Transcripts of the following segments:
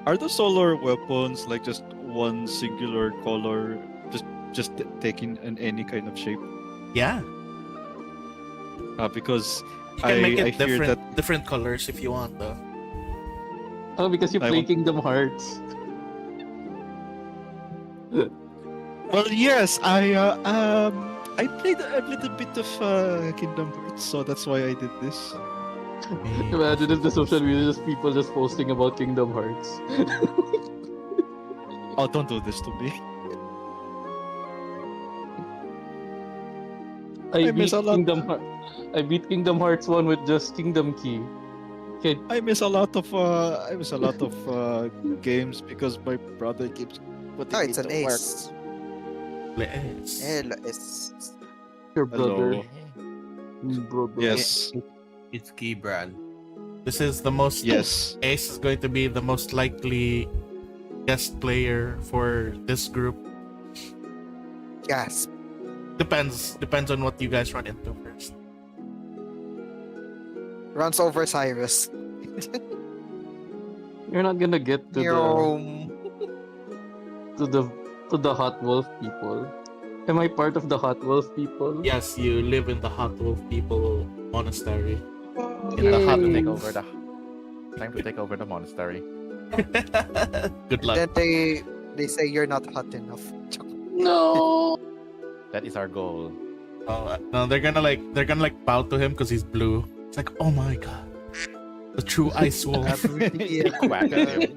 Are the solar weapons like just one singular color, taking in any kind of shape? Yeah, Because you can make I it fear that. different colors if you want, though. Oh, because you I play want. Kingdom Hearts. Well, yes, I played a little bit of Kingdom Hearts, so that's why I did this. Imagine if the social media just people just posting about Kingdom Hearts. Oh, don't do this to me. I miss a lot. I beat Kingdom Hearts 1 with just Kingdom Key. Okay, I miss a lot of games because my brother keeps putting Oh, me it's an to work. ace. Yes. Hello, it's your brother. Hello. Brother. Yes. It's Kibran. This is the most. Yes. Ace is going to be the most likely guest player for this group. gasp. Depends on what you guys run into first. Runs over Cyrus. You're not gonna get to Yo. the Hot Wolf people. Am I part of the Hot Wolf people? Yes, you live in the Hot Wolf People Monastery. In the hut to Yay. take over the. Time to take over the monastery. Good luck. Then they say you're not hot enough. No. That is our goal. Oh no, they're gonna bow to him because he's blue. It's like, oh my god, the true ice wolf. Quack,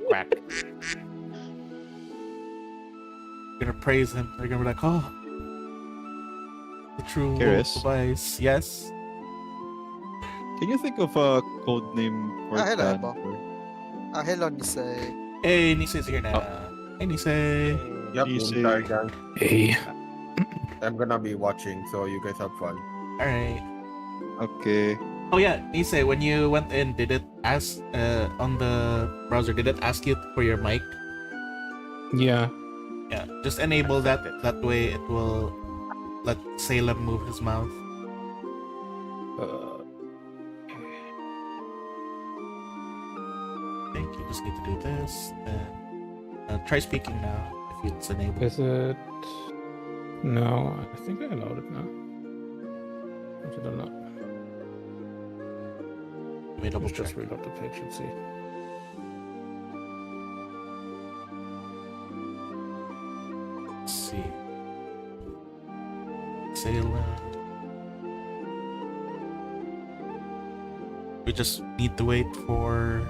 quack. They're gonna praise him. They're gonna be like, oh, the true Curious. wolf of ice. Yes. Can you think of a code name for Hello, Dan? Ebo. Hello, Nisei. Hey, Nisei's here now. Hey, Nisei. Yep, You I'm say- sorry, gang. Hey. I'm gonna be watching, so you guys have fun. All right. Okay. Oh yeah, Nisei, when you went in, did it ask on the browser? Did it ask you for your mic? Yeah. Yeah, just enable that. That way, it will let Salem move his mouth. I think you just need to do this. Then try speaking now if it's enabled. Is it? No, I think I allowed it now. Actually, don't know. Let me double Let's check. just reload the page and see. Let's see. Salem. We just need to wait for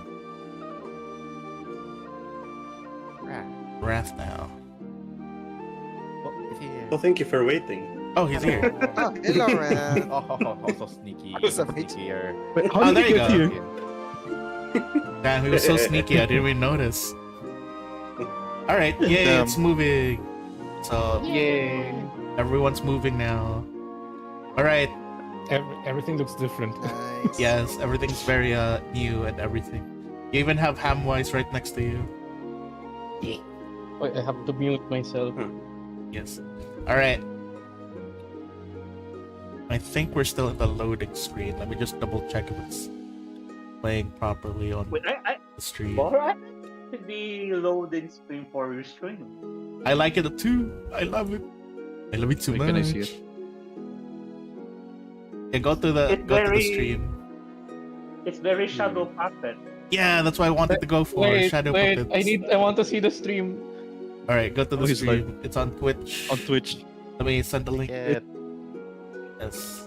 Wrath now. Oh, is he here? Well, thank you for waiting. Oh, he's here. Oh, hello, Ren. Oh, so sneaky. So Sneakier. Wait, Oh, how did there he you get go. here? Damn, he was so sneaky. I didn't even notice. All right, yay! Damn. It's moving. So Yay. everyone's moving now. All right. Everything looks different. Nice. Yes, everything's very new and everything. You even have Hamwise right next to you. Wait, I have to mute myself. Yes. All right. I think we're still in the loading screen. Let me just double check if it's playing properly on Wait, the stream. what? The loading screen for your stream. I like it too. I love it. I love it too Wait, much. can I see it? Yeah, go to the stream. It's very shadow puppet. Yeah, that's what I wanted to go for. Shadow Puppets. I want to see the stream. All right, go to the he's stream. It's on Twitch. On Twitch. Let me send the link. It. Yes.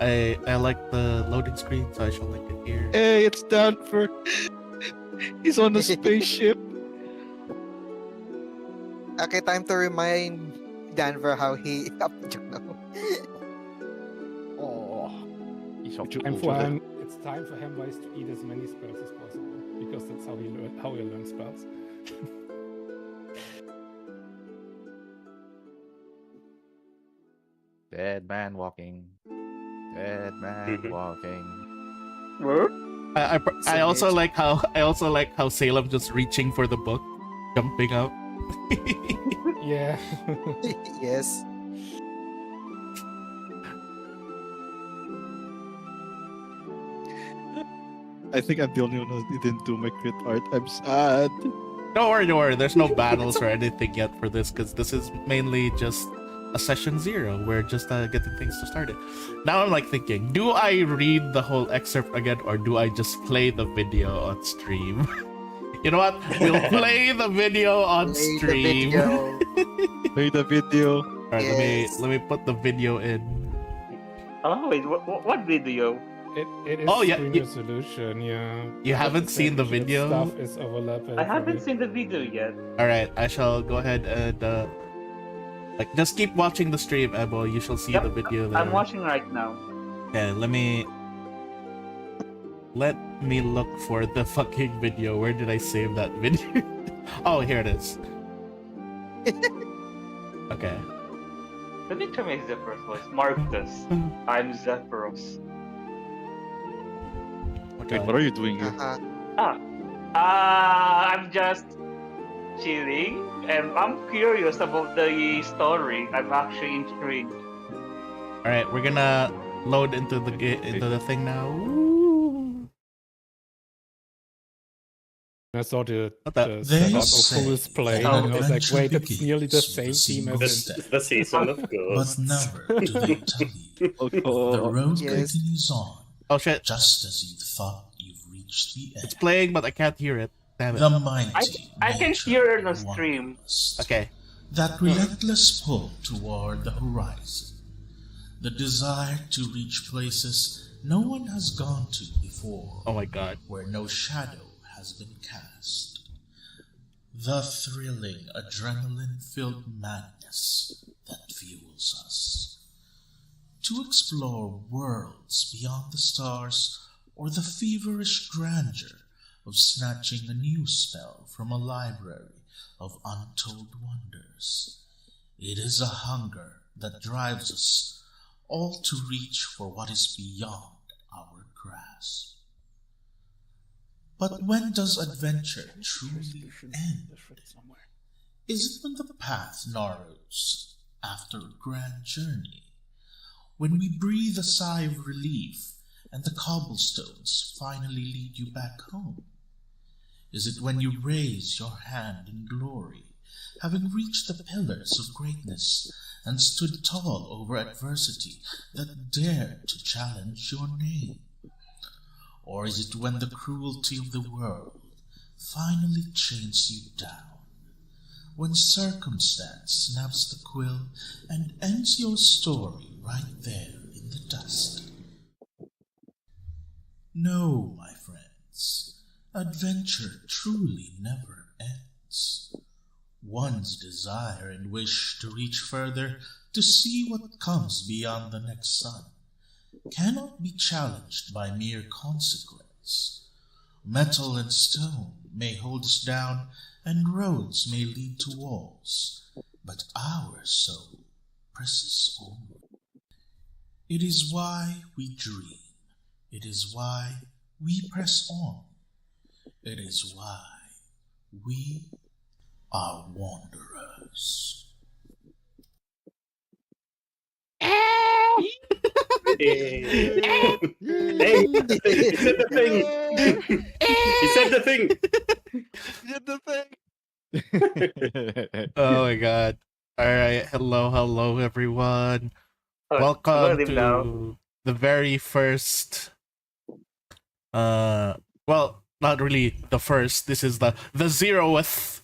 I like the loading screen, so I shall link it here. Hey, it's Danford. He's on a spaceship. Okay, time to remind Danver how he Oh. He's so Time Time cool. for it's time for Hamwise to eat as many spells as possible because that's how he learns spells. Dead man walking. Dead man walking. What? I also like how Salem just reaching for the book, jumping up. Yeah. Yes. I think I'm the only one who didn't do my crit art. I'm sad. Don't worry, don't worry. There's no battles or anything yet for this because this is mainly just a session 0. We're just getting things to start it. Now I'm like thinking, do I read the whole excerpt again or do I just play the video on stream? You know what? We'll play the video on Play the stream. video. Play the video. All right, Yes. let me put the video in. Oh wait, what video? It is Oh, yeah, screen you- resolution, yeah. You haven't seen the video? Stuff is overlapping. I haven't seen the video yet. All right, I shall go ahead and like just keep watching the stream, Ebo. You shall see Yep, the video there. I'm watching right now. Okay, let me look for the fucking video. Where did I save that video? Oh, here it is. Okay. Let me try my Zephyros voice. Marcus, I'm Zephyros. Wait, what are you doing here? Uh-huh. I'm just chilling, and I'm curious about the story. I'm actually intrigued. All right, we're gonna load into the thing now. Ooh. I saw the What the- They setup of say who is playing, an and I was like, adventure wait, that's begins nearly the with same a team single as step. The season of But ghosts. never do they tell you the Oh, road Yes. continues on, Oh shit! just as you thought you've reached the It's end. playing, but I can't hear it. Damn it. The mighty I can nature hear it on of stream. wanderlust, Okay. that relentless pull toward the horizon, the desire to reach places no one has gone to before, Oh my god. where no shadow has been cast. The thrilling, adrenaline-filled madness that fuels us. To explore worlds beyond the stars, or the feverish grandeur of snatching a new spell from a library of untold wonders. It is a hunger that drives us all to reach for what is beyond our grasp. But when does adventure truly end? Is it when the path narrows after a grand journey? When we breathe a sigh of relief and the cobblestones finally lead you back home? Is it when you raise your hand in glory, having reached the pillars of greatness and stood tall over adversity that dared to challenge your name? Or is it when the cruelty of the world finally chains you down? When circumstance snaps the quill and ends your story right there in the dust? No, my friends, adventure truly never ends. One's desire and wish to reach further, to see what comes beyond the next sun, cannot be challenged by mere consequence. Metal and stone may hold us down, and roads may lead to walls, but our soul presses onward. It is why we dream. It is why we press on. It is why we are wanderers. Hey, he said the thing. He said the thing. Did the thing. Oh my god. Alright, hello everyone. Oh, Welcome let him to know. the very first well, not really the first. This is the zeroth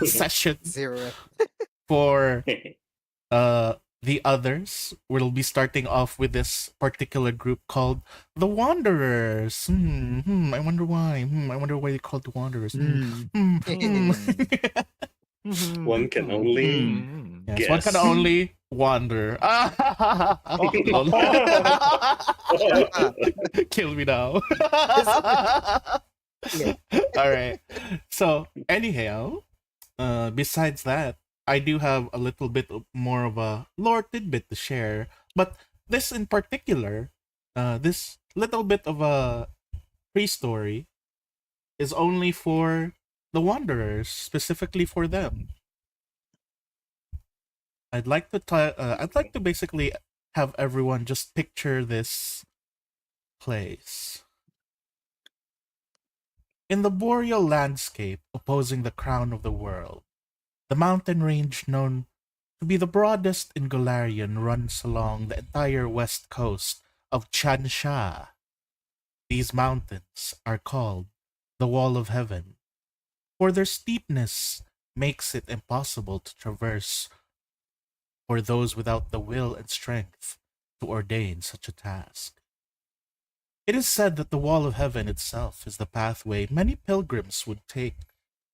session Zero. for the others. We'll be starting off with this particular group called the Wanderers. I wonder why. I wonder why they called the Wanderers. One can only Yes, one guess. can only wander. Kill me now. All right. So anyhow, besides that, I do have a little bit more of a lore tidbit to share. But this in particular, this little bit of a pre-story is only for the Wanderers, specifically for them. I'd like to basically have everyone just picture this place. In the boreal landscape opposing the crown of the world, the mountain range known to be the broadest in Golarion runs along the entire west coast of Chansha. These mountains are called the Wall of Heaven, for their steepness makes it impossible to traverse for those without the will and strength to ordain such a task. It is said that the Wall of Heaven itself is the pathway many pilgrims would take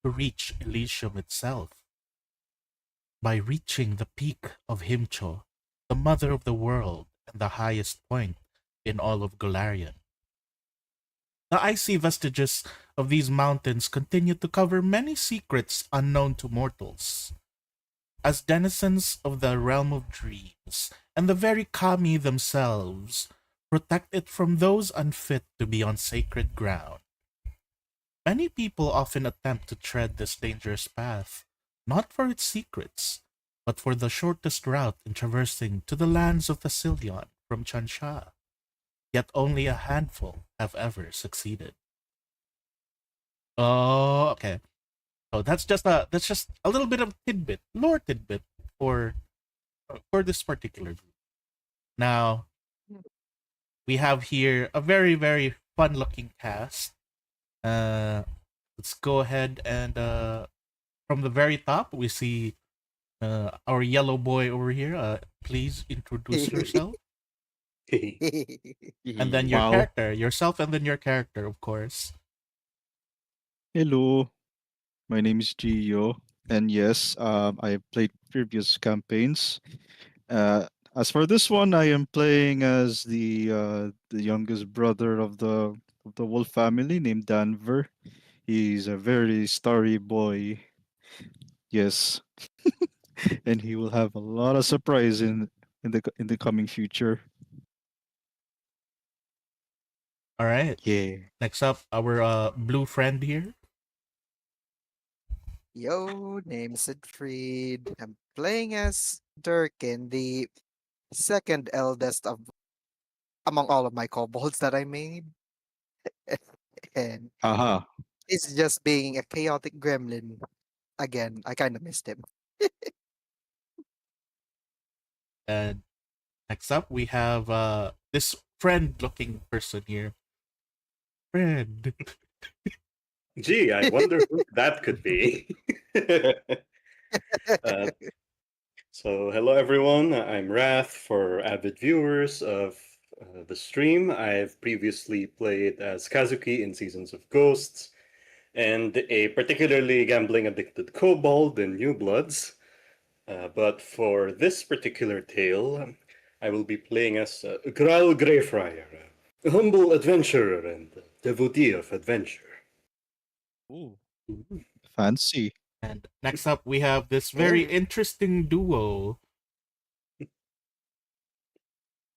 to reach Elysium itself. By reaching the peak of Himcho, the mother of the world and the highest point in all of Golarion. The icy vestiges of these mountains continue to cover many secrets unknown to mortals. As denizens of the realm of dreams, and the very kami themselves protect it from those unfit to be on sacred ground. Many people often attempt to tread this dangerous path, not for its secrets, but for the shortest route in traversing to the lands of Thessilion from Chansha. Yet only a handful have ever succeeded. Oh, okay. So that's just a little bit of lore tidbit for this particular group. Now, we have here a very, very fun looking cast. Let's go ahead and from the very top we see our yellow boy over here. Please introduce yourself. And then your Wow. character, yourself, and then your character, of course. Hello, my name is Gio, and yes, I have played previous campaigns. As for this one, I am playing as the youngest brother of the Wolf family, named Danver. He's a very starry boy. Yes, and he will have a lot of surprise in the coming future. All right. Yeah. Next up, our blue friend here. Yo, name's Siegfried. I'm playing as Durkin, the second eldest of among all of my kobolds that I made. And Aha. he's just being a chaotic gremlin. Again, I kind of missed him. And next up, we have this friend-looking person here. Friend. Gee, I wonder who that could be. Uh, so, hello everyone. I'm Wrath. For avid viewers of the stream, I've previously played as Kazuki in Seasons of Ghosts, and a particularly gambling-addicted kobold in New Bloods. But for this particular tale, I will be playing as Graal Greyfriar, a humble adventurer and devotee of adventure. Ooh. Fancy. And next up, we have this very interesting duo.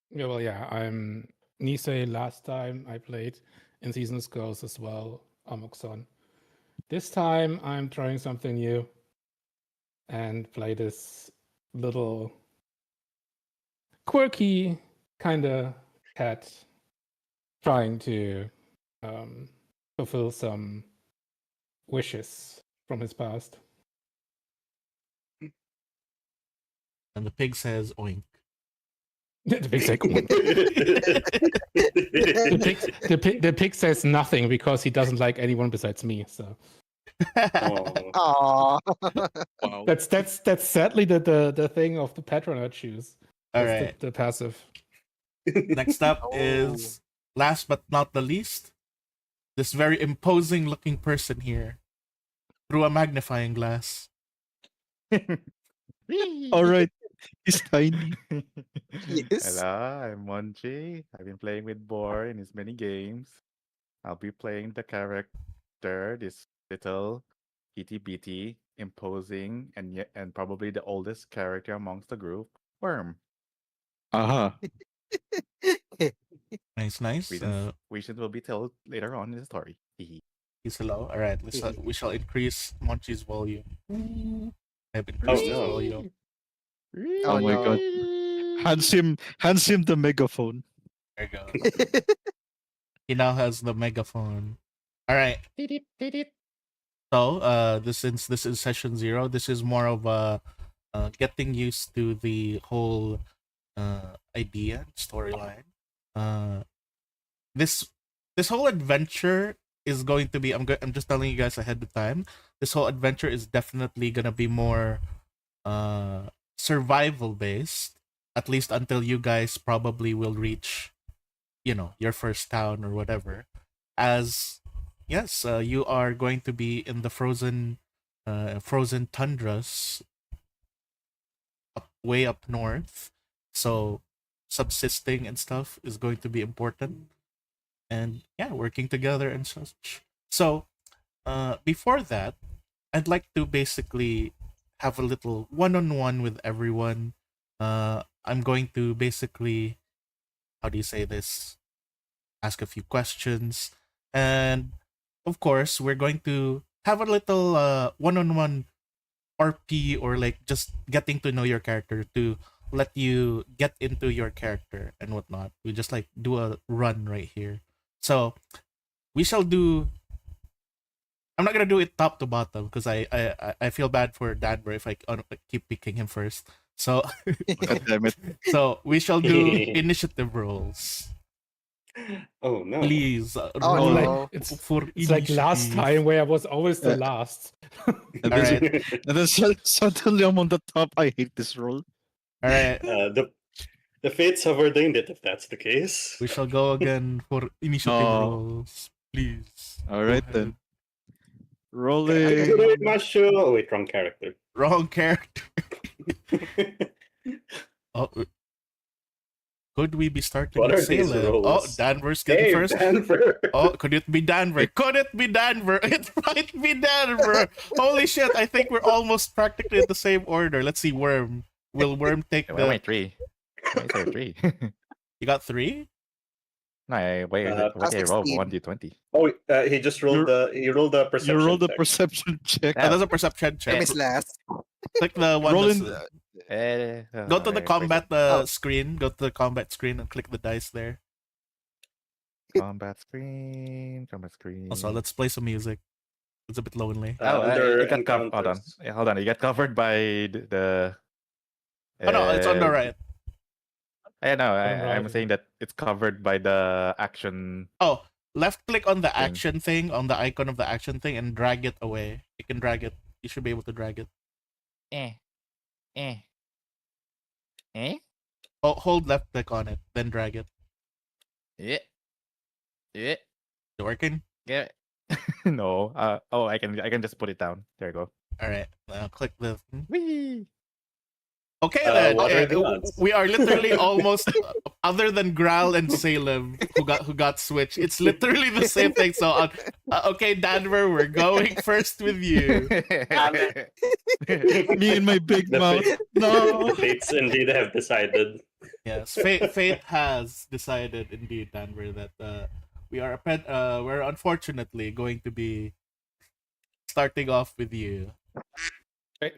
Yeah, well, yeah, I'm Nisei. Last time I played in Seasons Ghosts as well, Amoxon. This time I'm trying something new and play this little quirky kind of cat trying to fulfill some wishes from his past. And the pig says oink. The pig's like, "Oink." the pig says nothing because he doesn't like anyone besides me. So Oh, Aww. Wow. that's sadly the thing of the patronage shoes. All That's right. the passive. Next up is, last but not the least, this very imposing looking person here through a magnifying glass. All right. He's tiny. Yes. Hello, I'm Monchi. I've been playing with Bor in his many games. I'll be playing the character, this little itty bitty, imposing, and probably the oldest character amongst the group, Worm. Aha. Nice, nice. Reasons will be told later on in the story. He's low. All right, we shall increase Monchi's volume. I've increased his no. volume. Oh my god. Hands him the megaphone. There you go. He now has the megaphone. All right. So, since this is session 0, this is more of a getting used to the whole idea storyline. This whole adventure is going to be. I'm just telling you guys ahead of time. This whole adventure is definitely gonna be more survival based, at least until you guys probably will reach, your first town or whatever. As yes, you are going to be in the frozen tundras way up north, so subsisting and stuff is going to be important, and yeah, working together and such. So, before that, I'd like to basically have a little one-on-one with everyone. I'm going to basically, how do you say this? Ask a few questions, and of course, we're going to have a little one-on-one RP, or like just getting to know your character to let you get into your character and whatnot. We just like do a run right here. So we shall do. I'm not gonna do it top to bottom because I feel bad for Danver if I keep picking him first. So God damn it. so we shall do initiative rolls. Oh no. Please Oh, roll no. for It's like last initiative. time where I was always the last. And All then, right, and then suddenly I'm on the top. I hate this role. all right. The fates have ordained it if that's the case. We shall go again for initiative Oh. rolls, please. All Go right ahead. then. Wait, Rolling. Masho. Oh wait, wrong character. Wrong character. Oh, could we be starting What with are these Salem? Oh, rolls? Danver's getting Hey, first. Denver. Oh, could it be Danver? Could it be Danver? It might be Danver. Holy shit! I think we're almost practically in the same order. Let's see, Worm. Will Worm take Why am I the? 3? Why is there 3? You got 3. No, why Uh, I roll 16. 1d20? Oh, he just rolled You're- he rolled a You perception. rolled a check. perception check. Oh, that's a perception I check. miss last. Click the one. Roll that's, in. Go to the combat Oh. screen. Go to the combat screen and click the dice there. Combat screen. Also, let's play some music. It's a bit lonely. Under it got hold on. encounters. Yeah, hold on. You get covered by the. Oh no, it's on the uh, right. I know. right. I'm saying that it's covered by the action. Oh, left click on the Thing. action thing, on the icon of the action thing, and drag it away. You can drag it. You should be able to drag it. Oh, hold left click on it, then drag it. Yeah. Is it working? Yeah. No. I can just put it down. There you go. All right. Now click the. Whee! Okay, then. What are the odds? We are literally almost, other than Graal and Salem, who got switched. It's literally the same thing. So, okay, Danver, we're going first with you. Me and my big The mouth. fate- No. The fates indeed have decided. Yes, fate has decided indeed, Danver, that we're unfortunately going to be starting off with you.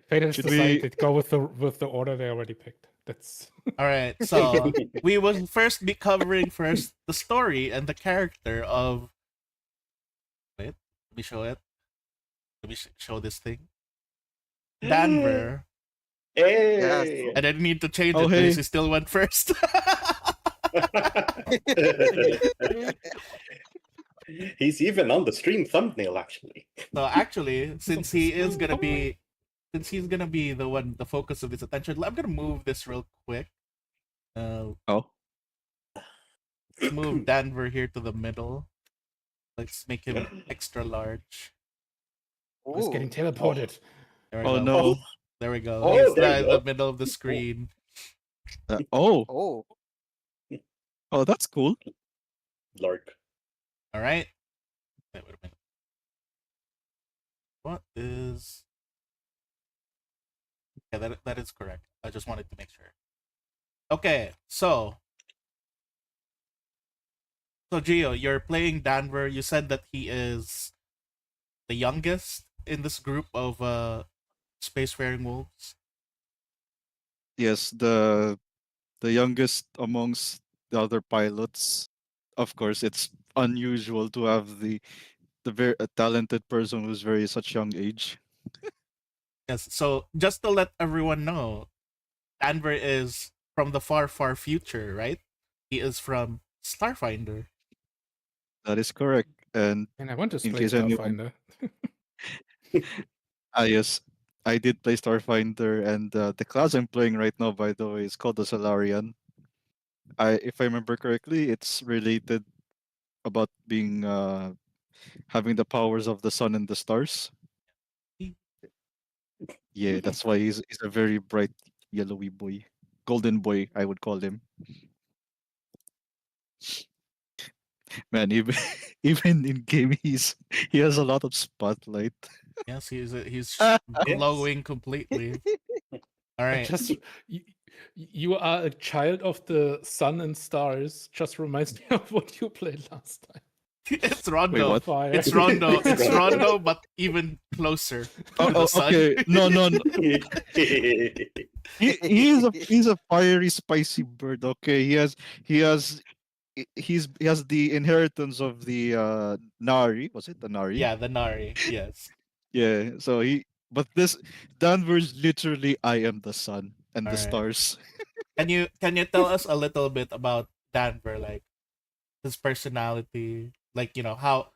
Fate has Should decided go with the order they already picked. That's All right, so we will first be covering the story and the character of. Wait, let me show it. Let me show this thing. Danver. Hey! I didn't need to change Oh, it because hey. he still went first. He's even on the stream thumbnail, actually. So actually, since he's gonna be the focus of his attention, I'm gonna move this real quick. Oh. Let's move Danver here to the middle. Let's make him extra large. it's getting teleported. There we Oh go. no. There we go. Oh, He's there you in the go. middle of the screen. Oh. Oh. Oh, that's cool. Lark. All right. Wait a minute. What is? Yeah, that is correct. I just wanted to make sure. Okay, so Gio, you're playing Danver. You said that he is the youngest in this group of spacefaring wolves. Yes, the youngest amongst the other pilots. Of course, it's unusual to have the the very a talented person who's very such young age. Yes. So just to let everyone know, Danver is from the far, far future, right? He is from Starfinder. That is correct. And And I want to in play case anyone, Starfinder. yes, I did play Starfinder, and the class I'm playing right now, by the way, is called the Solarian. If I remember correctly, it's related about being having the powers of the sun and the stars. Yeah, that's why he's a very bright yellowy boy, golden boy, I would call him. Man, even even in game, he has a lot of spotlight. Yes, he's Yes. glowing completely. All I right. just you are a child of the sun and stars. Just reminds me of what you played last time. It's Rondo. what? Fire. It's Rondo. It's It's Rondo, but even closer to Oh, the sun. okay. No, no, no. He's a fiery, spicy bird. Okay, he has the inheritance of the Nari. Was it the Nari? Yeah, the Nari. Yes. Yeah. So but this Danvers literally, I am the sun and the Alright. stars. Can you tell us a little bit about Danver, like his personality, like how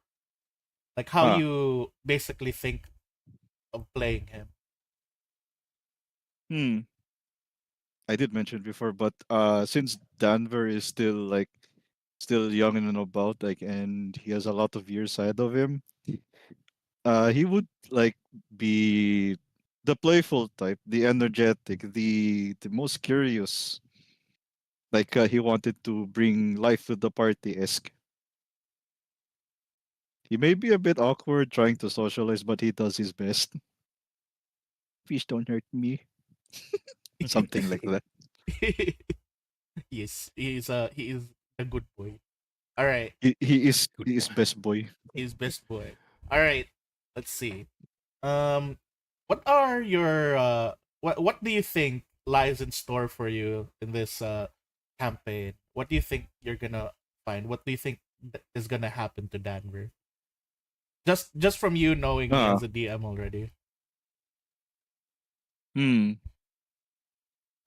Ah. you basically think of playing him? I did mention before, but since Danver is still young and about, like, and he has a lot of years ahead of him, he would like be the playful type, the energetic, the most curious. Like he wanted to bring life to the party esque. He may be a bit awkward trying to socialize, but he does his best. Please don't hurt me. Something like that. Yes, he is a good boy. All right, He is best boy. he's best boy. All right, let's see. What are your what do you think lies in store for you in this campaign? What do you think you're gonna find? What do you think is gonna happen to Danver? Just from you knowing me Ah. as a DM already.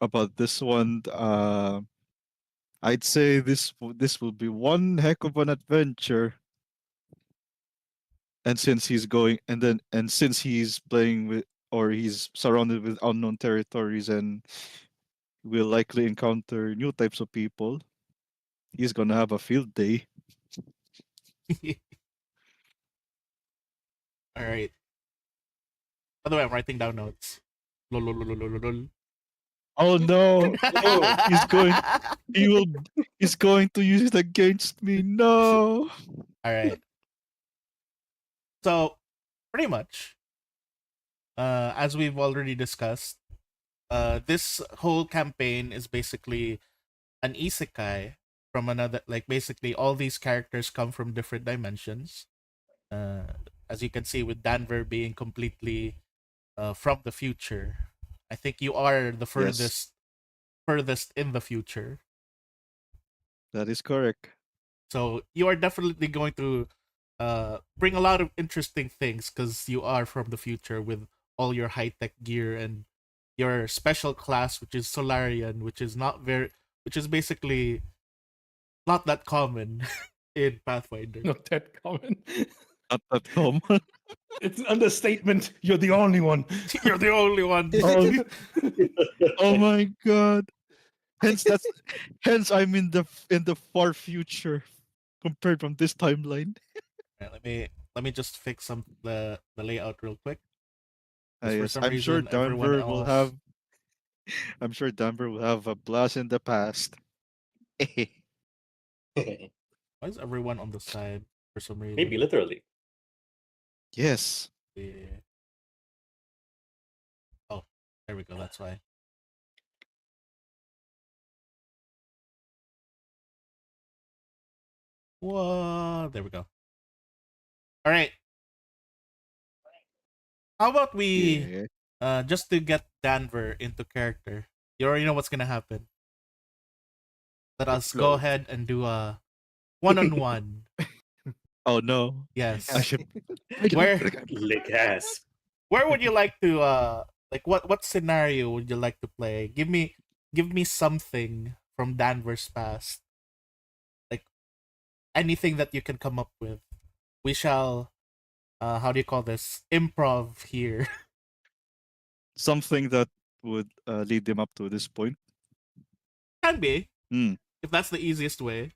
About this one, I'd say this will be one heck of an adventure. And since since he's playing with, or he's surrounded with unknown territories and will likely encounter new types of people, he's gonna have a field day. All right. By the way, I'm writing down notes. Lol, lol, lol, lol, lol, lol. Oh no! he's going. He's going to use it against me. No. All right. So, pretty much, as we've already discussed, this whole campaign is basically an isekai from another. Like, basically, all these characters come from different dimensions. As you can see, with Danver being completely from the future, I think you are the furthest in the future. That is correct. So you are definitely going to bring a lot of interesting things because you are from the future with all your high tech gear and your special class, which is Solarian, which is basically not that common in Pathfinder. Not that common. Not that common. It's an understatement. You're the only one. You're the only one. Oh my god. Hence I'm in the far future compared from this timeline. Alright, let me just fix the layout real quick. 'Cause for Yes, some I'm sure reason, everyone Denver will else- have I'm sure Denver will have a blast in the past. Why is everyone on the side for some reason? Maybe literally. Yes. Yeah. Oh, there we go. That's why. Whoa, there we go. All right. How about we Yeah. just to get Danver into character? You already know what's gonna happen. Let us go Explode. ahead and do a one-on-one Oh no. Yes. I should. Where Gasp. where would you like to like what scenario would you like to play? Give me something from Danvers past. Like anything that you can come up with. We shall how do you call this? Improv here. Something that would lead them up to this point. Can be. Hmm. If that's the easiest way.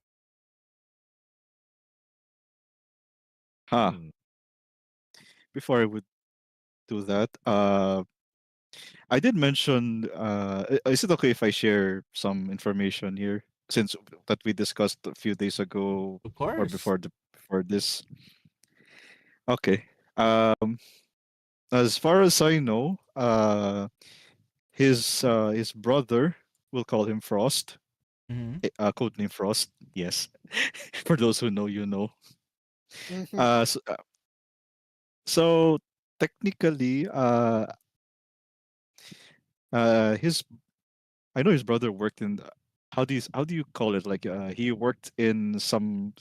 Huh. Hmm. Before I would do that, I did mention. Is it okay if I share some information here, since that we discussed a few days ago Of or course. before this? Okay. As far as I know, his brother, we'll call him Frost, Mm-hmm. codename Frost. Yes, for those who know, you know. Mhm. Uh, so, so technically, his I know his brother worked in how do you call it? Like he worked in some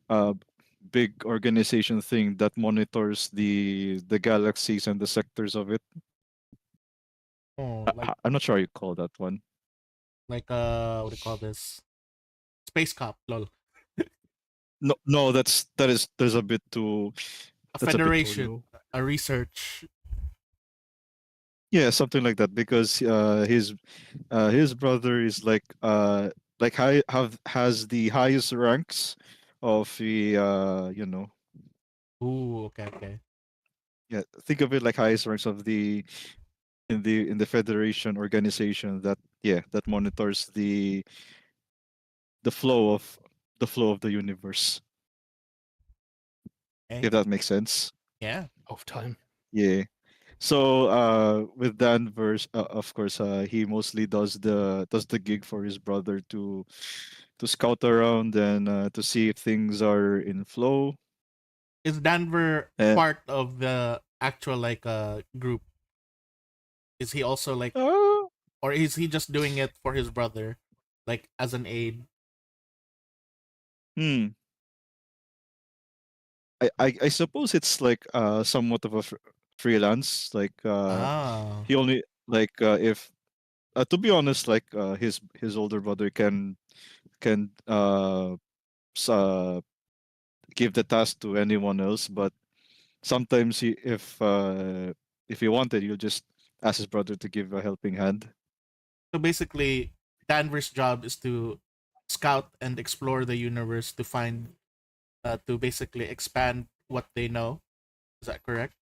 uh big organization thing that monitors the galaxies and the sectors of it. Oh, I'm not sure how you call that one. like what do you call this? Space cop, lol. No, no, there's a bit too A that's a bit too federation, low. a research. Yeah, something like that because his brother is like has the highest ranks of the Ooh, okay, okay. yeah, think of it like highest ranks of the in the federation organization that that monitors the flow of the flow of the universe, Okay. if that makes sense. Yeah. Of time. Yeah. So with Danvers, of course, he mostly does the gig for his brother to scout around and to see if things are in flow. Is Danver And part of the actual like group? Is he also like uh, or is he just doing it for his brother? Like as an aid? hmm, I suppose it's like somewhat of a freelance. Like Ah. he only like if to be honest, like his older brother can give the task to anyone else, but sometimes if he wanted, he'll just ask his brother to give a helping hand. So basically Danver's job is to scout and explore the universe to find to basically expand what they know. Is that correct?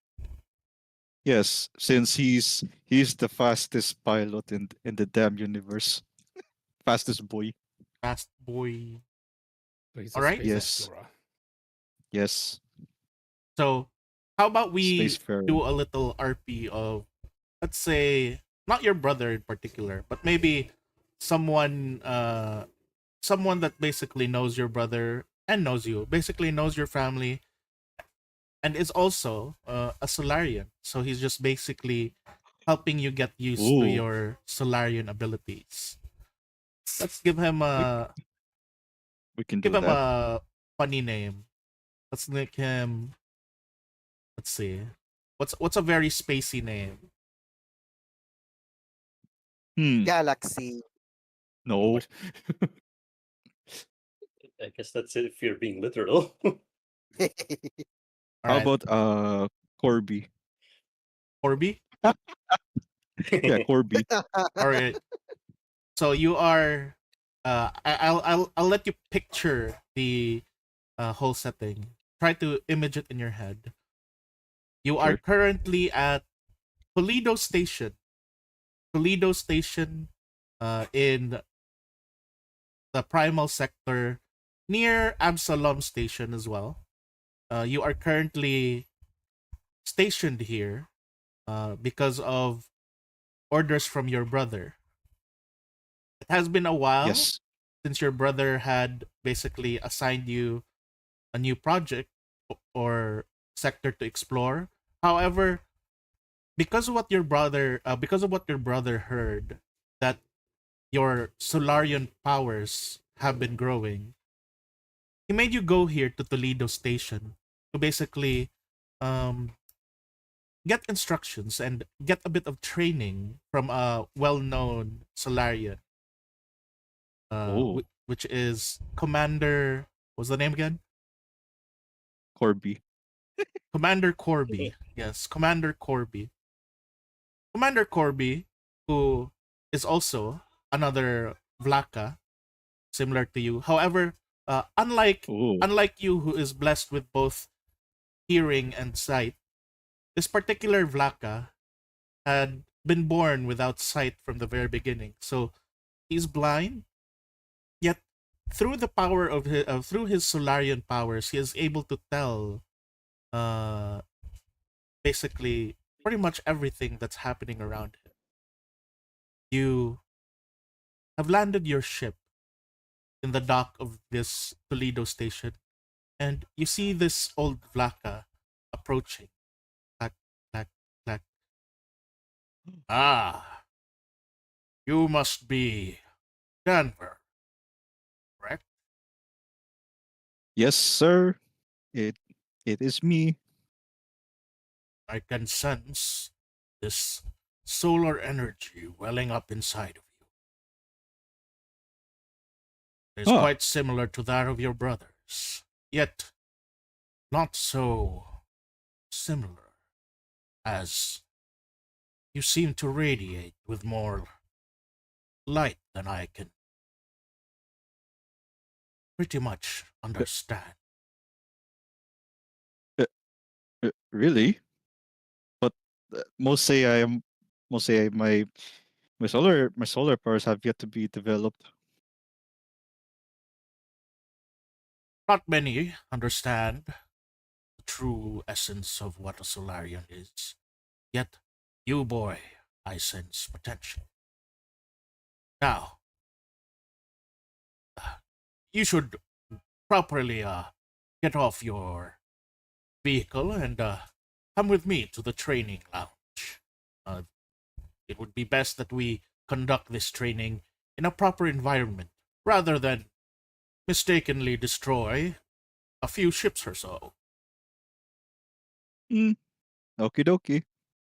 Yes, since he's the fastest pilot in the damn universe, fastest boy. Fast boy. So he's All a right. space Yes, explorer. yes, So how about we spacefarer. do a little RP of, let's say, not your brother in particular, but maybe someone someone that basically knows your brother and knows you, basically knows your family and is also a Solarian. So he's just basically helping you get used to Ooh, your Solarian abilities. Let's give him we a we can do that. funny name. Let's make him, let's see. What's a very spacey name? Galaxy. No. What? I guess that's it if you're being literal. All How right. about Corby? Corby? Yeah, Corby. All right. So you are I'll let you picture the whole setting. Try to image it in your head. You are Sure. currently at Toledo Station. Toledo Station in the primal sector near Absalom Station as well. You are currently stationed here because of orders from your brother. It has been a while Yes. since your brother had basically assigned you a new project or sector to explore. However, because of what your brother heard that your Solarian powers have been growing, he made you go here to Toledo Station to basically um, get instructions and get a bit of training from a well-known Solarian, Oh, which is Commander. What's the name again? Corby. Commander Corby. Yes, Commander Corby. Commander Corby, who is also another Vlaka, similar to you. However, Oh, unlike you, who is blessed with both hearing and sight, this particular Vlaka had been born without sight from the very beginning. So he's blind, yet through the power of through his Solarian powers, he is able to tell uh basically pretty much everything that's happening around him. You have landed your ship in the dock of this Toledo station, and you see this old Vlaka approaching. Clack, clack, clack. Ah, you must be Denver, correct? yes, sir. It it is me. I can sense this solar energy welling up inside of you. It is Ah, quite similar to that of your brothers, yet not so similar, as you seem to radiate with more light than I can pretty much understand. really? But most say I am. Most say my solar powers have yet to be developed. Not many understand the true essence of what a Solarian is, yet you, boy, I sense potential. Now, you should properly get off your vehicle and come with me to the training lounge. Uh, it would be best that we conduct this training in a proper environment rather than mistakenly destroy a few ships or so. Hmm. Okie dokie.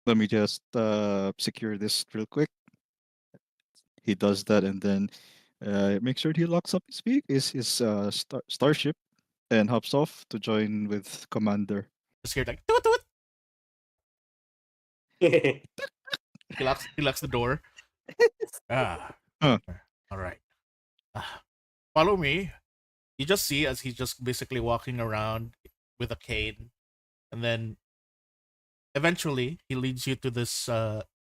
Let me just secure this real quick. He does that, and then make sure he locks up his starship and hops off to join with Commander. Just hear like toot toot. He locks the door. Ah, Huh. all right. Follow me. You just see as he's just basically walking around with a cane, and then eventually he leads you to this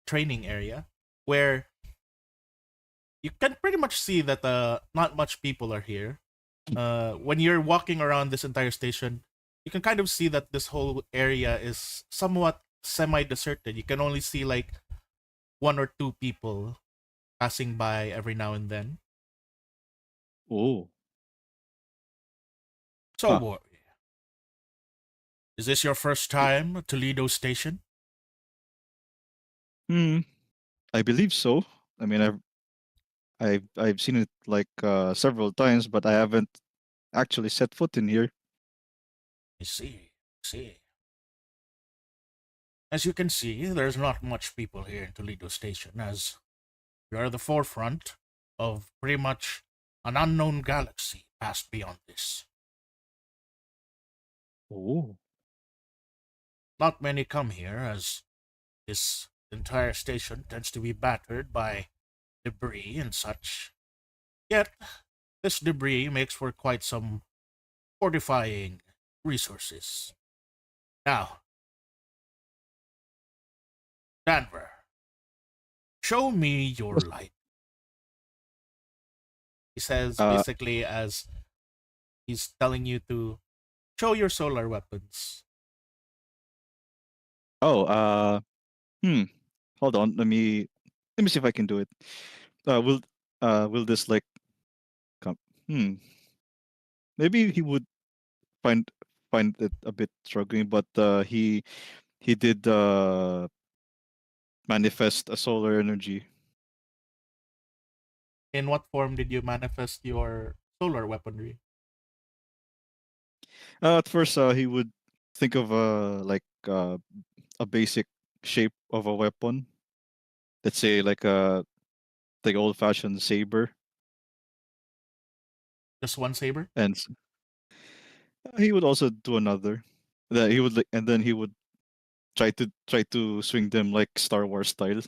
training area where you can pretty much see that not much people are here. When you're walking around this entire station, you can kind of see that this whole area is somewhat semi-deserted. You can only see like one or two people passing by every now and then. Oh. So, Huh. boy, is this your first time at Toledo Station? Hmm. I believe so. I mean, I've seen it like several times, but I haven't actually set foot in here. I see. See. As you can see, there's not much people here in Toledo Station, as we are the forefront of pretty much an unknown galaxy past beyond this. Oh. Not many come here, as this entire station tends to be battered by debris and such. Yet, this debris makes for quite some fortifying resources. Now, Danver, show me your light. He says Uh. basically as he's telling you to show your solar weapons. Oh. Hmm. Hold on. Let me see if I can do it. Will this like come? Hmm. Maybe he would find find it a bit struggling, but he did manifest a solar energy. In what form did you manifest your solar weaponry? At first, he would think of a basic shape of a weapon. Let's say like a the old-fashioned saber, Just one saber? and he would also do another. That he would and then he would try to swing them like Star Wars style.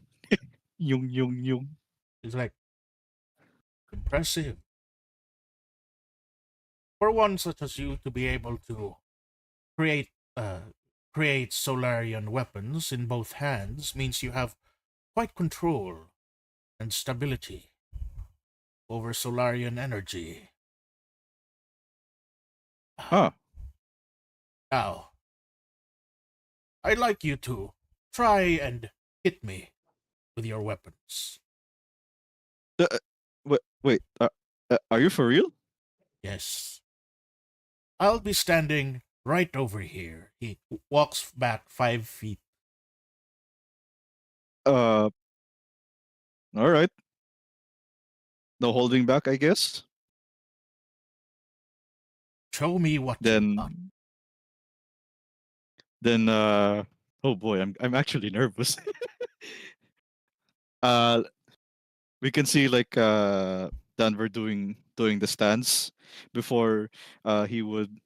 Yung yung yung. It's like impressive. For one such as you to be able to create create Solarian weapons in both hands means you have quite control and stability over Solarian energy. Ah, Now, I'd like you to try and hit me with your weapons. wait. Are you for real? Yes. I'll be standing right over here. He walks back 5 feet. Uh, all right. No holding back, I guess. Show me what you've done. Then oh boy, I'm actually nervous. uh we can see like Danver doing the stance before he would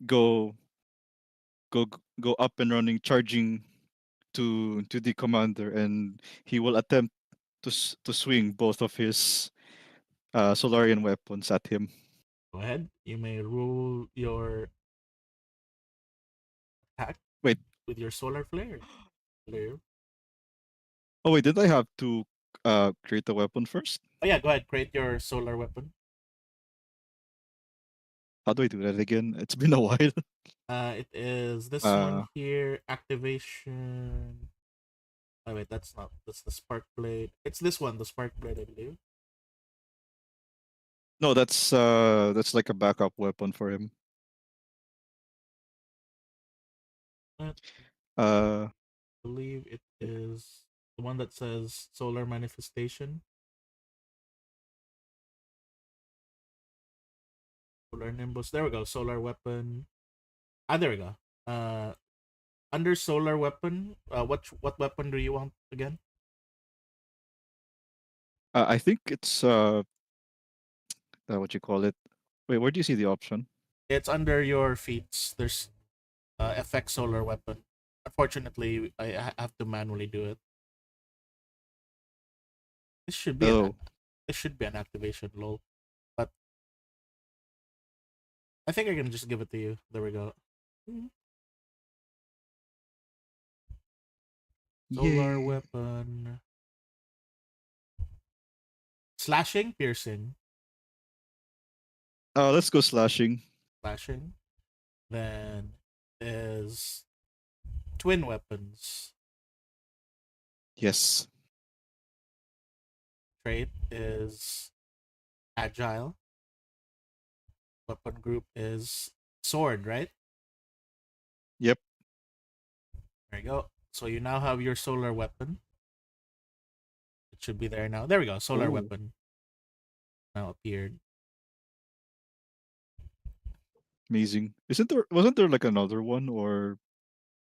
go go up and running, charging to the commander, and he will attempt to swing both of his Solarian weapons at him. Go ahead. You may roll your attack Wait. with your solar flare. Flare. Oh wait, did I have to create a weapon first? Oh yeah, go ahead. Create your solar weapon. How do I do that again? It's been a while. It is this one here. Activation. Oh wait, that's the spark blade. It's this one, the spark blade, I believe. No, that's like a backup weapon for him. I believe it is the one that says solar manifestation. Solar nimbus. There we go. Solar weapon. There we go. Under solar weapon, what weapon do you want again? I think it's what you call it. Wait, where do you see the option? It's under your feats. There's FX solar weapon. Unfortunately, I have to manually do it. This should be an activation lol, but I think I can just give it to you. There we go. Solar weapon. Slashing, piercing. Let's go slashing. Slashing. Then is twin weapons. Yes. Trait is agile. Weapon group is sword, right? Yep. There you go. So you now have your solar weapon. It should be there now. There we go. Solar weapon now appeared. Amazing. Wasn't there like another one, or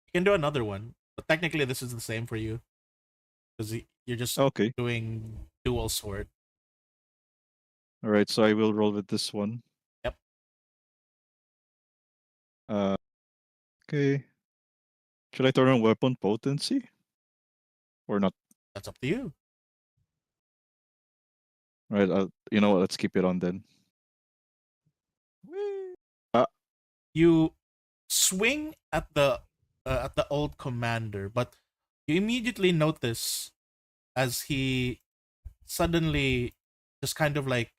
You can do another one, but technically this is the same for you because you're just doing dual sword. All right, so I will roll with this one. Yep. Okay. Should I turn on weapon potency or not? That's up to you. All right, you know what? Let's keep it on then. You swing at the old commander, but you immediately notice as he suddenly just kind of like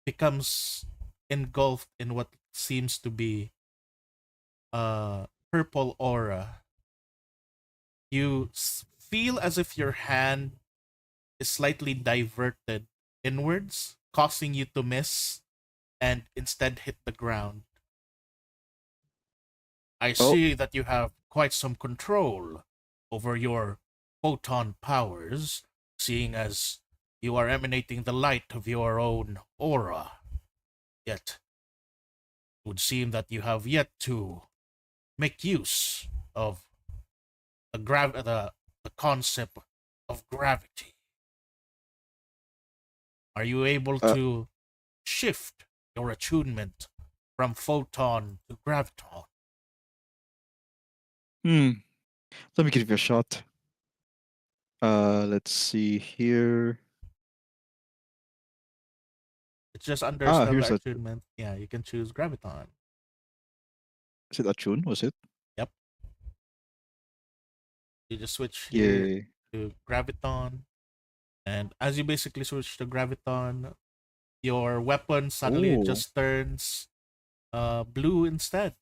becomes engulfed in what seems to be purple aura. You feel as if your hand is slightly diverted inwards, causing you to miss and instead hit the ground. I see that you have quite some control over your photon powers, seeing as you are emanating the light of your own aura. Yet, would seem that you have yet to make use of the concept of gravity. Are you able Uh, to shift your attunement from photon to graviton? Let me give you a shot. Let's see here. It's just under Ah, stellar here's a. attunement. Yeah, you can choose graviton. Is it Attune? Was it? Yep. You just switch here Yeah. to graviton, and as you basically switch to graviton, your weapon suddenly Oh. just turns blue instead.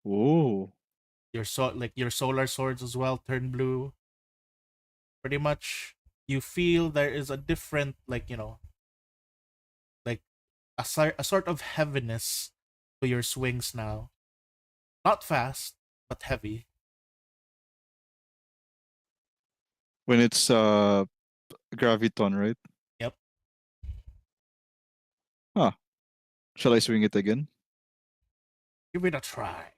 Oh. Your solar swords as well turn blue. Pretty much, you feel there is a different, like a sort of heaviness to your swings now. Not fast, but heavy. When it's Graviton, right? Yep. Huh. Shall I swing it again? Give it a try.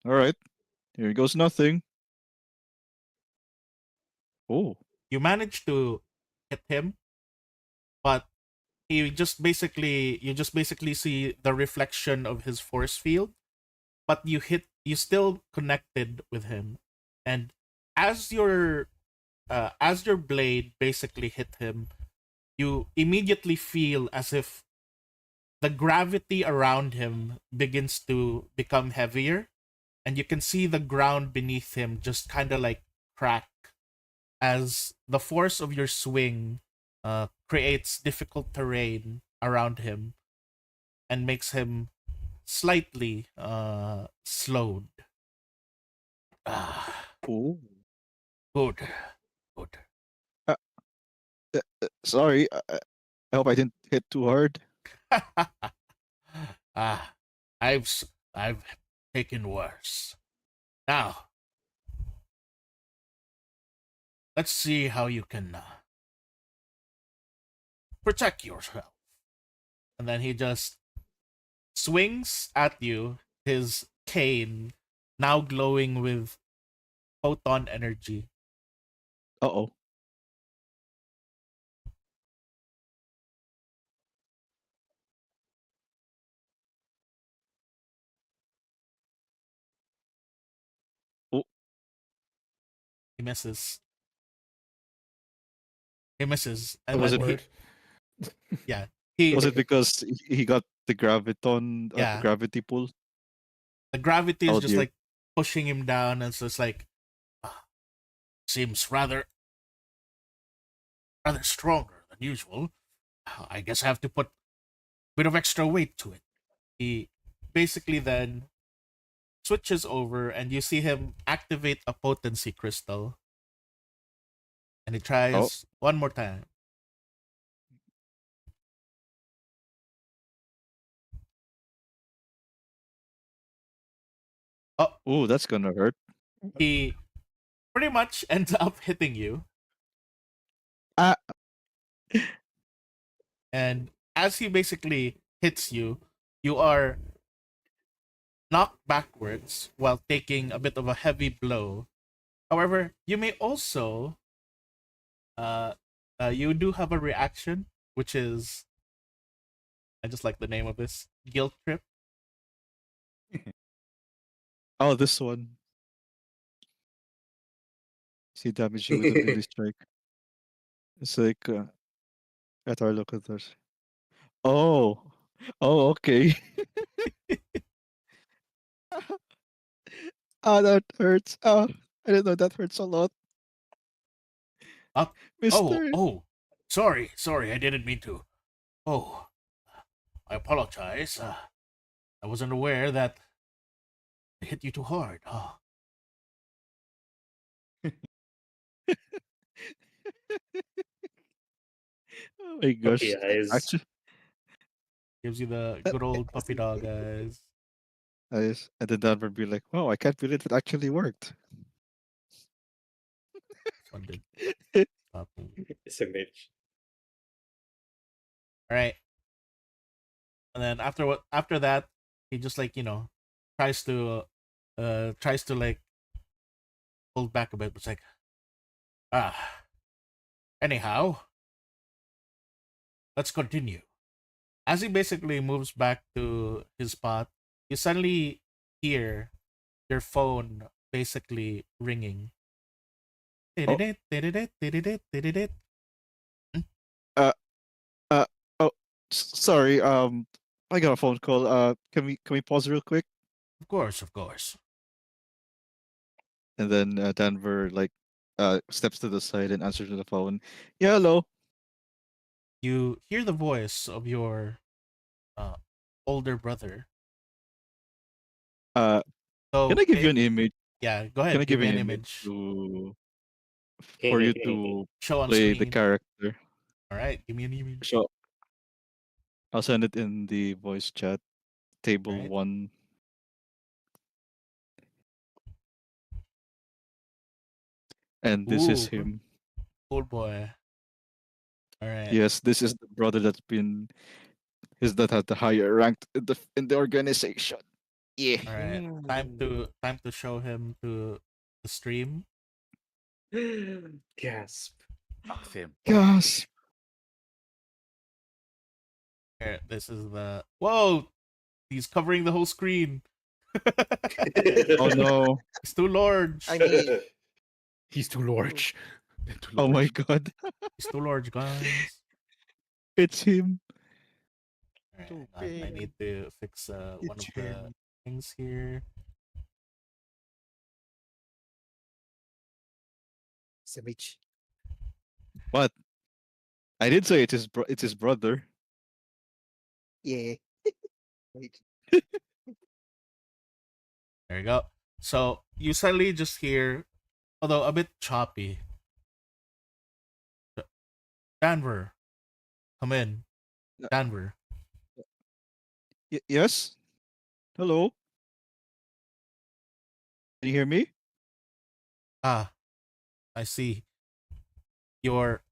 All right. Here goes nothing. Oh. You manage to hit him, but you just basically see the reflection of his force field, but you still connected with him, and as your blade basically hit him, you immediately feel as if the gravity around him begins to become heavier, and you can see the ground beneath him just kind of like crack as the force of your swing creates difficult terrain around him and makes him slightly slowed. Ah, Oh. good. Uh, sorry. I hope I didn't hit too hard. I've taken worse. Now, let's see how you can protect yourself. And then he just swings at you, his cane now glowing with photon energy. Uh-oh. Oh. He misses. And Was then it Awkward. yeah, he was it because he got the graviton Yeah. gravity pull? the gravity is Oh just dear. like pushing him down, and so it's like seems rather stronger than usual. I guess I have to put a bit of extra weight to it. He basically then switches over, and you see him activate a potency crystal. And he tries one more time. Oh, that's gonna hurt. He pretty much ends up hitting you. Ah. And as he basically hits you, you are knocked backwards while taking a bit of a heavy blow. However, you may also you do have a reaction, which is, I just like the name of this, guilt trip. Oh, this one. See damage you with a melee strike. It's like at our look at this. Oh. Oh, okay. Ah, that hurts. Oh, I didn't know that hurts a lot. Oh, Mister. sorry, I didn't mean to. Oh, I apologize. I wasn't aware that I hit you too hard. Oh. Oh my gosh. Puppy eyes. Actually, Gives you the good old puppy dog eyes. and then that would be like, wow, I can't believe it actually worked. This one did. Papu. SMH. All right. And then after that, he just like tries to like pull back a bit. It's like anyhow, let's continue. As he basically moves back to his spot, you suddenly hear your phone basically ringing. Oh. Uh, oh, sorry. I got a phone call. Can we pause real quick? Of course. And then Denver steps to the side and answers the phone. Yeah, hello. You hear the voice of your older brother. So Can I give you an image? Yeah, go ahead. Can I give give me you an an image. for you to Show on play the screen. character? All right, give me an image. So I'll send it in the voice chat. Table Right. 1. And this is Ooh. him. Old boy. All right. Yes, this is the brother that had the higher rank in the organization. Yeah. All right. Time to show him to the stream. Gasp. Fuck him. Gosh. Here, this is the whoa. He's covering the whole screen. Oh no. It's too large. I mean, He's too large. Oh my god. It's too large, guys. It's him. All right, I need to fix one of the things here. SMH. What? I did say it's his brother. Yeah. Wait. There you go. So you suddenly just hear, although a bit choppy, Danver, come in. Danver. Yes? Hello? Can you hear me? Ah, I see. You're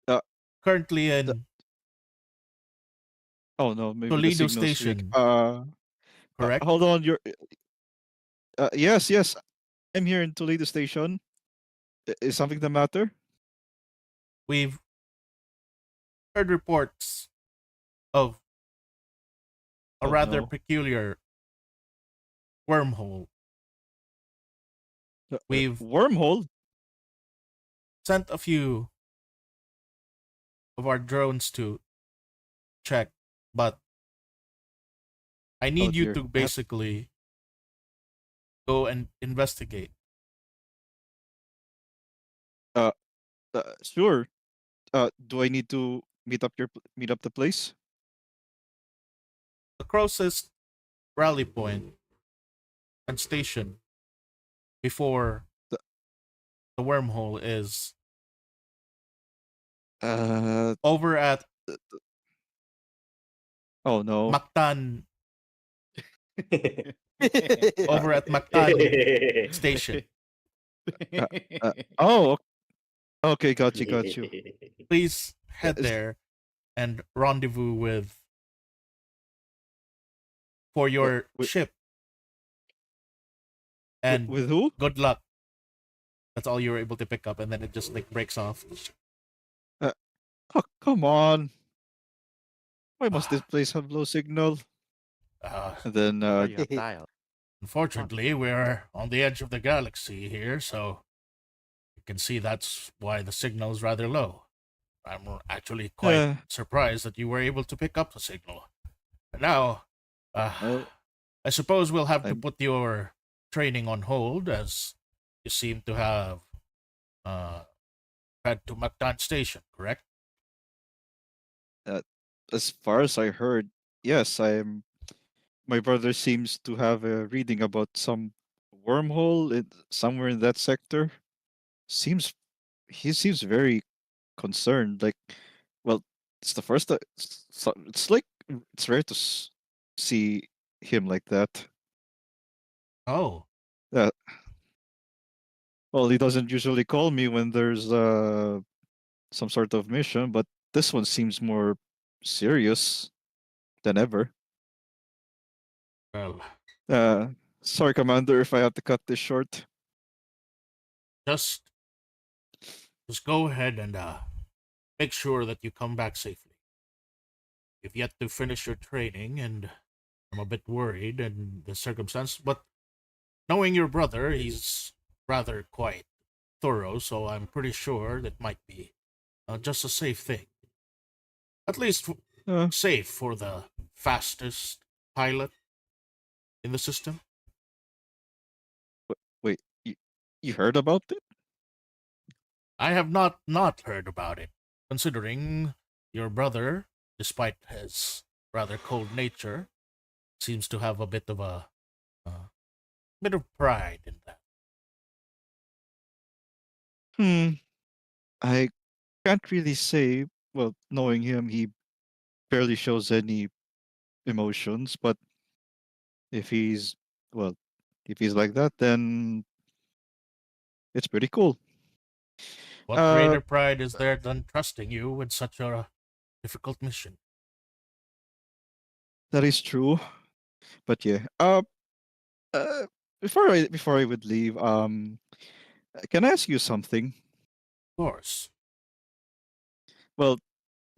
Uh, currently in Oh no, maybe the Toledo signal's weak. Station, correct? Hold on, yes, I'm here in Toledo Station. Is something the matter? We've heard reports of a Oh, rather no. peculiar wormhole. We've Wormhole? sent a few of our drones to check, but I need you dear. to basically go and investigate. Sure. Do I need to meet up the place? The closest rally point and station before The- the wormhole is Uh, over at oh no. Mactan. Over at Mactan Station. Oh, okay, got you. Please head is- there and rendezvous with for your wi- ship. And With who? good luck. That's all you were able to pick up, and then it just like breaks off. Oh, come on. Why must this place have low signal? And then Oh, you have dial. Unfortunately, we're on the edge of the galaxy here, so you can see that's why the signal's rather low. I'm actually quite Yeah. surprised that you were able to pick up the signal. And now, Well, I suppose we'll have to I'm- put your training on hold, as you seem to have head to Mactan Station, correct? as far as I heard, yes, my brother seems to have a reading about some wormhole somewhere in that sector. He seems very concerned. Like, well, it's the first time. It's like it's rare to see him like that. Oh, Uh, Well, he doesn't usually call me when there's some sort of mission, but this one seems more serious than ever. Well, Uh, Sorry, Commander, if I have to cut this short. just just go ahead and make sure that you come back safely. You've yet to finish your training, and I'm a bit worried in the circumstance, but knowing your brother, he's rather quite thorough, so I'm pretty sure that might be just a safe thing. At least Uh, safe for the fastest pilot in the system. Wait, you heard about it? I have not heard about it, considering your brother, despite his rather cold nature, seems to have a bit of a bit of pride in that. I can't really say. Well, knowing him, he barely shows any emotions, but if he's, well, if he's like that, then it's pretty cool. What greater pride is there than trusting you with such a difficult mission? That is true. But yeah. Uh before I would leave, can I ask you something? Of course. Well,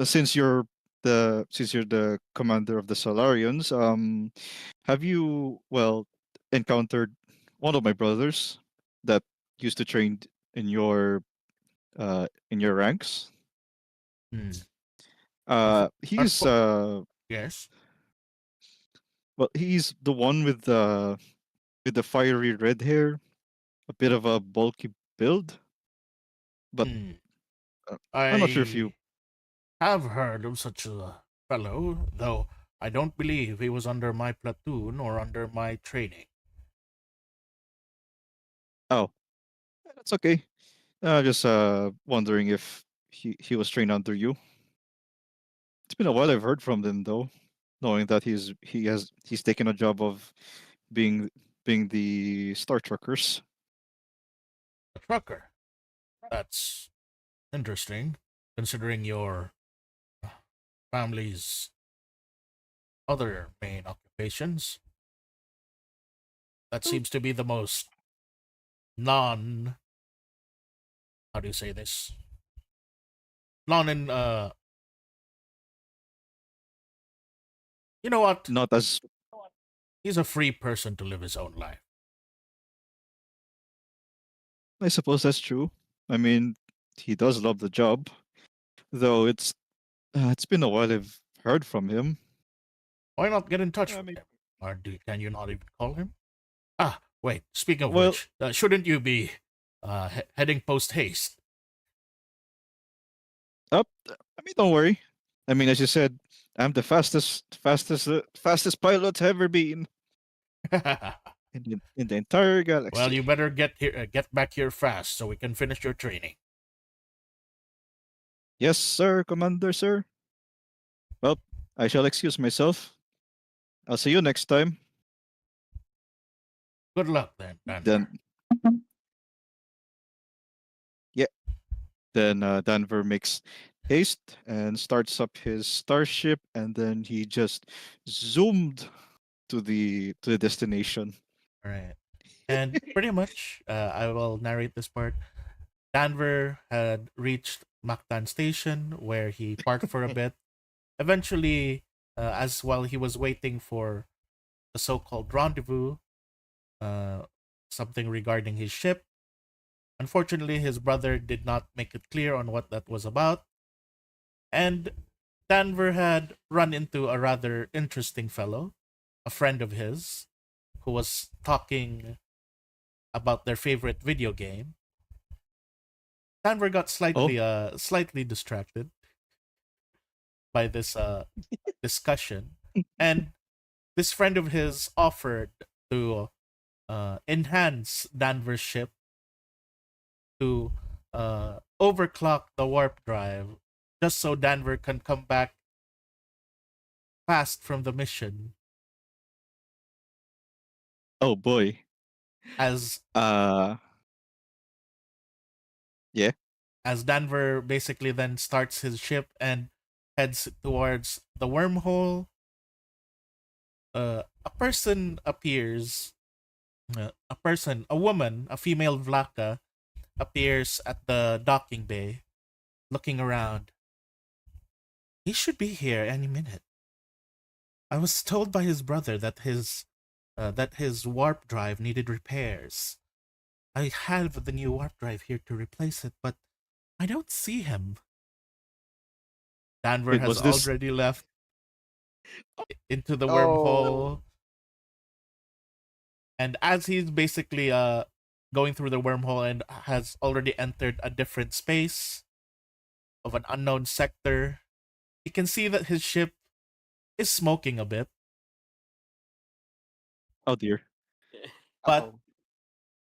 since you're the commander of the Solarians, have you, well, encountered one of my brothers that used to train in your ranks? Hmm. He's Yes. well, he's the one with the fiery red hair, a bit of a bulky build, but Hmm. I'm not sure if you. I have heard of such a fellow, though I don't believe he was under my platoon or under my training. Oh, that's okay. Just wondering if he was trained under you. It's been a while I've heard from him though, knowing that he's taken a job of being being the Star Truckers. A trucker. That's interesting, considering your family's other main occupations. That seems to be the most non. How do you say this? Non in. You know what? Not as He's a free person to live his own life. I suppose that's true. I mean, he does love the job, though it's been a while I've heard from him. Why not get in touch I with mean, him? Or can you not even call him? Ah, wait. Speaking of well, which, shouldn't you be heading post haste? up. I mean, don't worry. I mean, as you said, I'm the fastest pilot ever been in the entire galaxy. Well, you better get back here fast so we can finish your training. Yes, sir, Commander, sir. Well, I shall excuse myself. I'll see you next time. Good luck then, Danver. Then, yeah. Then Danver makes haste and starts up his starship, and then he just zoomed to the destination. All right. And pretty much, I will narrate this part. Danver had reached Mactan Station where he parked for a bit. Eventually, as while he was waiting for the so-called rendezvous, something regarding his ship. Unfortunately, his brother did not make it clear on what that was about. And Danver had run into a rather interesting fellow, a friend of his, who was talking about their favorite video game. Danver got slightly distracted by this discussion, and this friend of his offered to enhance Danver's ship to overclock the warp drive just so Danver can come back fast from the mission Oh boy. as Uh Yeah. As Danver basically then starts his ship and heads towards the wormhole, a person appears. A woman, a female Vlaka, appears at the docking bay, looking around. He should be here any minute. I was told by his brother that his warp drive needed repairs. I have the new warp drive here to replace it, but I don't see him. Danver Wait, has was this- already left into the Oh. wormhole. And as he's basically going through the wormhole and has already entered a different space of an unknown sector, you can see that his ship is smoking a bit, Oh dear. but Oh.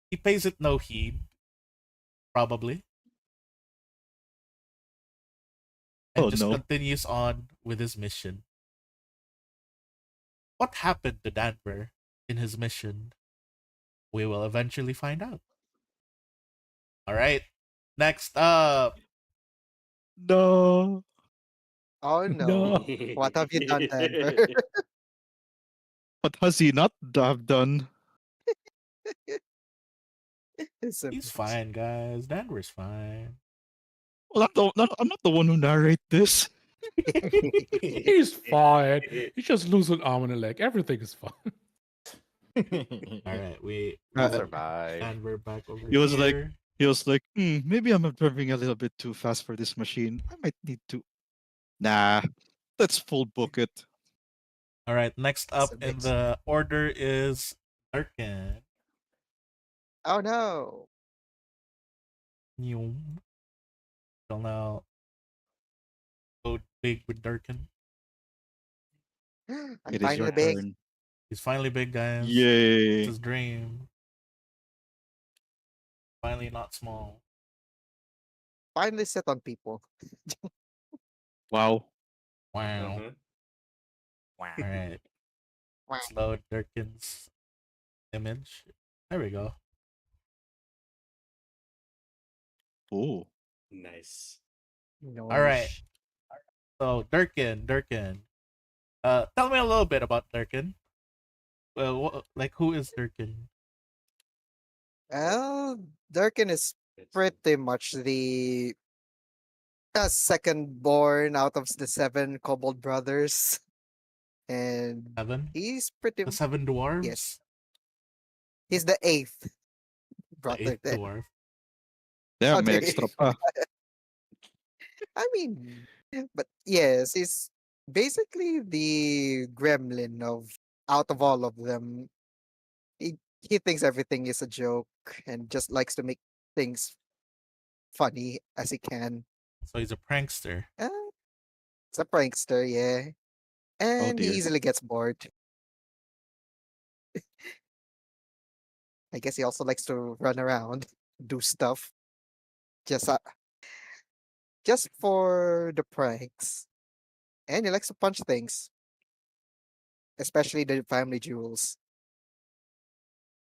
he pays it no heed, probably. And Oh, just no. continues on with his mission. What happened to Danver in his mission? We will eventually find out. Alright. Next up. No. Oh no. What have you done, Denver? What has he not have done? He's fine, guys. Danver's fine. Well, I'm not the one who narrate this. He's fine. He just lose an arm and a leg. Everything is fine. Alright, we We'll Uh, survive. and we're back over He was like- here. He was like, maybe I'm driving a little bit too fast for this machine. I might need to. Nah, let's full book it. Alright, next up in mix. the order is Durkin. Oh no. You will now go big with Durkin. I'm It is your finally big. turn. He's finally big, guys. It's Yay. his dream. Finally not small. Finally sit on people. Wow. Wow. Uh-huh. Alright. Wow. Let's load Durkin's image. There we go. Oh. Nice. No. Alright. So Durkin. Tell me a little bit about Durkin. Well, who is Durkin? Well, Durkin is pretty much the second born out of the 7 Kobold brothers. And Seven? he's pretty The seven dwarves? yes. He's the 8th The brother eighth there. dwarf. Yeah, Oh, may the extra pa. I mean, but yes, he's basically the gremlin of out of all of them. He thinks everything is a joke and just likes to make things funny as he can. So he's a prankster. Uh, it's a prankster, yeah. And he dear. easily gets bored. I guess he also likes to run around, do stuff. Just for the pranks. And he likes to punch things. Especially the family jewels.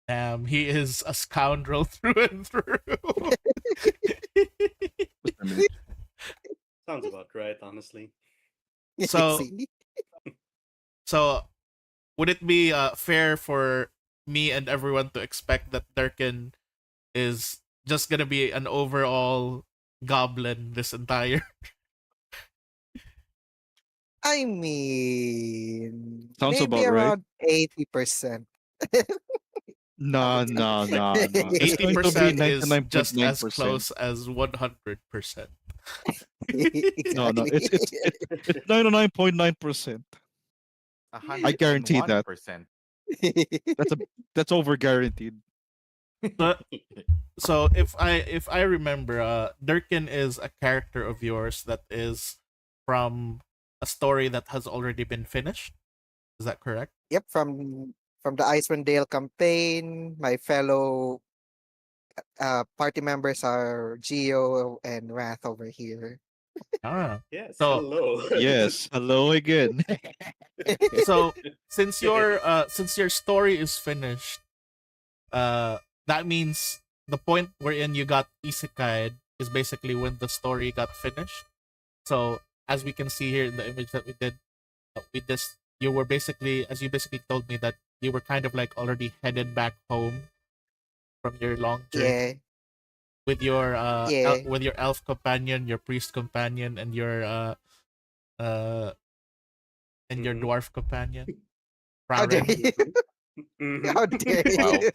He is a scoundrel through and through. Sounds about right, honestly. So- See? So, would it be fair for me and everyone to expect that Durkin is just gonna be an overall goblin this entire? I mean, Sounds maybe about right. around 80%. Nah. It's going to 80% be is just as 99.9%. close as 100%. No, it's 99.9%. I guarantee that. 101%. That's over guaranteed. So if I remember, Durkin is a character of yours that is from a story that has already been finished. Is that correct? Yep, from the Icewind Dale campaign, my fellow party members are Geo and Wrath over here. Ah. Yes. So- Hello. Yes. Hello again. So since your story is finished, that means the point wherein you got isekai'd is basically when the story got finished. So as we can see here in the image that we did, with this, you were basically, as you basically told me, that you were kind of like already headed back home from your long journey Yeah, with your yeah. with your elf companion, your priest companion, and your uh Mhm. dwarf companion, How dare Raren. you? Mhm. How dare Wow. you?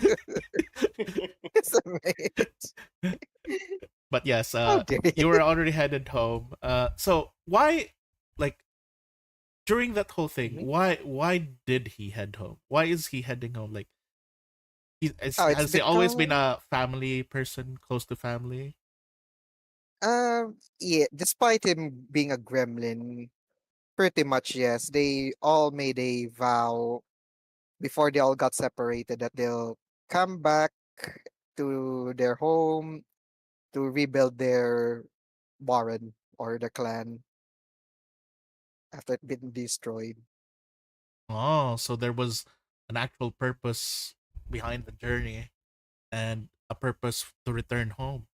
It's a mate. But yes, How dare you you? were already headed home. So why, like, during that whole thing, Mhm. why did he head home? Why is he heading home? Like, Oh, it's has he always been because a family person, close to family? yeah, despite him being a gremlin, pretty much yes, they all made a vow before they all got separated that they'll come back to their home to rebuild their warren or the clan after it been destroyed. Oh, so there was an actual purpose behind the journey and a purpose to return home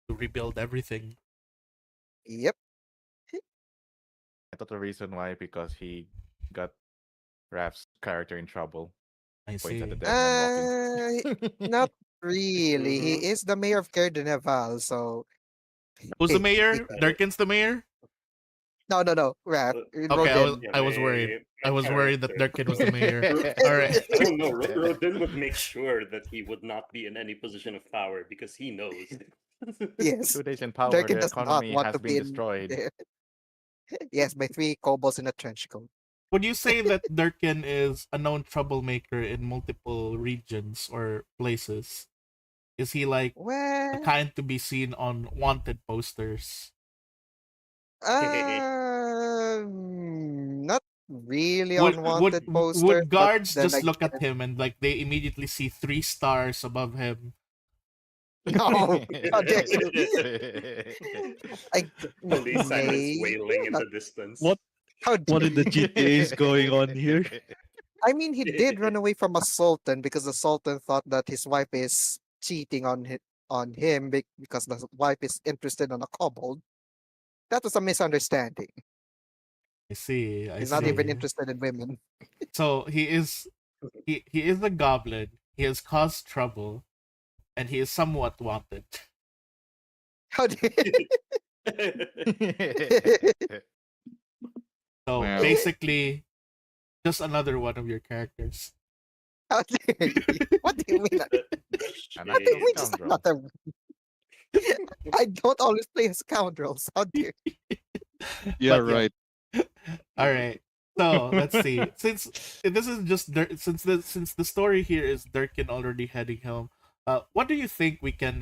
to rebuild everything. Yep. I thought the reason why because he got Raph's character in trouble. I Points at the see. dead man walking. Not really. He Mhm. is the mayor of Cardeneval, so Who's the he mayor? Uh, Durkin's the mayor? no, Raph, uh, Okay, Rodin. yeah, I was worried. my I was worried that character. Durkin was the mayor. All right. I don't know. Rodin would make sure that he would not be in any position of power because he knows. Yes, 2 days in power, Durkin the does not economy want has to been be in destroyed. there. Yes, by three kobolds in a trench coat. Would you say that Durkin is a known troublemaker in multiple regions or places? Is he like a Well, kind to be seen on wanted posters? not really Would on would wanted posters, would but guards then just look at again, him and like they immediately see 3 stars above him? no, how dare you? I Police sirens maybe wailing in not. the distance. What How what dare in the you? GTA is going on here? I mean, he did run away from a sultan because the sultan thought that his wife is cheating on him because the wife is interested in a kobold. That was a misunderstanding. I see. I He's not even see. interested in women. So he is a goblin. He has caused trouble, and he is somewhat wanted. How dare So Wow. basically, just another one of your characters. How dare you? What do you mean? The What do you mean just shade. Scoundrel. another one? I don't always play as scoundrels. How dare you? Yeah, But yeah. right. All right. So let's see. Since this is just since the story here is Durkin already heading home, what do you think we can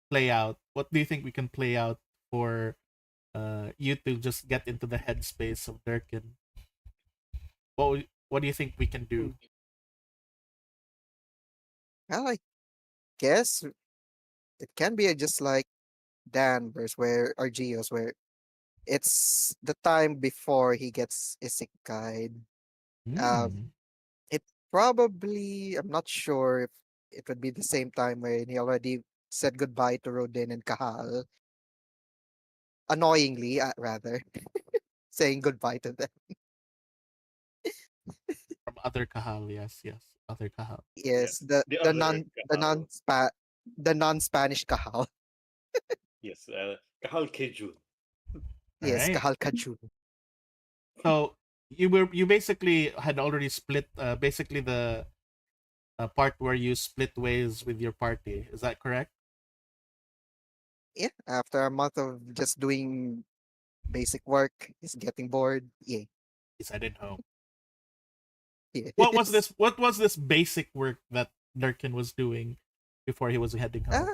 play out? What do you think we can play out for you to just get into the headspace of Durkin? What do you think we can do? Well, I guess it can be just like Danvers where or Geos where it's the time before he gets Isekai. Hmm. It probably I'm not sure if it would be the same time when he already said goodbye to Rodin and Kahal. Annoyingly, rather, saying goodbye to them. From other Kahal, yes, other Kahal. Yes, The other Kahal. the non Spanish Kahal. Yes, Kahal Kejun. All Yes, right. Kahal Kajun. So you basically had already split basically the part where you split ways with your party. Is that correct? Yeah, after a month of just doing basic work, he's getting bored. Yeah. He's headed home. Yes. What was this basic work that Durkin was doing before he was heading home?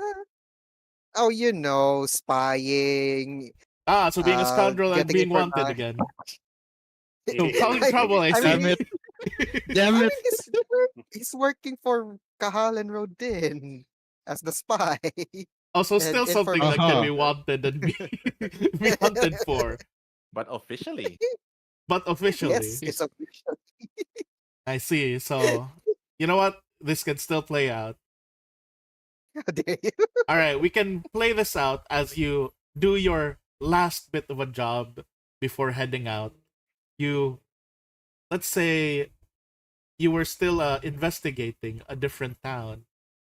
Oh, you know, spying, So being a scoundrel and getting being wanted information. again. So causing trouble, I I see. Damn mean, it. Damn I it. mean, he's working for Kahal and Rodin as the spy. Also, and still something that can Uh-huh. be wanted and be hunted for, But officially, but officially, Yes, it's official. I see. So you know what? This can still play out. How dare you? All right, we can play this out as you do your last bit of a job before heading out. You, let's say, you were still investigating a different town,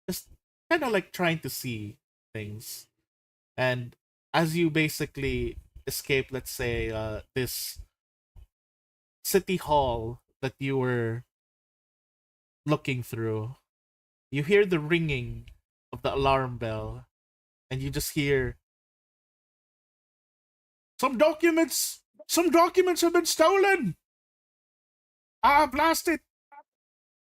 just kind of like trying to see things. And as you basically escape, let's say, this city hall that you were looking through, you hear the ringing of the alarm bell, and you just hear some documents have been stolen. Ah, blast it!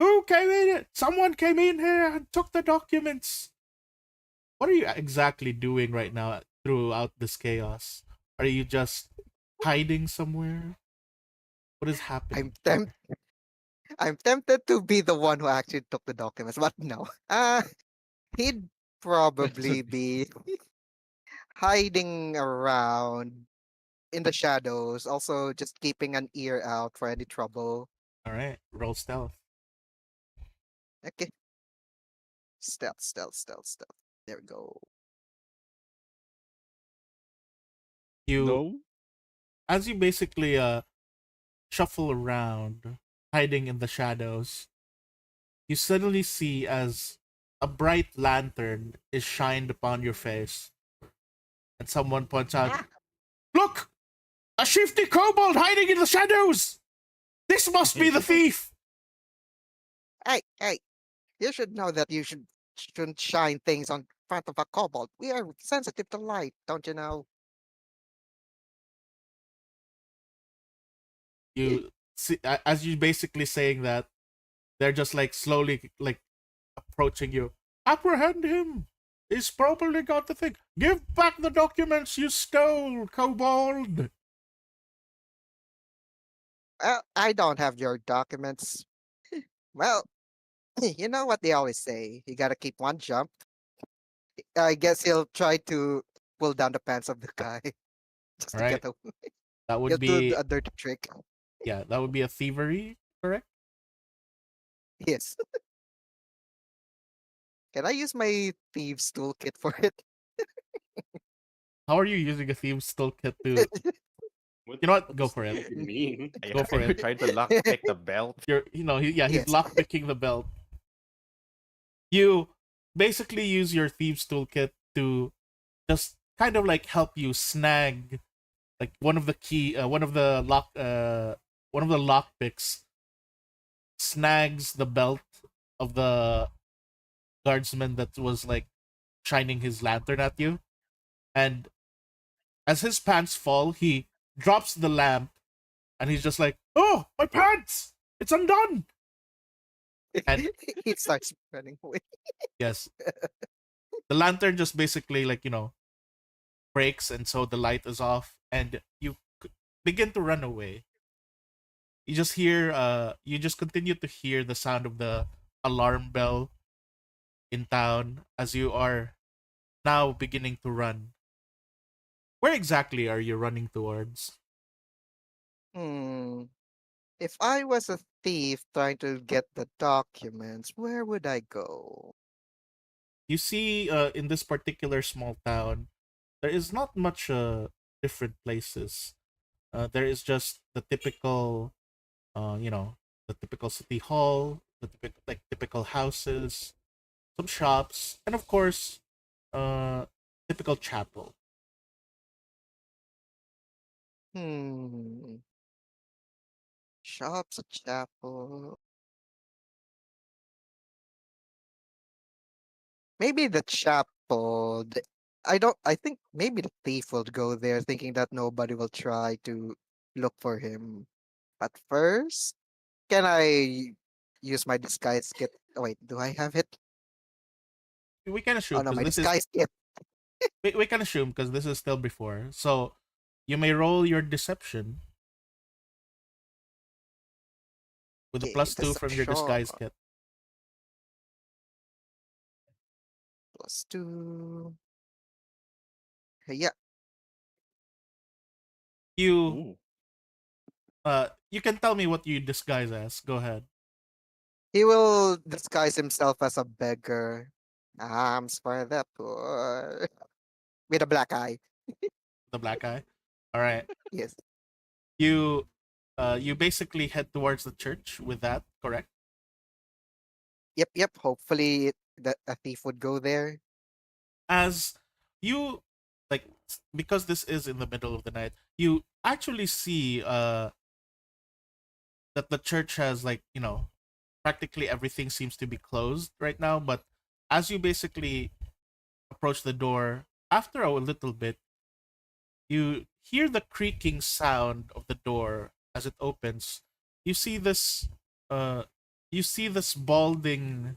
Who came in? Someone came in here and took the documents. What are you exactly doing right now throughout this chaos? Are you just hiding somewhere? What is happening? I'm tempted to be the one who actually took the documents, but no. He'd probably be hiding around in the shadows, also just keeping an ear out for any trouble. All right, roll stealth. Okay. Stealth. There we go. You, No. as you basically shuffle around, hiding in the shadows, you suddenly see as a bright lantern is shined upon your face, and someone points out, "Look, a shifty kobold hiding in the shadows. This must be the thief." Hey, you should know that shouldn't shine things on front of a kobold. We are sensitive to light, don't you know? You see, as you basically saying that, they're just like slowly like approaching you. Apprehend him. He's probably got the thing. Give back the documents you stole, kobold. Well, I don't have your documents. Well, you know what they always say. You gotta keep one jump. I guess he'll try to pull down the pants of the guy just All to right, get away. that He'll would do be a dirty trick. yeah, that would be a thievery, correct? Yes. Can I use my thieves toolkit for it? How are you using a thieves toolkit to? You know what? Go for it. What do you mean? Go for Are you it. trying to lock pick the belt? He's Yes. lockpicking the belt. You basically use your thieves toolkit to just kind of like help you snag like one of the lock picks snags the belt of the guardsman that was like shining his lantern at you, and as his pants fall, he drops the lamp, and he's just like, "Oh, my pants! It's undone!" And He starts running away. yes, the lantern just basically like breaks, and so the light is off, and you begin to run away. You just continue to hear the sound of the alarm bell in town as you are now beginning to run. Where exactly are you running towards? Hmm. If I was a thief trying to get the documents, where would I go? You see, in this particular small town, there is not much different places. There is just the typical, the typical city hall, the typical houses, some shops, and of course, typical chapel. Hmm. Shops, a chapel. Maybe the chapel. I think maybe the thief will go there thinking that nobody will try to look for him. But first, can I use my disguise kit? Oh, wait, do I have it? We can Oh assume no, because my this is disguise kit. we can assume because this is still before. So you may roll your deception with a Okay, +2 from your deception. disguise kit. +2. Yeah, You you can tell me what you disguise as. Go ahead. he will disguise himself as a beggar. Arms for the poor. With a black eye. The black guy. All right. Yes. You basically head towards the church with that, correct? Yep. Hopefully a thief would go there. As you like, because this is in the middle of the night, you actually see that the church has, like, practically everything seems to be closed right now, but as you basically approach the door, after a little bit, you hear the creaking sound of the door as it opens. You see this uh you see this balding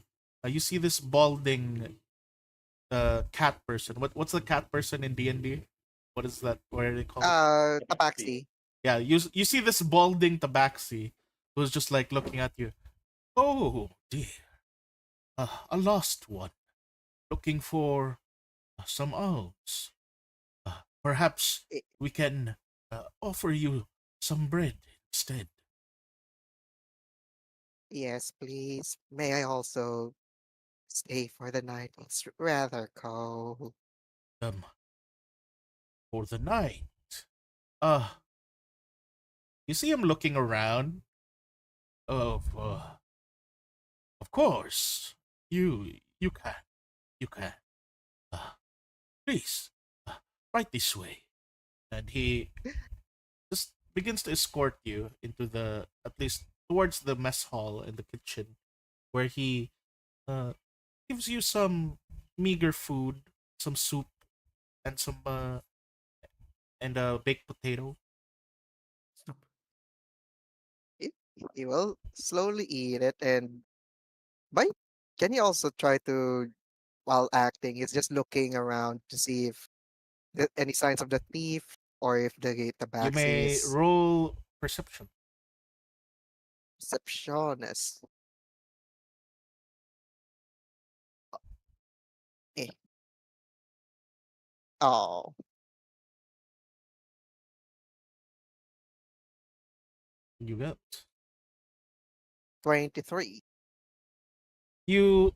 cat person. What's the cat person in D&D? What is that? What are they called? Tabaxi. Yeah, you see this balding tabaxi who's just like looking at you. Oh dear. A lost one. Looking for some alms. Perhaps Eh, we can offer you some bread instead. Yes, please. May I also stay for the night? It's rather cold. Um, for the night. Uh, you see him looking around. Of of course, you can, you can. Uh, please, right this way. And he just begins to escort you into at least towards the mess hall and the kitchen, where he uh gives you some meager food, some soup, and some and a baked potato. He will slowly eat it and by can you also try to while acting is just looking around to see if any signs of the thief or if the You tabaxi may is roll perception. receptionist. Eh. Oh, You get. 23. You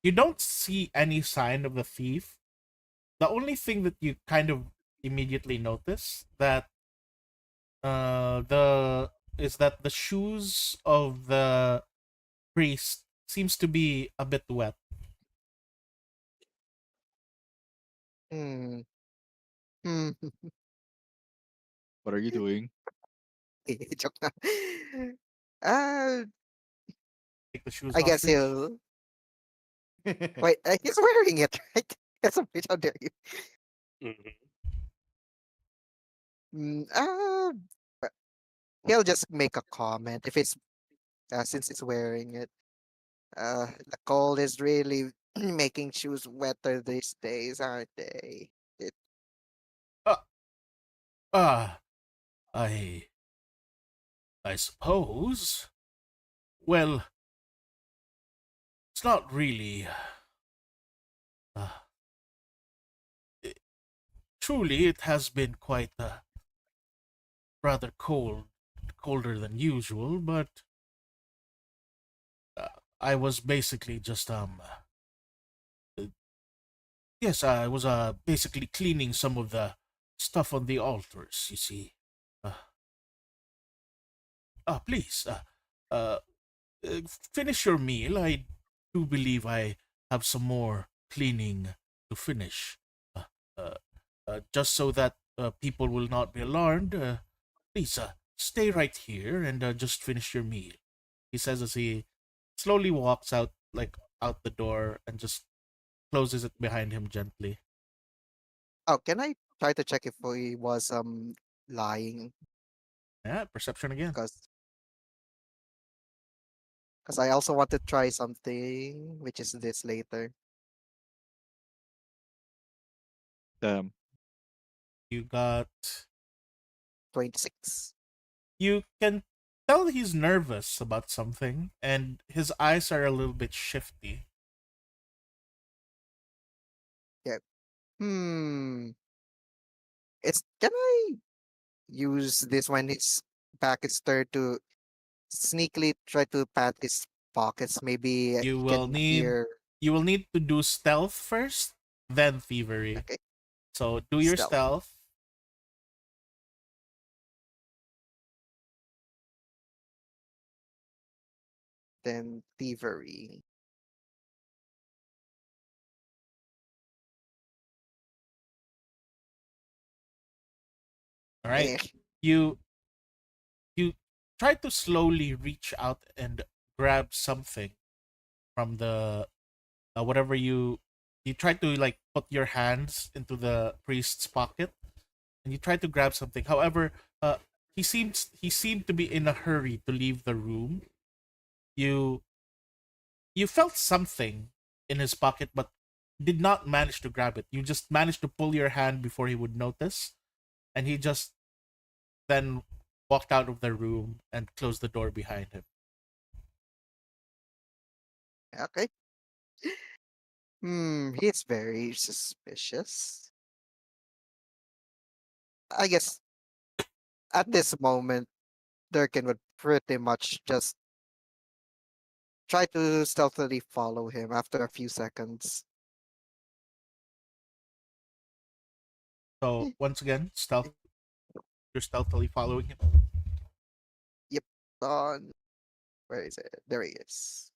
you don't see any sign of the thief. The only thing that you kind of immediately notice that the shoes of the priest seems to be a bit wet. Hmm. Hmm. What are you doing? Joke na. Uh, Take the shoes I off, guess Rich. he'll wait. He's wearing it, right? That's a bitch. How dare you? Mhm. Mm, uh, he'll just make a comment if it's since he's wearing it. The cold is really making shoes wetter these days, aren't they? It, Uh, uh I I suppose. Well, it's not really. Uh, i- Truly, it has been quite rather colder than usual. But uh, I was basically just uh, yes, I was basically cleaning some of the stuff on the altars. You see. Uh, Please, uh, finish your meal. I do believe I have some more cleaning to finish. Uh, uh, just so that people will not be alarmed. Please, stay right here and just finish your meal. He says as he slowly walks out, like out the door, and just closes it behind him gently. oh, can I try to check if he was lying? Yeah, perception again. Because I also want to try something, which is this later. Damn. You got. 26. You can tell he's nervous about something, and his eyes are a little bit shifty. Yeah. Hmm. It's can I use this when his back is turned to sneakily try to pat his pockets? Maybe You he will can need hear. you will need to do stealth first, then thievery. Okay. So do your Stealth. stealth. Then thievery. All right. Eh. You try to slowly reach out and grab something from the whatever you try to like put your hands into the priest's pocket and you try to grab something. However, he seemed to be in a hurry to leave the room. You you felt something in his pocket but did not manage to grab it. You just managed to pull your hand before he would notice, and he just then walked out of the room and closed the door behind him. Okay. He's very suspicious. I guess at this moment, Durkin would pretty much just try to stealthily follow him after a few seconds. So once again, stealth. You're stealthily following him. Yep. On. Where is it? There he is.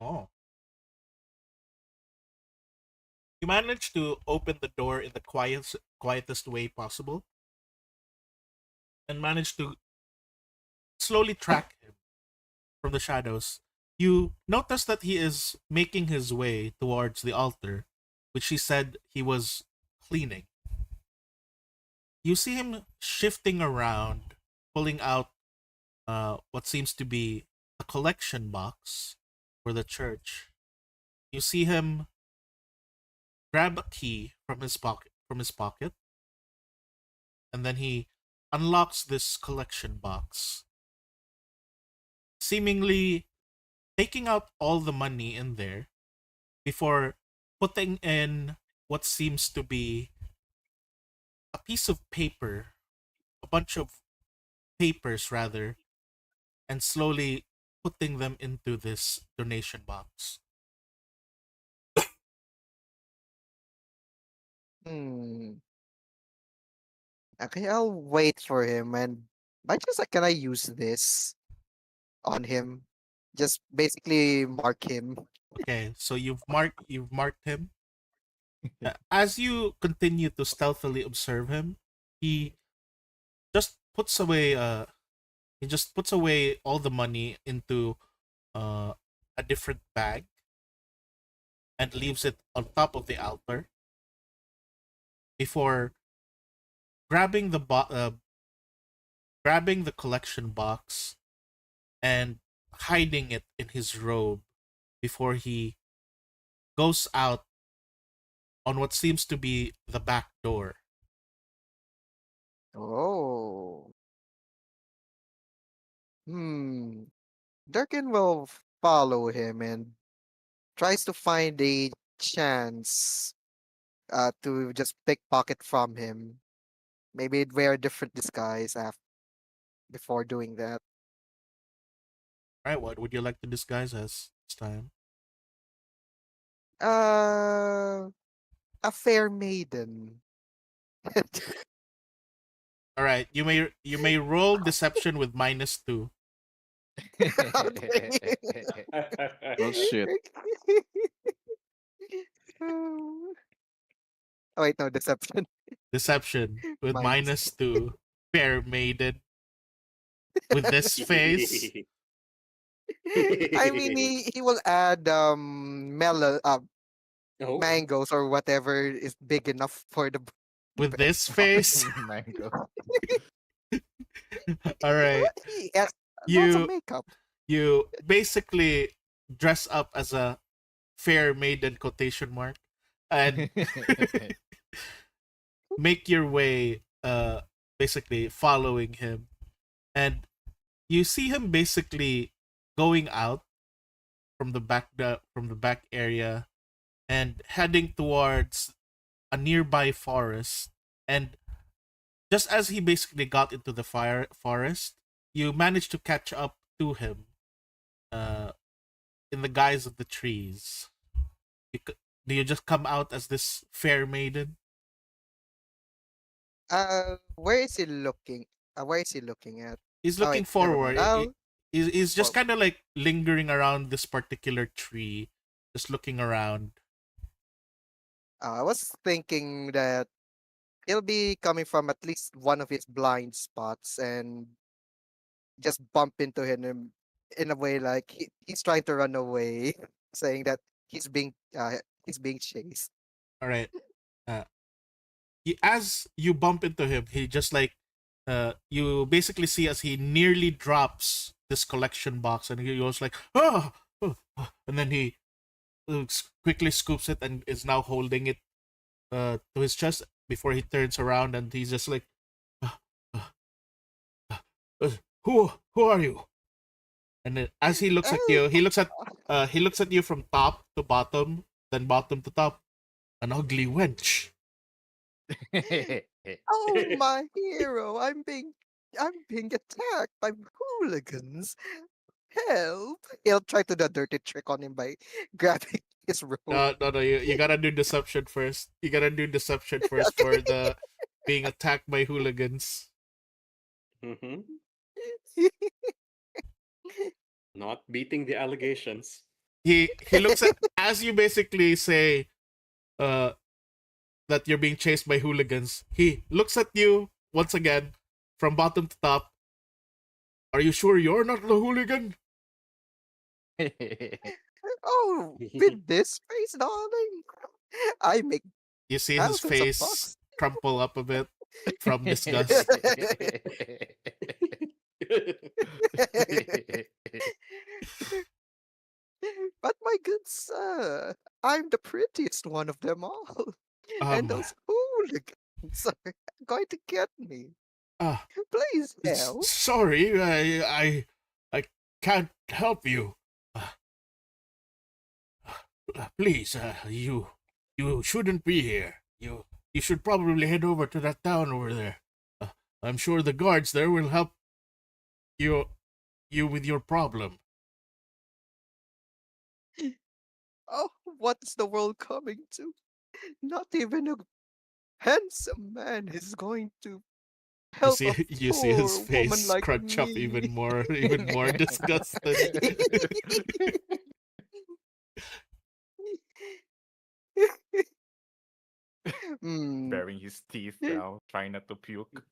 Oh. You manage to open the door in the quietest way possible and manage to slowly track him from the shadows. You notice that he is making his way towards the altar, which he said he was cleaning. You see him shifting around, pulling out what seems to be a collection box for the church. You see him grab a key from his pocket, and then he unlocks this collection box, seemingly taking out all the money in there before putting in what seems to be a piece of paper, a bunch of papers rather, and slowly putting them into this donation box. Hmm. Okay, I'll wait for him and by chance can I use this on him? Just basically mark him. Okay, so you've marked him. As you continue to stealthily observe him, he just puts away all the money into a different bag and leaves it on top of the altar before grabbing grabbing the collection box and hiding it in his robe before he goes out on what seems to be the back door. Oh. Durkin will follow him and tries to find a chance to just pickpocket from him. Maybe wear a different disguise before doing that. Right, what would you like to disguise as this time? Uh, a fair maiden. All right, you may roll deception with -2. Okay. Well, shit. Oh, wait, no, deception. Deception with Minus. -2. Fair maiden with this face. I mean, he will add Oh. mangoes or whatever is big enough for the With this face. Mango. All right. Yes, lots of You makeup. you basically dress up as a fair maiden quotation mark and make your way basically following him, and you see him basically going out from the back area and heading towards a nearby forest. And just as he basically got into the forest, you managed to catch up to him uh, in the guise of the trees. Do you just come out as this fair maiden? Where is he looking? Where is he looking at? He's Oh looking wait, never mind. forward. He's just Well- kind of like lingering around this particular tree, just looking around. I was thinking that he'll be coming from at least one of his blind spots and just bump into him in a way like he's trying to run away, saying that he's being chased. All right. Uh, as you bump into him, he just like you basically see as he nearly drops this collection box, and he goes like, oh, and then he quickly scoops it and is now holding it to his chest before he turns around, and he's just like, who are you? And then as he looks at you, he looks at you from top to bottom, then bottom to top. An ugly wench. Oh my hero! I'm being attacked by hooligans. Help! He'll try to do a dirty trick on him by grabbing his robe. No. You gotta do deception first. You gotta do deception first for the being attacked by hooligans. Mm-hmm. Not beating the allegations. He looks at as you basically say, that you're being chased by hooligans. He looks at you once again from bottom to top. Are you sure you're not the hooligan? Oh, with this face, darling, I make You see his thousands of face bucks. crumple up a bit from disgust. But my good sir, I'm the prettiest one of them all, and those hooligans are going to get me. Ah, Please help. sorry, I can't help you. Please, you shouldn't be here. You should probably head over to that town over there. I'm sure the guards there will help you with your problem. Oh, what's the world coming to? Not even a handsome man is going to help a You see his poor woman face like crunch up me. even more disgusted. Hmm. Baring his teeth now, trying not to puke.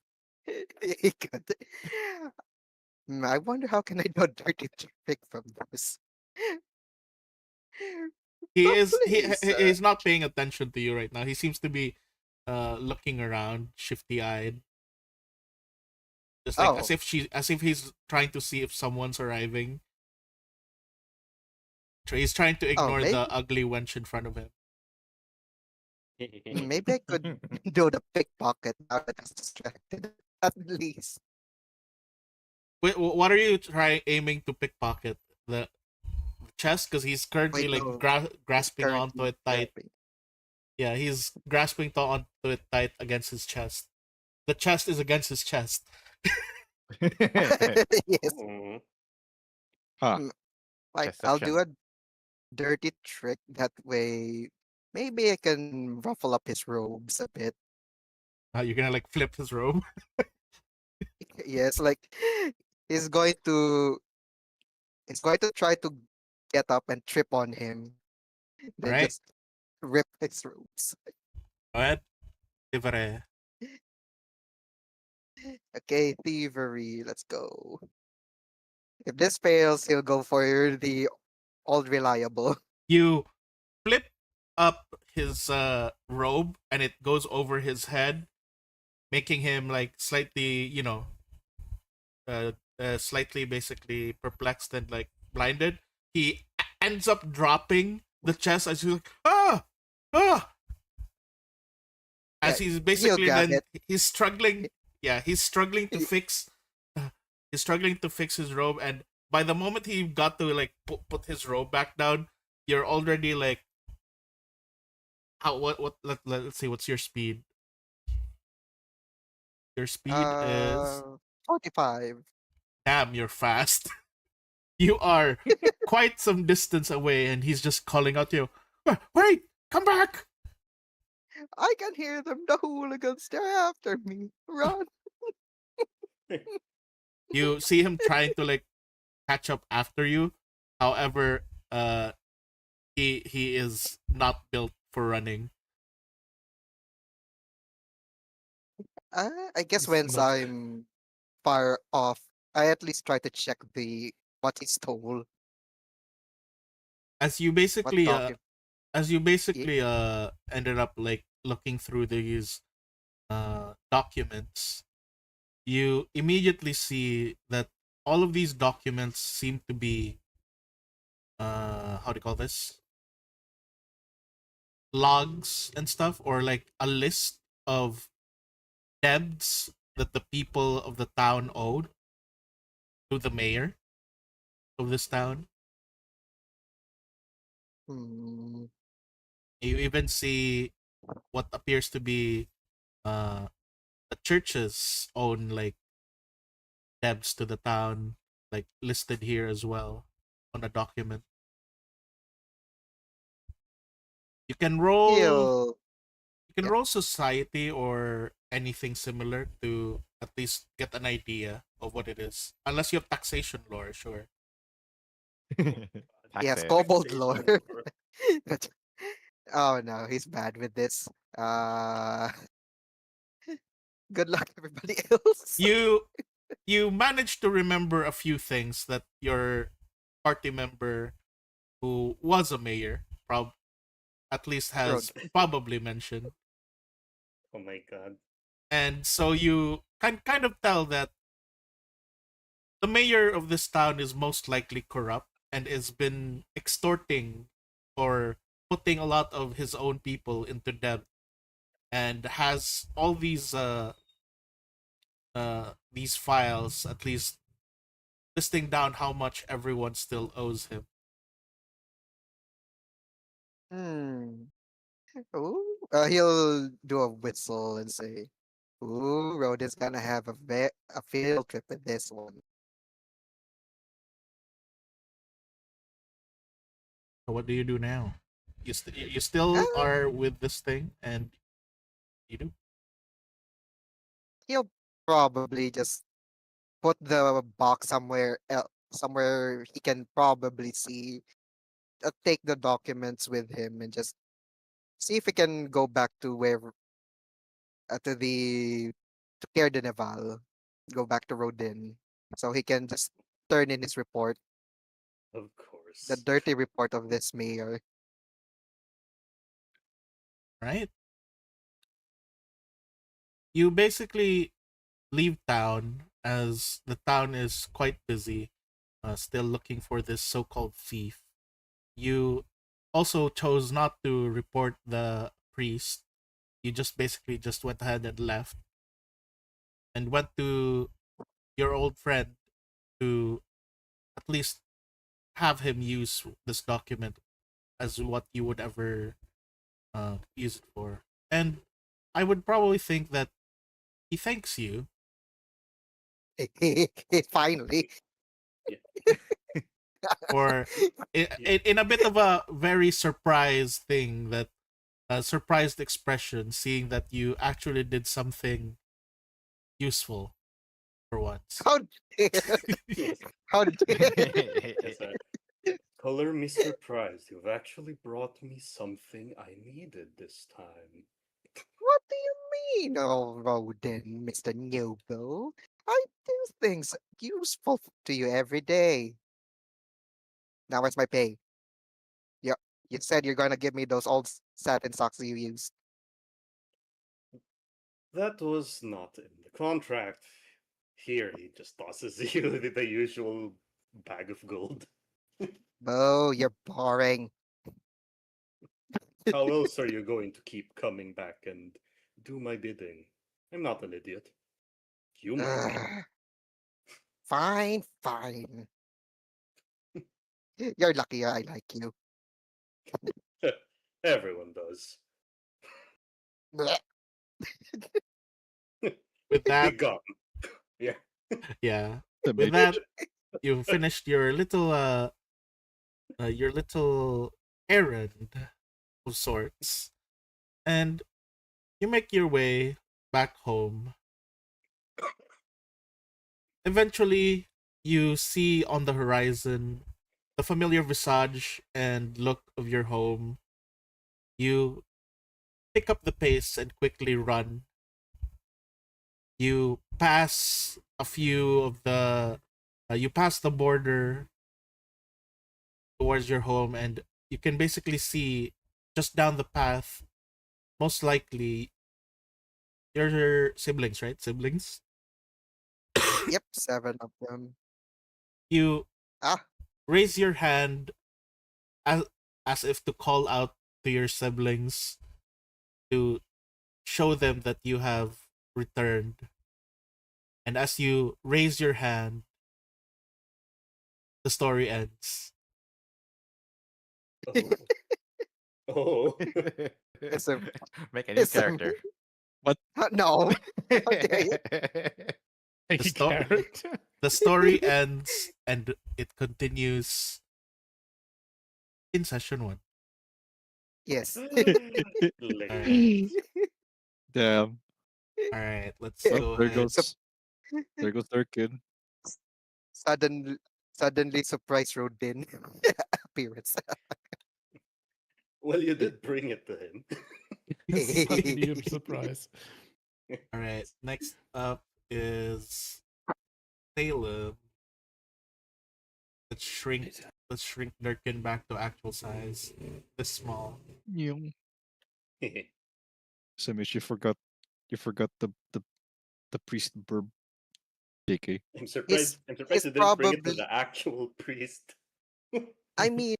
God. I wonder how can I do a dirty trick from this. He But is please, he's not paying attention to you right now. He seems to be looking around, shifty eyed. Just like Oh. as if he's trying to see if someone's arriving. He's trying to ignore maybe- the ugly wench in front of him. Maybe I could do the pickpocket now that he's distracted. At least. Wait, what are you aiming to pickpocket? The chest? Because he's currently Wait, like no. grasping onto Currently it tight. grabbing. Yeah, he's grasping onto it tight against his chest. The chest is against his chest. Yes. Mhm. I'll do a dirty trick that way. Maybe I can ruffle up his robes a bit. You're gonna like flip his robe. Yes, like he's going to try to get up and trip on him. Then Alright. just rip his robes. Go ahead. Ivare. Okay, thievery. Let's go. If this fails, he'll go for the old reliable. You flip up his robe and it goes over his head, making him like slightly, slightly basically perplexed and like blinded. He ends up dropping the chest as he's like, as Yeah, he's he'll basically grab then it. he's struggling. Yeah, he's struggling to fix. He's struggling to fix his robe, and by the moment he got to like put his robe back down, you're already like, how what let's see, what's your speed? Your speed is 45. damn, you're fast. You are quite some distance away, and he's just calling out to you, Wait, come back! I can hear them. The hooligans, they're after me. Run. You see him trying to like catch up after you. However, he is not built for running. I guess It's once not. I'm far off, I at least try to check the what he stole. As you What basically document? ended up like looking through these documents, you immediately see that all of these documents seem to be how do you call this, logs and stuff, or like a list of debts that the people of the town owed to the mayor of this town. Hmm. You even see what appears to be uh the church's own like debts to the town, like listed here as well on a document. You can roll He'll. Yeah. society or anything similar to at least get an idea of what it is. Unless you have taxation lore, sure. Yes, Taxes. kobold lore. Taxation. But oh no, he's bad with this. Good luck, everybody else. You manage to remember a few things that your party member who was a mayor at least has Road. probably mentioned. Oh my god. And so you can kind of tell that the mayor of this town is most likely corrupt and has been extorting or putting a lot of his own people into debt, and has all these files at least listing down how much everyone still owes him. Hmm. Ooh. He'll do a whistle and say, "Ooh, Road is gonna have a field trip with this one." So what do you do now? You still Ah, are with this thing, and you do. he'll probably just put the box somewhere he can probably see. Take the documents with him and just see if he can go back to where to the to Care de Neval, go back to Rodin, so he can just turn in his report, Of the course. dirty report of this mayor. Right? You basically leave town as the town is quite busy, still looking for this so-called thief. You also chose not to report the priest. You just basically just went ahead and left, and went to your old friend to at least have him use this document as what you would ever use it for. And I would probably think that he thanks you Finally. for in a bit of a very surprised thing, that surprised expression, seeing that you actually did something useful for once. How dare? Yes. How dare? Yes, color me surprised. You've actually brought me something I needed this time. What do you mean, oh Rodin, Mr. Noble? I do things useful to you every day. Now where's my pay? Yeah, you said you're gonna give me those old satin socks you used. That was not in the contract. Here, he just tosses you the usual bag of gold. Oh, you're boring. How else are you going to keep coming back and do my bidding? I'm not an idiot. You might be. Ugh. Fine, fine. You're lucky I like you. Everyone does. Blech. With Be that, gone. Yeah. yeah. The With mage. that, you finished your little errand of sorts, and you make your way back home. Eventually, you see on the horizon the familiar visage and look of your home. You pick up the pace and quickly run. You pass a few of the you pass the border towards your home, and you can basically see just down the path, most likely your siblings, right? Siblings. Yep, 7 of them. You Ah, raise your hand as if to call out to your siblings to show them that you have returned. And as you raise your hand, the story ends. Oh. Oh. it's a Make a new it's a character. no. How dare you? Make The a sto- character. The story ends and it continues in session 1. Yes. Hilarious. Damn. All right, let's Yeah. go There ahead. goes there goes their kid. Suddenly surprise Rodin appearance. Well, you did bring it to him. Suddenly a surprise. All right, next up is Salem. Let's shrink Durkin back to actual size. This small. Yung. Samish, you forgot the priest burb. JK. I'm surprised. I'm surprised he's you didn't bring it to probably- the actual priest. I mean,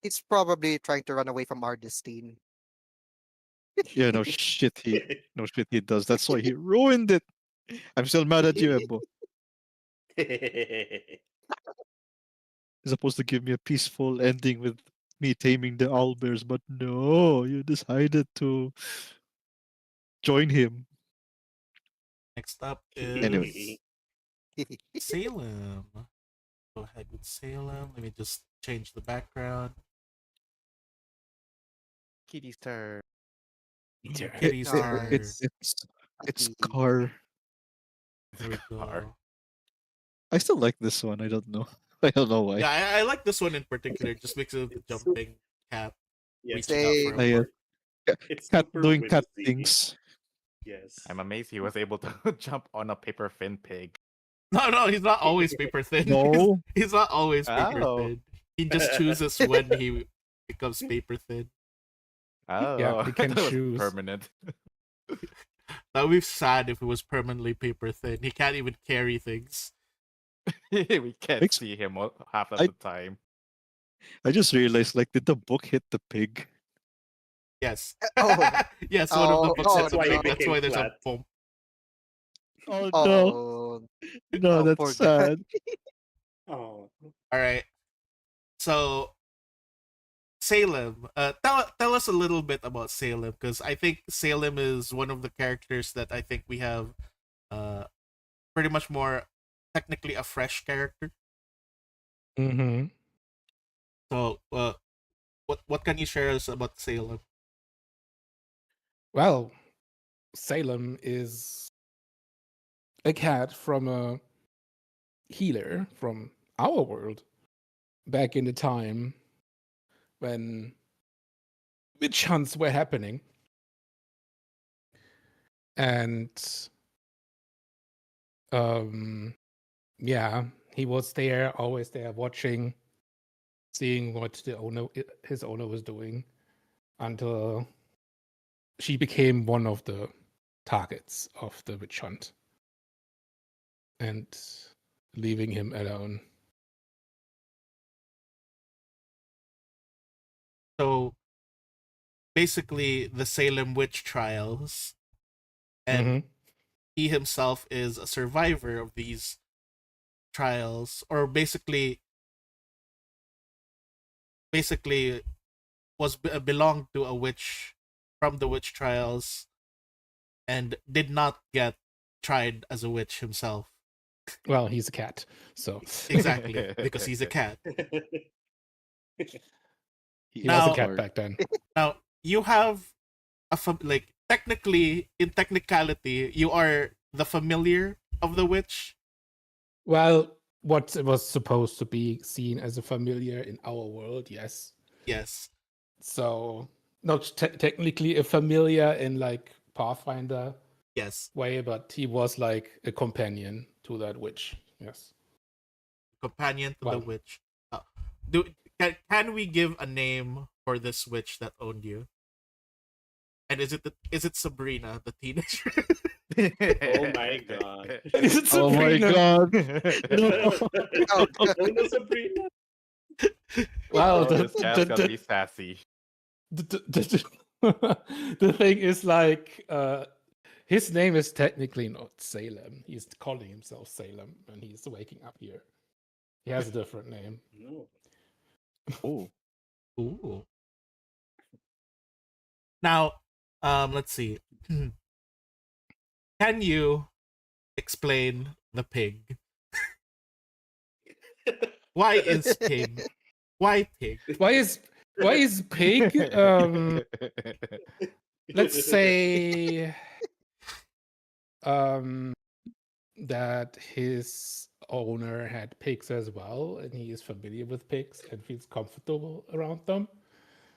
he's probably trying to run away from Ardestine. Yeah, no shit he does. That's why he ruined it. I'm still mad at you, Embo. You're supposed to give me a peaceful ending with me taming the owlbears, but no, you decided to join him. Next up is Anyways. Salem. Go ahead with Salem. Let me just change the background. Kitty's turn. Kitty's turn. It's Car. There we go. I still like this one. I don't know. I don't know why. Yeah, I like this one in particular, just because of the jumping cat. Yes, reaching out for a I, fork. it's cat super doing cat whimsy. things. Yes. I'm amazed he was able to jump on a paper thin pig. No, he's not always paper thin. No. He's not always paper Oh. thin. He just chooses when he becomes paper thin. Oh, Yeah, he I can thought it was choose. permanent. That would be sad if it was permanently paper thin. He can't even carry things. We can't Makes- see him half of I- the time. I just realized, like, did the book hit the pig? Yes. Oh. Yes, one of the Oh, books oh, hits the why pig. it That's became why there's flat. a bump. Oh no, Oh, no, oh, poor that's guy. sad. Oh. All right. So Salem, tell us a little bit about Salem, because I think Salem is one of the characters that I think we have pretty much more technically a fresh character. Mm-hmm. So what can you share us about Salem? Well, Salem is a cat from a healer from our world back in the time when witch hunts were happening. And yeah, he was there, always there watching, seeing what his owner was doing, until she became one of the targets of the witch hunt and leaving him alone. So basically the Salem witch trials, and Mhm. he himself is a survivor of these trials, or basically was belonged to a witch from the witch trials and did not get tried as a witch himself. Well, he's a cat, so Exactly, because he's a cat. he was a Now- cat back then. Now you have like technically, in technicality, you are the familiar of the witch. Well, what was supposed to be seen as a familiar in our world, yes. Yes. So not technically a familiar in like Pathfinder Yes. way, but he was like a companion to that witch. Yes. Companion to the Well- witch. Can we give a name for this witch that owned you? And is it Sabrina, the teenager? Oh my god. Is it Oh my Sabrina? god. Oh, Oh, no, Sabrina. Well, Oh, the, this cat's the, gonna the, be sassy. the thing is like his name is technically not Salem. He's calling himself Salem when he's waking up here. He has a different name. No. Oh. Ooh. Now, let's see. Can you explain the pig? Why is pig? Why pig? Why is pig? Let's say that his owner had pigs as well, and he is familiar with pigs and feels comfortable around them.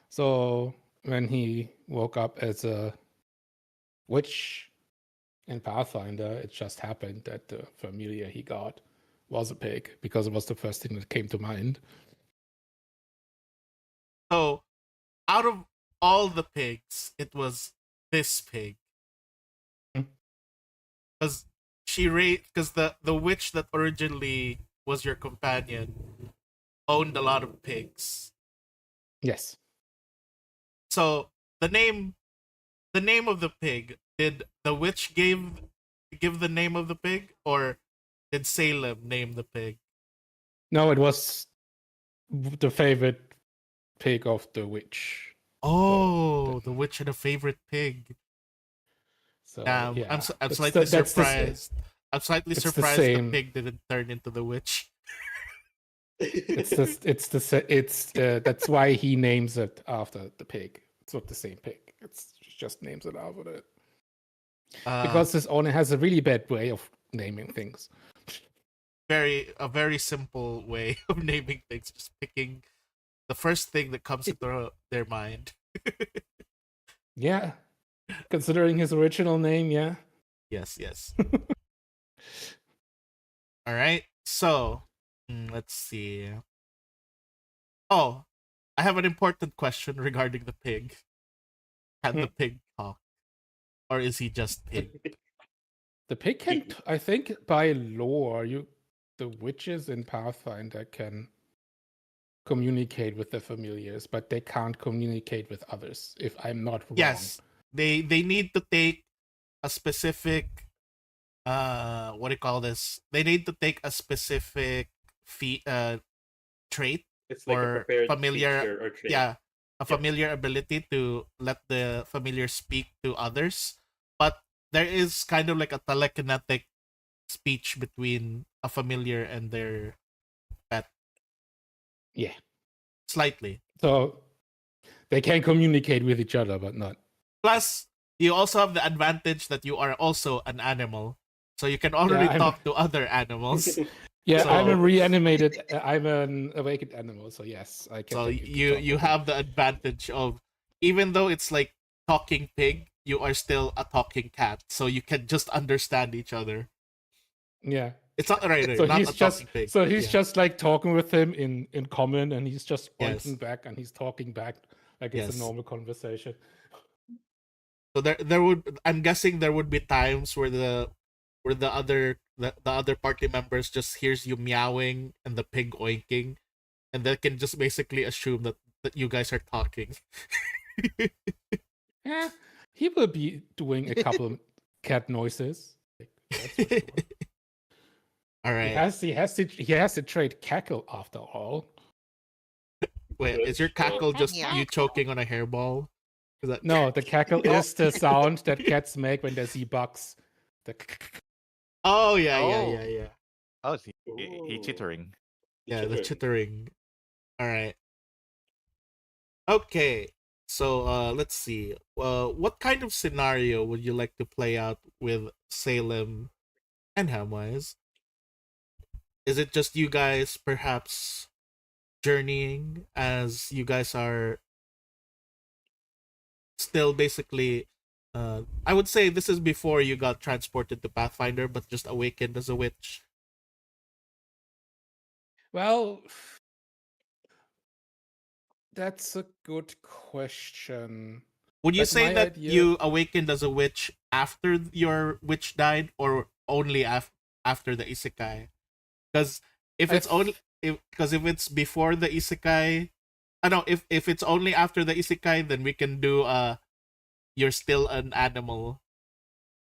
So when he woke up as a witch in Pathfinder, it just happened that the familiar he got was a pig because it was the first thing that came to mind. So, out of all the pigs, it was this pig. Hmm. Because the witch that originally was your companion owned a lot of pigs. Yes. So the name of the pig, did the witch give the name of the pig, or did Salem name the pig? No, it was the favorite pig of the witch. Oh, the witch had a favorite pig. So I'm yeah, I'm That's slightly the- that's the s- surprised. I'm slightly it's the surprised the same. pig didn't turn into the witch. That's why he names it after the pig. It's not the same pig. It's just names it after it. Because this owner has a really bad way of naming things. a very simple way of naming things, just picking the first thing that comes into their mind. Yeah. Considering his original name, yeah. Yes. All right. So, let's see. Oh, I have an important question regarding the pig. Can the pig talk? Or is he just pig? The pig can, I think, by lore, the witches in Pathfinder can communicate with the familiars, but they can't communicate with others. If I'm not wrong. Yes. They need to take a specific what do you call this? They need to take a specific trait It's like a or prepared familiar feature or trait. yeah, a familiar ability to let the familiar speak to others. But there is kind of like a telekinetic speech between a familiar and their pet. Yeah. Slightly. So they can communicate with each other, but not. Plus, you also have the advantage that you are also an animal. So you can already I'm- talk to other animals. Yeah, I'm a So- reanimated. I'm an awakened animal, so yes, I can. So technically you talk you with them. have the advantage of, even though it's like talking pig, you are still a talking cat. So you can just understand each other. Yeah. It's not right. So not he's a just talking pig. so he's Yeah. just like talking with him in common, and he's just Yes. pointing back, and he's talking back like it's Yes. a normal conversation. So there would, I'm guessing there would be times where the other party members just hears you meowing and the pig oinking, and they can just basically assume that you guys are talking. Yeah, he will be doing a couple cat noises. Like, that's for sure. All He right. has the trait cackle after all. Wait, is your cackle just you choking on a hairball? Is that No, the cackle is the sound that cats make when they see bugs. The Oh yeah, Oh. yeah. Oh, he chittering. Yeah, the chittering. All right. Okay. So let's see. What kind of scenario would you like to play out with Salem and Hamwise? Is it just you guys perhaps journeying as you guys are still basically I would say this is before you got transported to Pathfinder, but just awakened as a witch. Well, that's a good question. Would you But say my that idea- you awakened as a witch after your witch died, or only after the isekai? Because if it's only if it's before the isekai, I know if it's only after the isekai, then we can do you're still an animal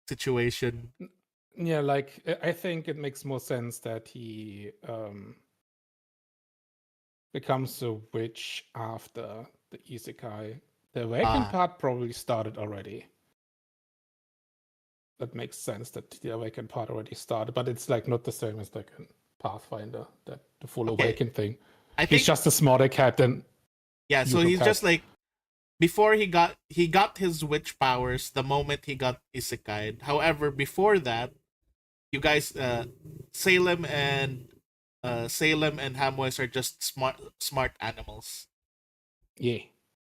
situation. Yeah, like I think it makes more sense that he becomes a witch after the isekai. The awakened part probably started already. That makes sense that the awakened part already started, but it's like not the same as like a Pathfinder, that the full awakened thing. I He's think- just a smarter captain. Yeah, so he's just like before he got his witch powers the moment he got isekai. However, before that, you guys Salem and Hamwise are just smart animals. Yeah.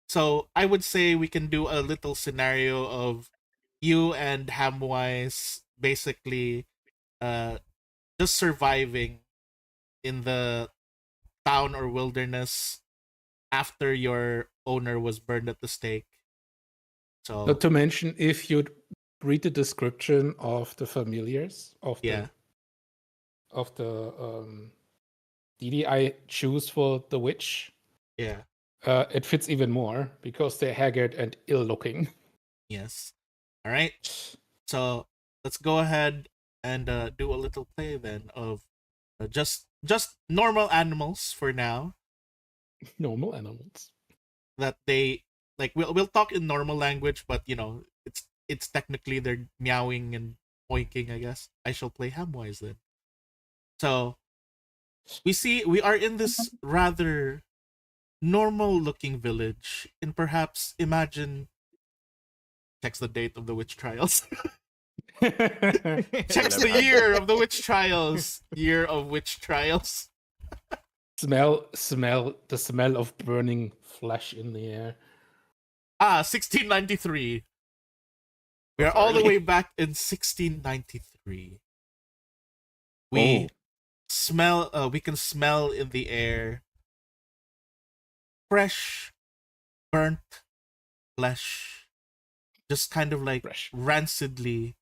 So I would say we can do a little scenario of you and Hamwise basically just surviving in the town or wilderness after your owner was burned at the stake. So Not to mention, if you read the description of the familiars of the DD I choose for the witch, yeah, it fits even more because they're haggard and ill-looking. yes. All right. So let's go ahead and do a little play then of just normal animals for now. Normal animals. That they like we'll talk in normal language, but you know it's technically they're meowing and oinking. I guess I shall play Hamwise then. So we are in this rather normal looking village, and perhaps imagine checks the date of the witch trials. Checks the year of the witch trials. Year of witch trials. Smell the smell of burning flesh in the air. 1693. We are all the way back in 1693. We smell we can smell in the air fresh burnt flesh, just kind of like rancidly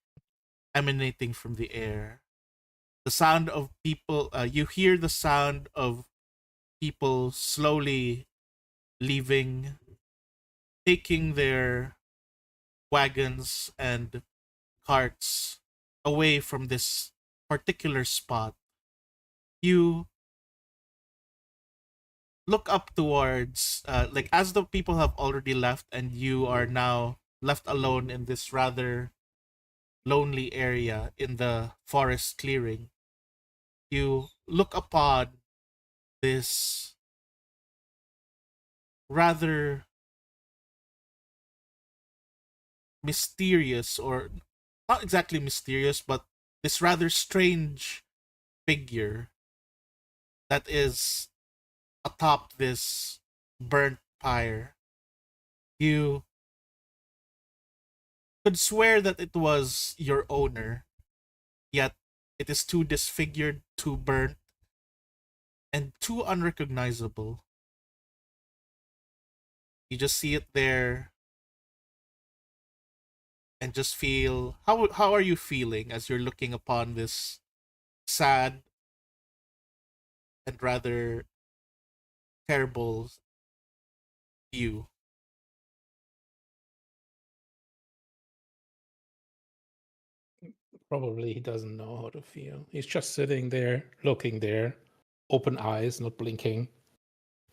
emanating from the air. The sound of people you hear the sound of people slowly leaving, taking their wagons and carts away from this particular spot. You look up towards like as the people have already left and you are now left alone in this rather lonely area in the forest clearing. You look upon this rather mysterious, or not exactly mysterious, but this rather strange figure that is atop this burnt pyre. You could swear that it was your owner, yet it is too disfigured, too burnt, and too unrecognizable. You just see it there and just feel how are you feeling as you're looking upon this sad and rather terrible view? Probably he doesn't know how to feel. He's just sitting there, looking there, open eyes, not blinking,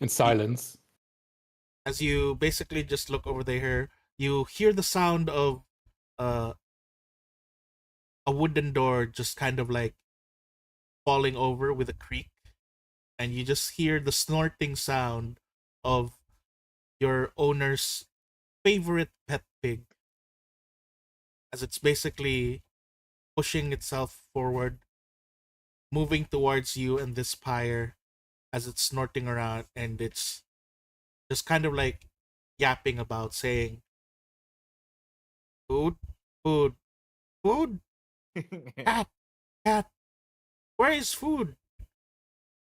in silence. As you basically just look over there, you hear the sound of a wooden door just kind of like falling over with a creak, and you just hear the snorting sound of your owner's favorite pet pig as it's basically pushing itself forward, moving towards you and this pyre as it's snorting around, and it's just kind of like yapping about saying, food, food, food, cat, cat, where is food?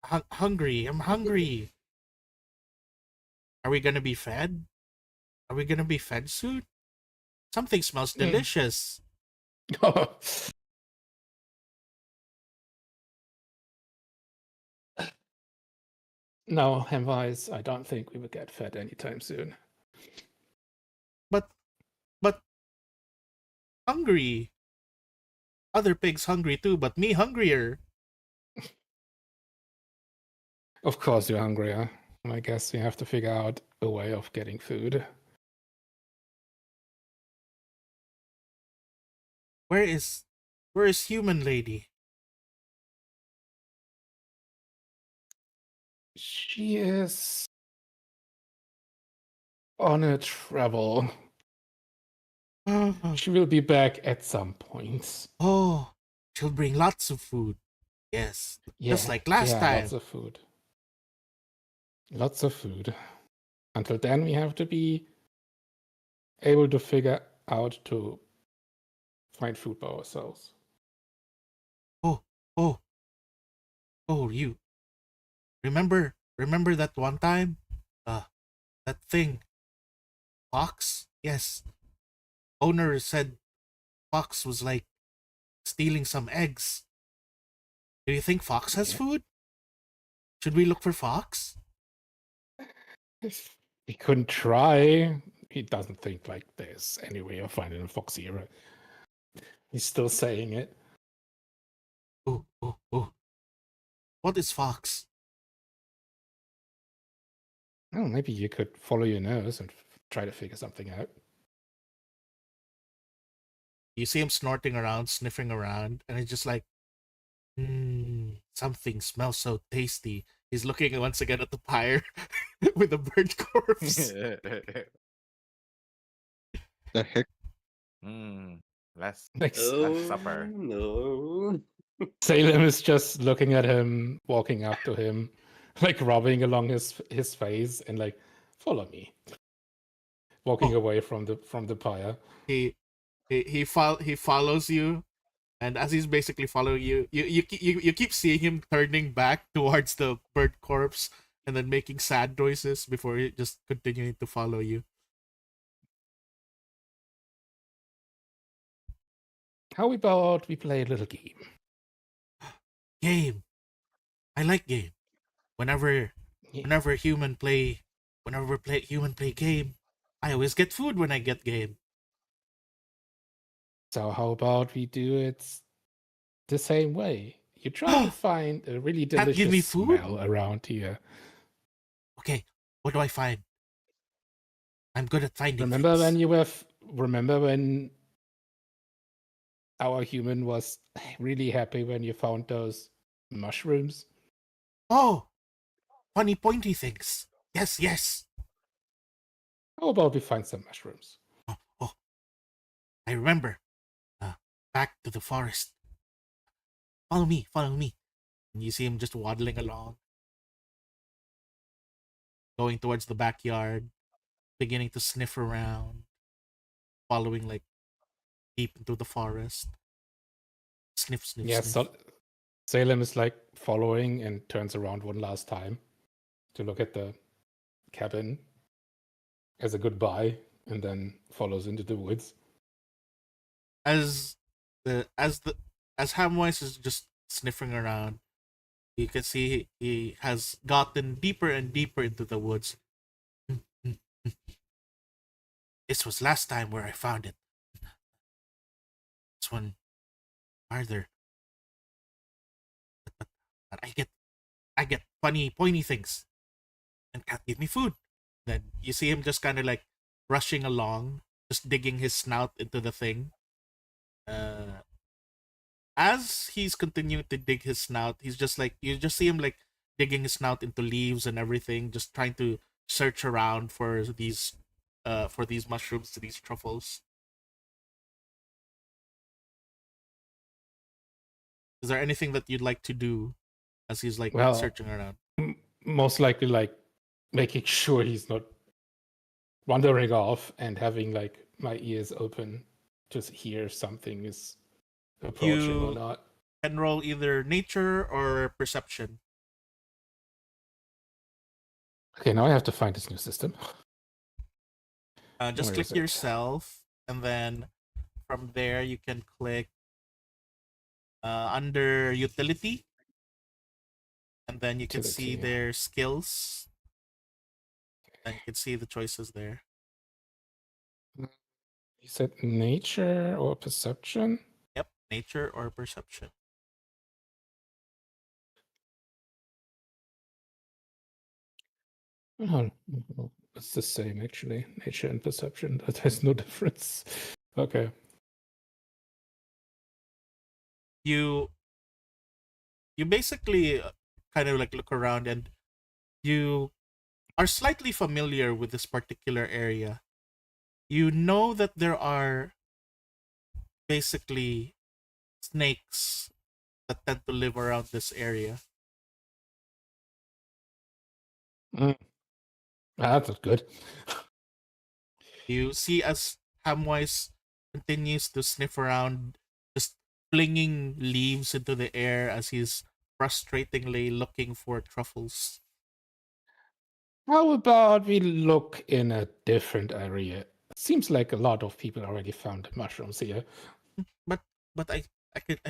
Hungry, I'm hungry. Are we gonna be fed? Are we gonna be fed soon? Something smells delicious. No, Hemwise, I don't think we will get fed anytime soon. But hungry. Other pigs hungry too, but me hungrier. Of course you're hungry, huh? I guess we have to figure out a way of getting food. Where is human lady? She is on a travel. She will be back at some point. Oh, she'll bring lots of food. Yes, just like last yeah, time. Lots of food. Lots of food. Until then, we have to be able to figure out to find food by ourselves. Oh, you. Remember that one time? That thing. Fox? Yes. Owner said Fox was like stealing some eggs. Do you think Fox has food? Should we look for Fox? We couldn't try. He doesn't think like there's any way of finding a fox here. He's still saying it. Oh. What is Fox? Oh, maybe you could follow your nose and try to figure something out. You see him snorting around, sniffing around, and it's just like, something smells so tasty. He's looking once again at the pyre with the bird corpse. The heck? Last Next. supper. No. Salem is just looking at him, walking up to him, like rubbing along his face, and like, follow me. Walking away from the pyre. He follows you, and as he's basically following you, you keep seeing him turning back towards the bird corpse and then making sad noises before he just continuing to follow you. How about we play a little game? Game. I like game. Whenever human play game, I always get food when I get game. So how about we do it the same way? You try to find a really Can't give me delicious food? smell around here. Okay, what do I find? I'm good at finding Remember things. when our human was really happy when you found those mushrooms? Oh, funny pointy things. Yes. How about we find some mushrooms? Oh, I remember. Back to the forest. Follow me. And you see him just waddling along, going towards the backyard, beginning to sniff around, following like deep into the forest. Sniff. Yeah, Salem is like following and turns around one last time to look at the cabin as a goodbye, and then follows into the woods. As Hamwise is just sniffing around, you can see he has gotten deeper and deeper into the woods. This was last time where I found it. This one farther. But I get funny pointy things and can't give me food. Then you see him just kind of like rushing along, just digging his snout into the thing. as he's continuing to dig his snout, he's just like, you just see him like digging his snout into leaves and everything, just trying to search around for these mushrooms, these truffles. Is there anything that you'd like to do as he's like Well, searching around? Most likely, like making sure he's not wandering off and having like my ears open to hear something is approaching or You not. can roll either nature or perception. Okay, now I have to find this new system. Just Where click is it? yourself, and then from there you can click under utility, and then you can see Utility. their skills. And you can see the choices there. You said nature or perception? Yep, nature or perception. Oh, it's the same actually. Nature and perception. There's no difference. Okay. You basically kind of like look around, and you are slightly familiar with this particular area. You know that there are basically snakes that tend to live around this area. That's not good. You see as Hamwise continues to sniff around, just flinging leaves into the air as he's frustratingly looking for truffles. How about we look in a different area? Seems like a lot of people already found mushrooms here. But I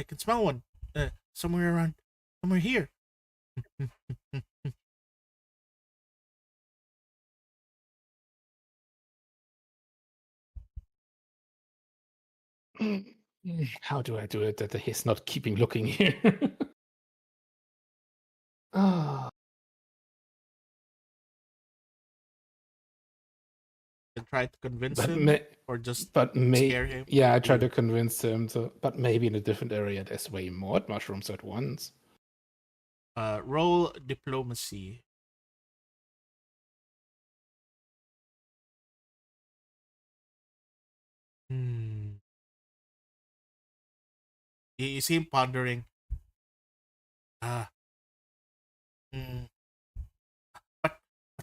can smell one somewhere here. How do I do it that he's not keeping looking here? Ah, And try to convince but him, or just scare him. yeah, I try to convince him to, but maybe in a different area there's way more mushrooms at once. Roll diplomacy. Hmm. You see him pondering. Ah. Hmm. But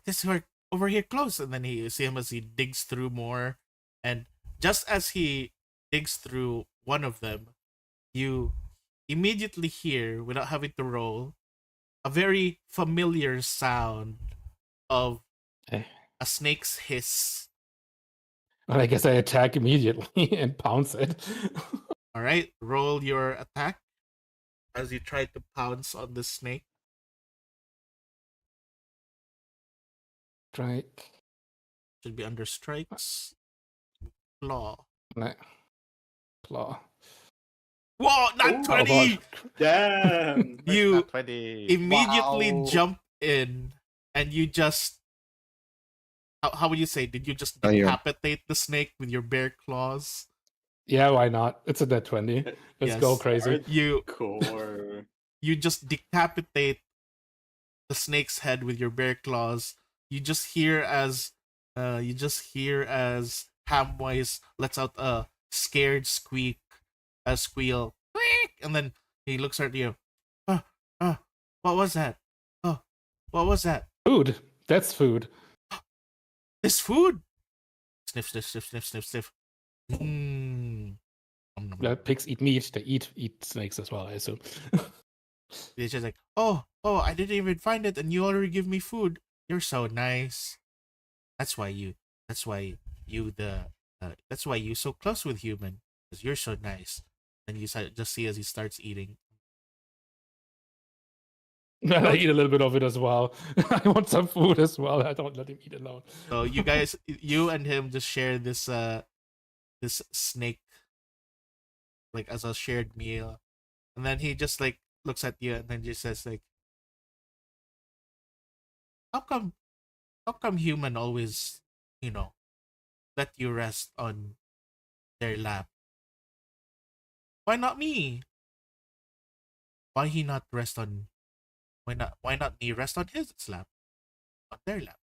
this work over here close, and then you see him as he digs through more, and just as he digs through one of them, you immediately hear, without having to roll, a very familiar sound of Eh. a snake's hiss. Well, I guess I attack immediately and pounce it. All right, roll your attack as you try to pounce on the snake. Strike. Should be under strikes. Claw. Claw. Whoa, not Ooh. 20! Damn! You Not 20. immediately Wow. jump in, and you just, how would you say, did you just Oh, yeah. decapitate the snake with your bare claws? Yeah, why not? It's a net 20. Let's go Yes. crazy. Core. You just decapitate the snake's head with your bare claws. You just hear as Hamwise lets out a scared squeal, "Squeak!" And then he looks at you. What was that? What was that? Food. That's food. This food. Sniff, sniff, sniff, sniff, sniff, sniff. Nom, nom, nom. Pigs eat meat. They eat snakes as well, I assume. It's just like, oh, I didn't even find it, and you already give me food. You're so nice. That's why you so close with human, because you're so nice. And you just see as he starts eating. I eat a little bit of it as well. I want some food as well. I don't let him eat alone. So you guys, you and him just share this this snake, like, as a shared meal, and then he just like looks at you and then just says like, how come human always, let you rest on their lap? Why not me? why he not rest on? Why not me rest on his lap, on their lap?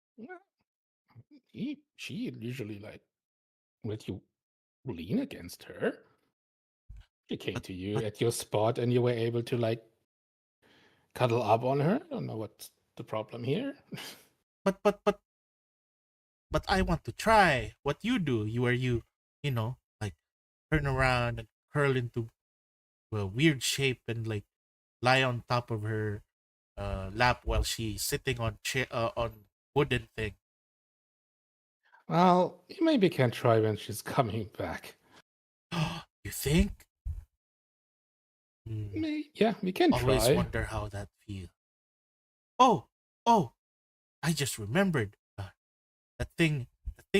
She usually like let you lean against her. She came to you at your spot, and you were able to like cuddle up on her. I don't know what's the problem here. But I want to try what you do. You know, like turn around and curl into a weird shape and like lie on top of her lap while she's sitting on on wooden thing. Well, you maybe can try when she's coming back. You think? Yeah, we can Always try. wonder how that feels. Oh, I just remembered that thing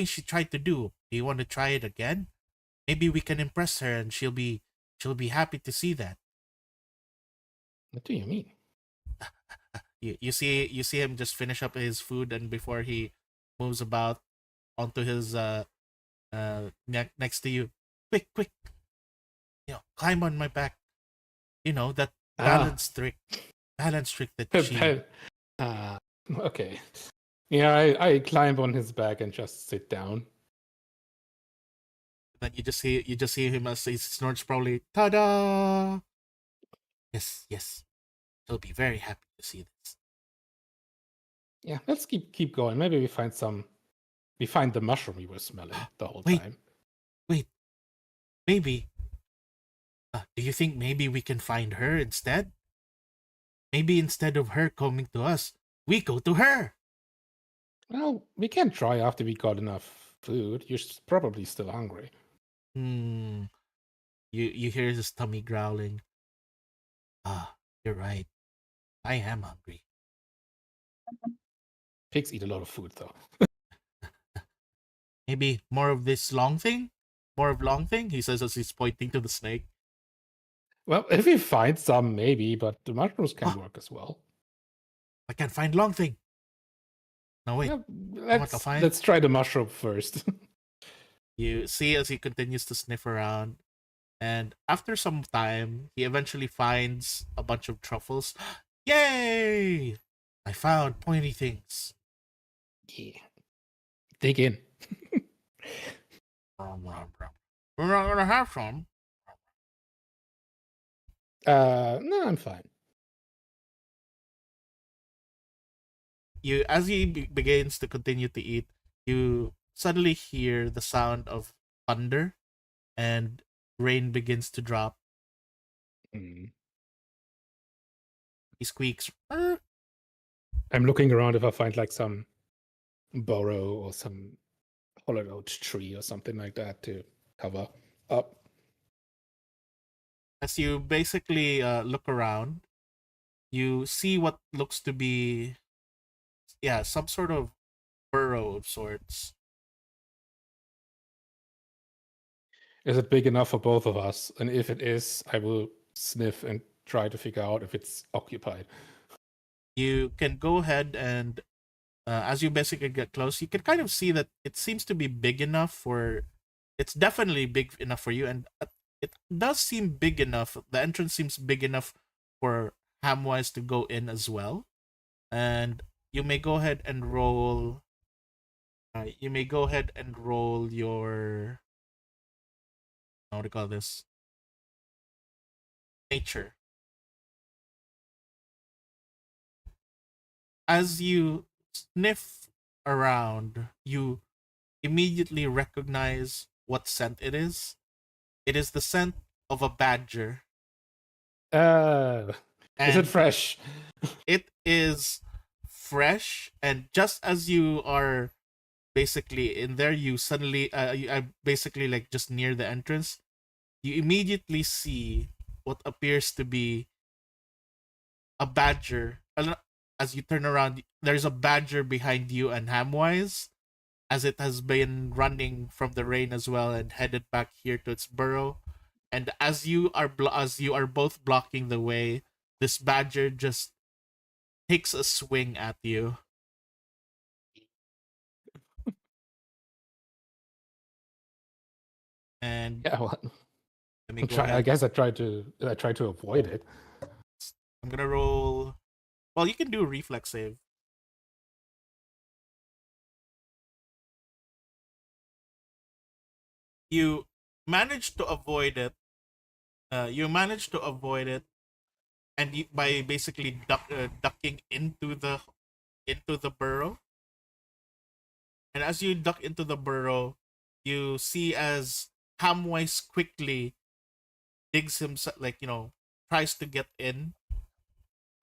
she tried to do. Do you want to try it again? Maybe we can impress her, and she'll be happy to see that. What do you mean? You see him just finish up his food, and before he moves about onto his next to you, quick, climb on my back. That balance trick that she. Okay. Yeah, I climb on his back and just sit down. Then you just see him as he snorts probably. Ta-da! Yes. He'll be very happy to see this. Yeah, let's keep going. Maybe we find the mushroom we were smelling the whole time. Wait. Maybe. Do you think maybe we can find her instead? Maybe instead of her coming to us, we go to her. Well, we can try after we got enough food. You're probably still hungry. You hear his tummy growling. You're right. I am hungry. Pigs eat a lot of food, though. Maybe more of this long thing? More of long thing? He says as he's pointing to the snake. Well, if we find some, maybe, but the mushrooms can work as well. I can't find long thing. No, wait. Yeah, let's try the mushroom first. You see as he continues to sniff around, and after some time, he eventually finds a bunch of truffles. Yay! I found pointy things. Yeah. Dig in. We're not gonna have some. No, I'm fine. As he begins to continue to eat, you suddenly hear the sound of thunder, and rain begins to drop. He squeaks. I'm looking around if I find like some burrow or some hollowed out tree or something like that to cover up. As you basically look around, you see what looks to be, some sort of burrow of sorts. Is it big enough for both of us? And if it is, I will sniff and try to figure out if it's occupied. You can go ahead and, as you basically get close, you can kind of see that it seems to be big enough for. It's definitely big enough for you, and it does seem big enough. The entrance seems big enough for Hamwise to go in as well. And you may go ahead and roll. Your. What do you call this? Nature. As you sniff around, you immediately recognize what scent it is. It is the scent of a badger. Is it fresh? It is fresh, and just as you are basically in there, you suddenly, basically like just near the entrance, you immediately see what appears to be a badger. As you turn around, there's a badger behind you and Hamwise, as it has been running from the rain as well and headed back here to its burrow. And as you are both blocking the way, this badger just takes a swing at you. And yeah, well, let me go I guess I try to avoid it. I'm gonna roll. Well, you can do a reflex save. You managed to avoid it. You managed to avoid it, and by basically ducking into the burrow. And as you duck into the burrow, you see as Hamwise quickly digs himself, like, tries to get in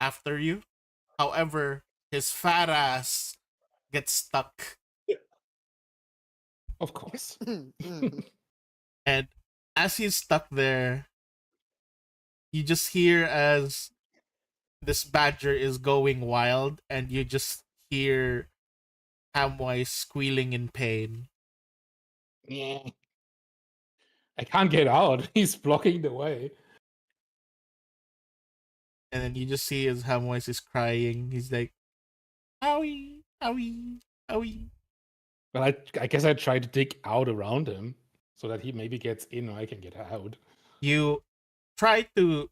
after you. However, his fat ass gets stuck. Of course. And as he's stuck there, you just hear as this badger is going wild, and you just hear Hamwise squealing in pain. Yeah. I can't get out. He's blocking the way. And then you just see as Hamwise is crying. He's like, owie, owie, owie. Well, I guess I try to dig out around him so that he maybe gets in or I can get out. You try to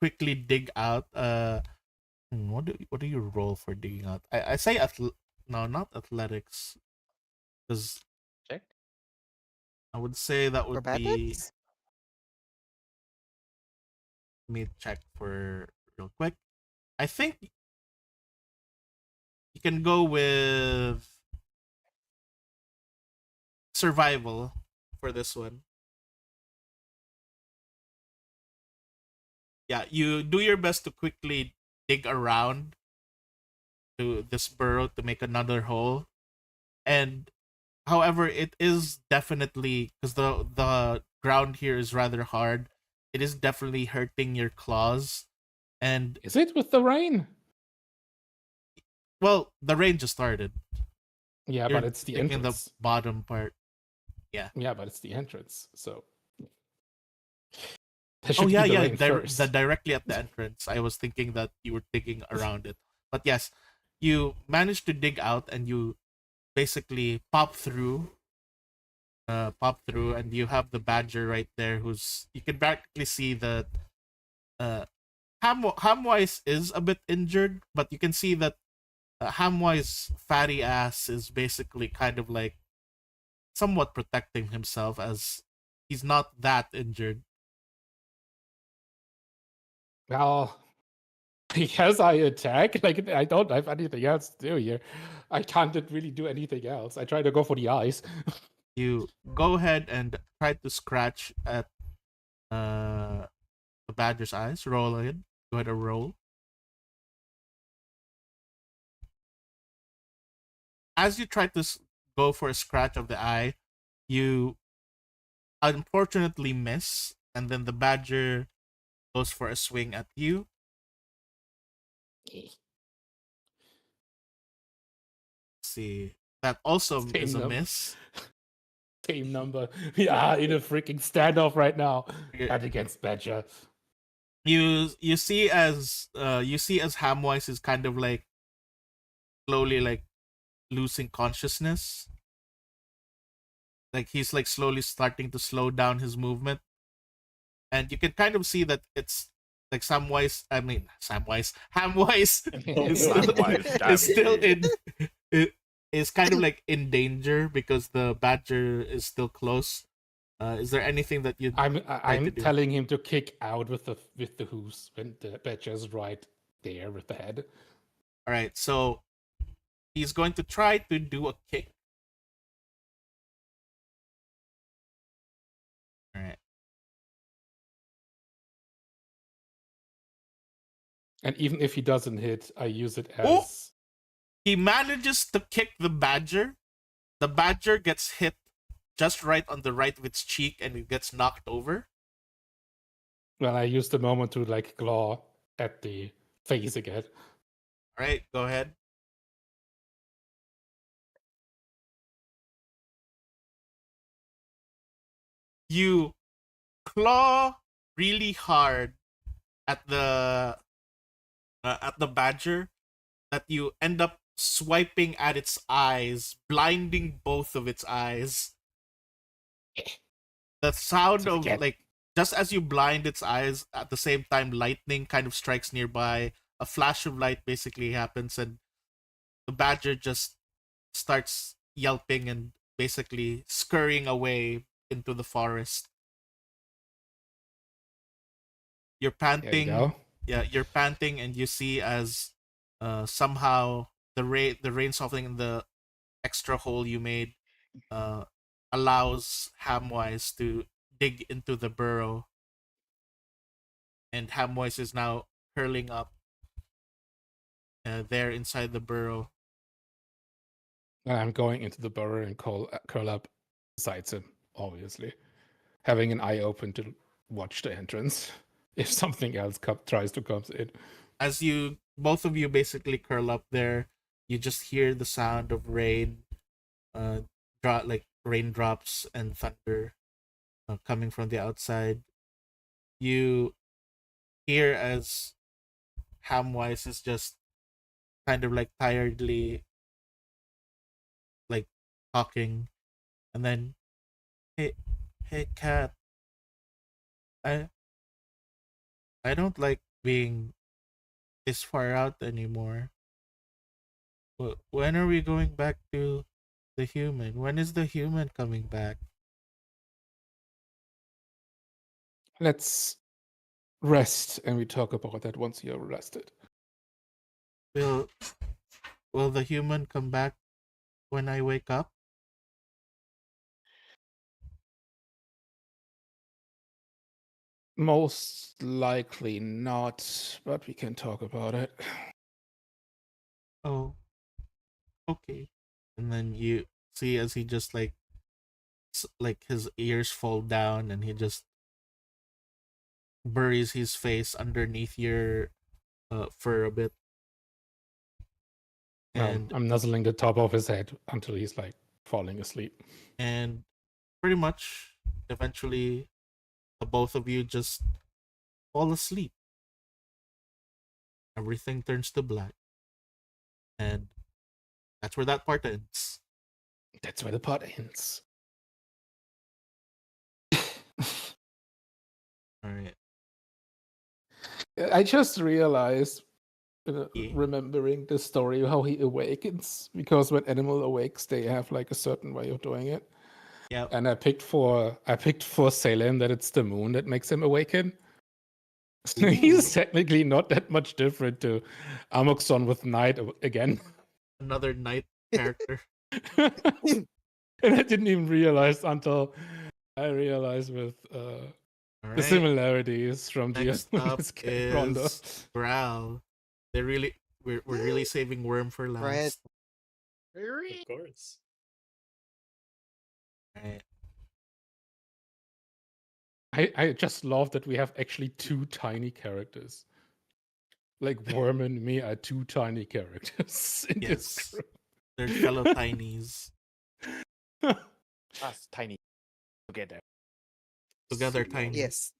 quickly dig out. What do you roll for digging out? I say no, not athletics, because Check. I would say that would be. Acrobatics? Let me check for real quick. I think you can go with survival for this one. Yeah, you do your best to quickly dig around to this burrow to make another hole. And however, it is definitely, because the ground here is rather hard, it is definitely hurting your claws. And Is it with the rain? well, the rain just started. Yeah, You're but it's the digging entrance. the bottom part. Yeah. Yeah, but it's the entrance. So. Oh yeah, yeah. First. Directly at the entrance. I was thinking that you were digging around it, but yes, you managed to dig out and you basically pop through, and you have the badger right there. Who's you can practically see that. Hamwise is a bit injured, but you can see that Hamwise fatty ass is basically kind of like somewhat protecting himself, as he's not that injured. Well, because I attack, like I don't have anything else to do here. I can't really do anything else. I try to go for the eyes. You go ahead and try to scratch at the badger's eyes. Roll it. Go ahead and roll. As you try to go for a scratch of the eye, you unfortunately miss, and then the badger goes for a swing at you. Let's see. That also Same is a number. miss. Same number. Yeah, in a freaking standoff right now. Yeah. And against Badger. You see as Hamwise is kind of like slowly like losing consciousness. Like he's like slowly starting to slow down his movement. And you can kind of see that it's like Hamwise is still is kind of like in danger because the badger is still close. Is there anything that you? I'm telling him to kick out with the hooves when the badger's right there with the head. All right, so he's going to try to do a kick. All right. And even if he doesn't hit, I use it as. Oh! He manages to kick the badger. The badger gets hit just right on the right of its cheek, and it gets knocked over. Well, I use the moment to like claw at the face again. All right, go ahead. You claw really hard at the badger that you end up swiping at its eyes, blinding both of its eyes. The sound of like just as you blind its eyes, at the same time, lightning kind of strikes nearby. A flash of light basically happens, and the badger just starts yelping and basically scurrying away into the forest. You're There you panting. go. Yeah, you're panting, and you see as somehow the rain softening in the extra hole you made allows Hamwise to dig into the burrow, and Hamwise is now curling up there inside the burrow. I'm going into the burrow and curl up beside him, obviously, having an eye open to watch the entrance if something else tries to come in. As you both of you basically curl up there, you just hear the sound of rain, like raindrops and thunder coming from the outside. You hear as Hamwise is just kind of like tiredly like talking, and then, hey cat, I don't like being this far out anymore. When are we going back to the human? When is the human coming back? Let's rest and we talk about that once you're rested. Will the human come back when I wake up? Most likely not, but we can talk about it. Oh, okay. And then you see as he just like his ears fall down, and he just buries his face underneath your fur a bit. And I'm nuzzling the top of his head until he's like falling asleep. And pretty much eventually the both of you just fall asleep. Everything turns to black. And that's where that part ends. That's where the part ends. Alright. I just realized, Yeah. remembering the story of how he awakens, because when animal awakes, they have like a certain way of doing it. Yeah. And I picked for Salem that it's the moon that makes him awaken. So he's technically not that much different to Amoxon with night again. Another night character. And I didn't even realize until I realized with the Alright. similarities from Next up Rondo. is Growl. We're really saving Worm for last. Right. Of course. Alright. I just love that we have actually two tiny characters. Like Worm and me are two tiny characters in this Yes. group. They're fellow tinies. Us tiny together. Together Small. tiny. Yes.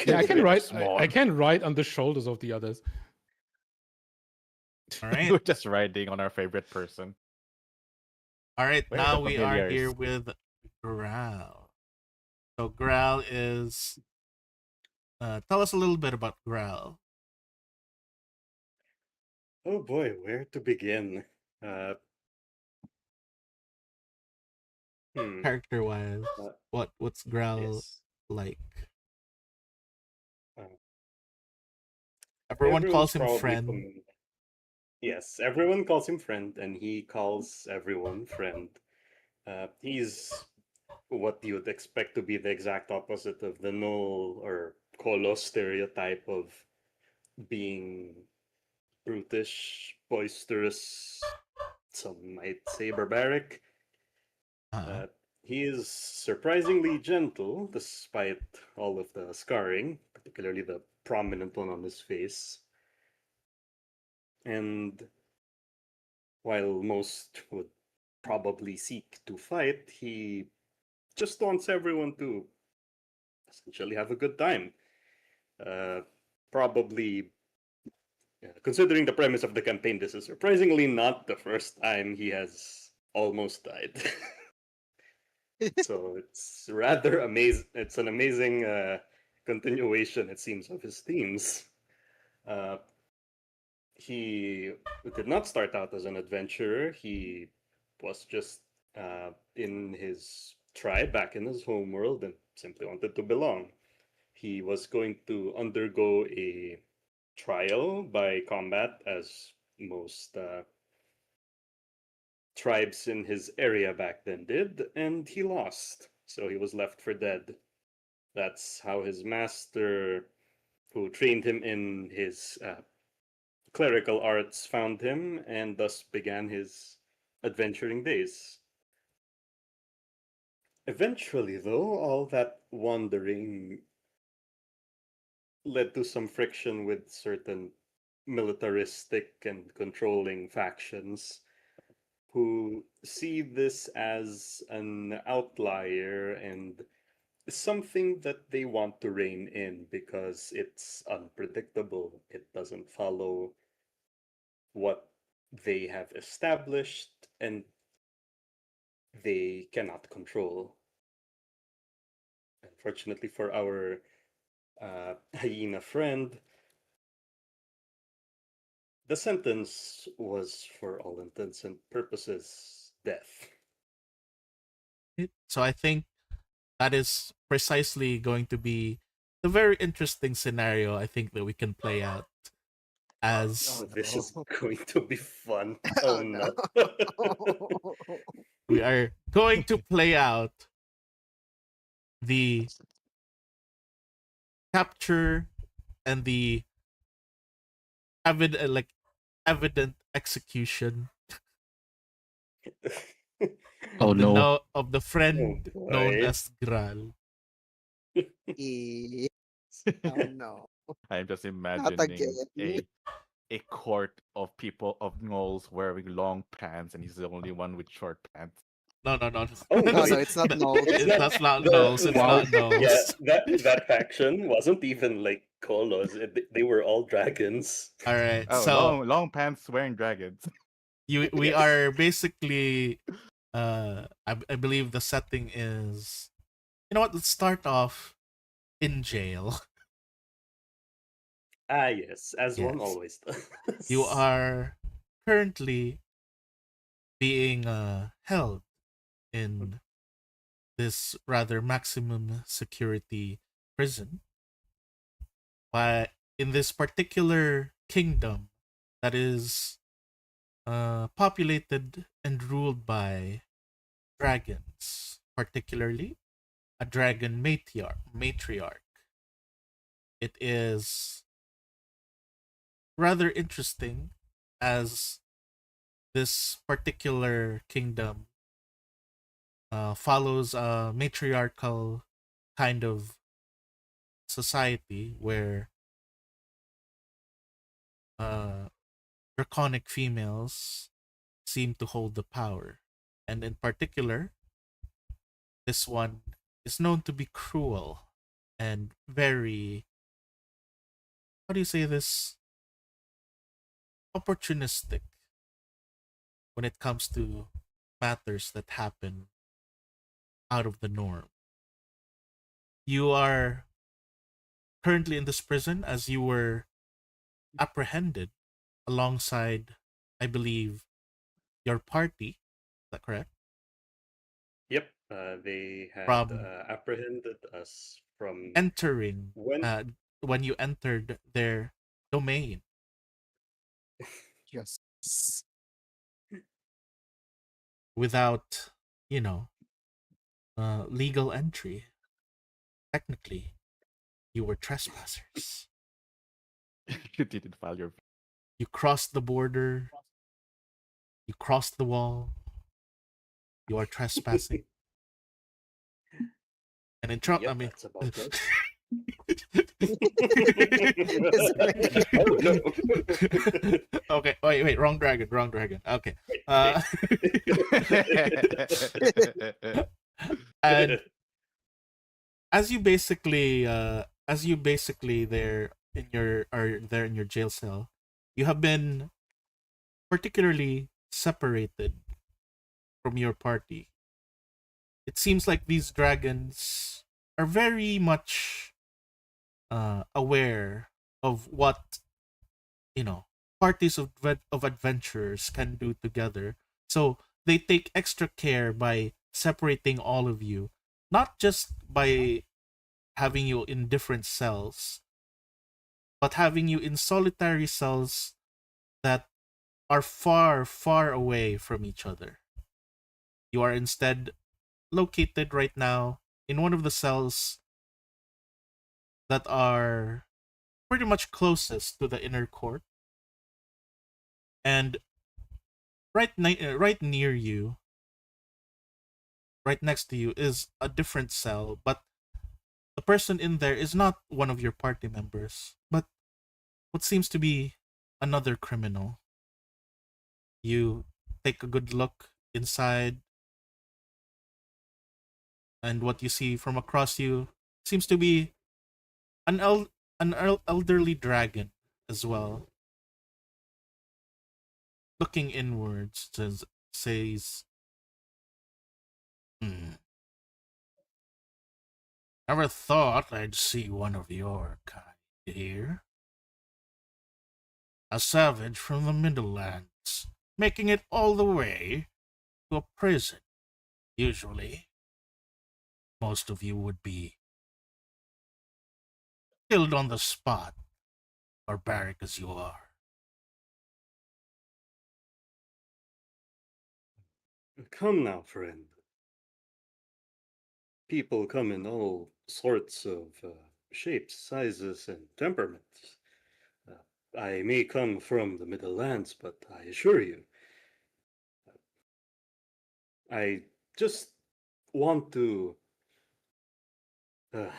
Yeah, I can We're ride. small. I can ride on the shoulders of the others. Alright. We're just riding on our favorite person. Alright, Where are now the we are here familiars? with Growl. So Growl is tell us a little bit about Growl. Oh boy, where to begin? Hmm. Character wise. What's Growl Yes. like? Uh, Everyone calls him Everyone's probably friend. Yes, everyone calls him friend, and he calls everyone friend. He's what you would expect to be the exact opposite of the Null or Kolos stereotype of being brutish, boisterous, some might say barbaric. Uh-huh. He is surprisingly gentle despite all of the scarring, particularly the prominent one on his face. And while most would probably seek to fight, he just wants everyone to essentially have a good time. Probably, considering the premise of the campaign, this is surprisingly not the first time he has almost died. So it's rather amazing. It's an amazing continuation, it seems, of his themes. Uh, he did not start out as an adventurer. He was just in his tribe back in his homeworld and simply wanted to belong. He was going to undergo a trial by combat, as most tribes in his area back then did, and he lost. So he was left for dead. That's how his master, who trained him in his clerical arts, found him, and thus began his adventuring days. Eventually, though, all that wandering led to some friction with certain militaristic and controlling factions who see this as an outlier and something that they want to rein in because it's unpredictable. It doesn't follow what they have established and they cannot control. Unfortunately for our hyena friend, the sentence was, for all intents and purposes, death. So I think that is precisely going to be the very interesting scenario I think that we can play out as Oh, this is going to be fun. Oh, Oh no. we are going to play out the capture and the evident execution Oh of the no. of the friend Oh, known boy. as Graal. Eh, oh no. I'm just Not imagining again. a court of people of gnolls wearing long pants, and he's the only one with short pants. No. Oh, No, wait. it's not no. It's not That's not the nose. It's Wow. not nose. yeah, that faction wasn't even like Kolos. They were all dragons. All right. Oh, So long pants wearing dragons. we Yes. are basically I believe the setting is, you know what, let's start off in jail. Ah, yes, as one Yes. always does. You are currently being held in this rather maximum security prison, but in this particular kingdom that is populated and ruled by dragons, particularly a dragon matriarch. It is rather interesting as this particular kingdom follows a matriarchal kind of society where draconic females seem to hold the power. And in particular, this one is known to be cruel and very, how do you say this? Opportunistic when it comes to matters that happen out of the norm. You are currently in this prison as you were apprehended alongside, I believe, your party. Is that correct? Yep, they had From apprehended us from entering, when. when you entered their domain. Yes. Without, you know, legal entry. Technically, you were trespassers. You didn't file your. You crossed the border. You crossed the wall. You are trespassing. And in Trump, Yep, I mean, that's about right. Oh, no. Okay, wait, wrong dragon. Okay. And as you basically there in your jail cell, you have been particularly separated from your party it seems like these dragons are very much aware of what, you know, parties of adventurers can do together. So they take extra care by separating all of you, not just by having you in different cells, but having you in solitary cells that are far, far away from each other. You are instead located right now in one of the cells that are pretty much closest to the inner court. And right near you, right next to you, is a different cell, but the person in there is not one of your party members, but what seems to be another criminal. You take a good look inside, and what you see from across you seems to be an elderly dragon as well. Looking inwards, says, "Hmm. Never thought I'd see one of your kind here. A savage from the Middlelands, making it all the way to a prison. Usually, most of you would be killed on the spot, barbaric as you are." Come now, friend. People come in all sorts of shapes, sizes, and temperaments. I may come from the Middlelands, but I assure you, I just want to. I'm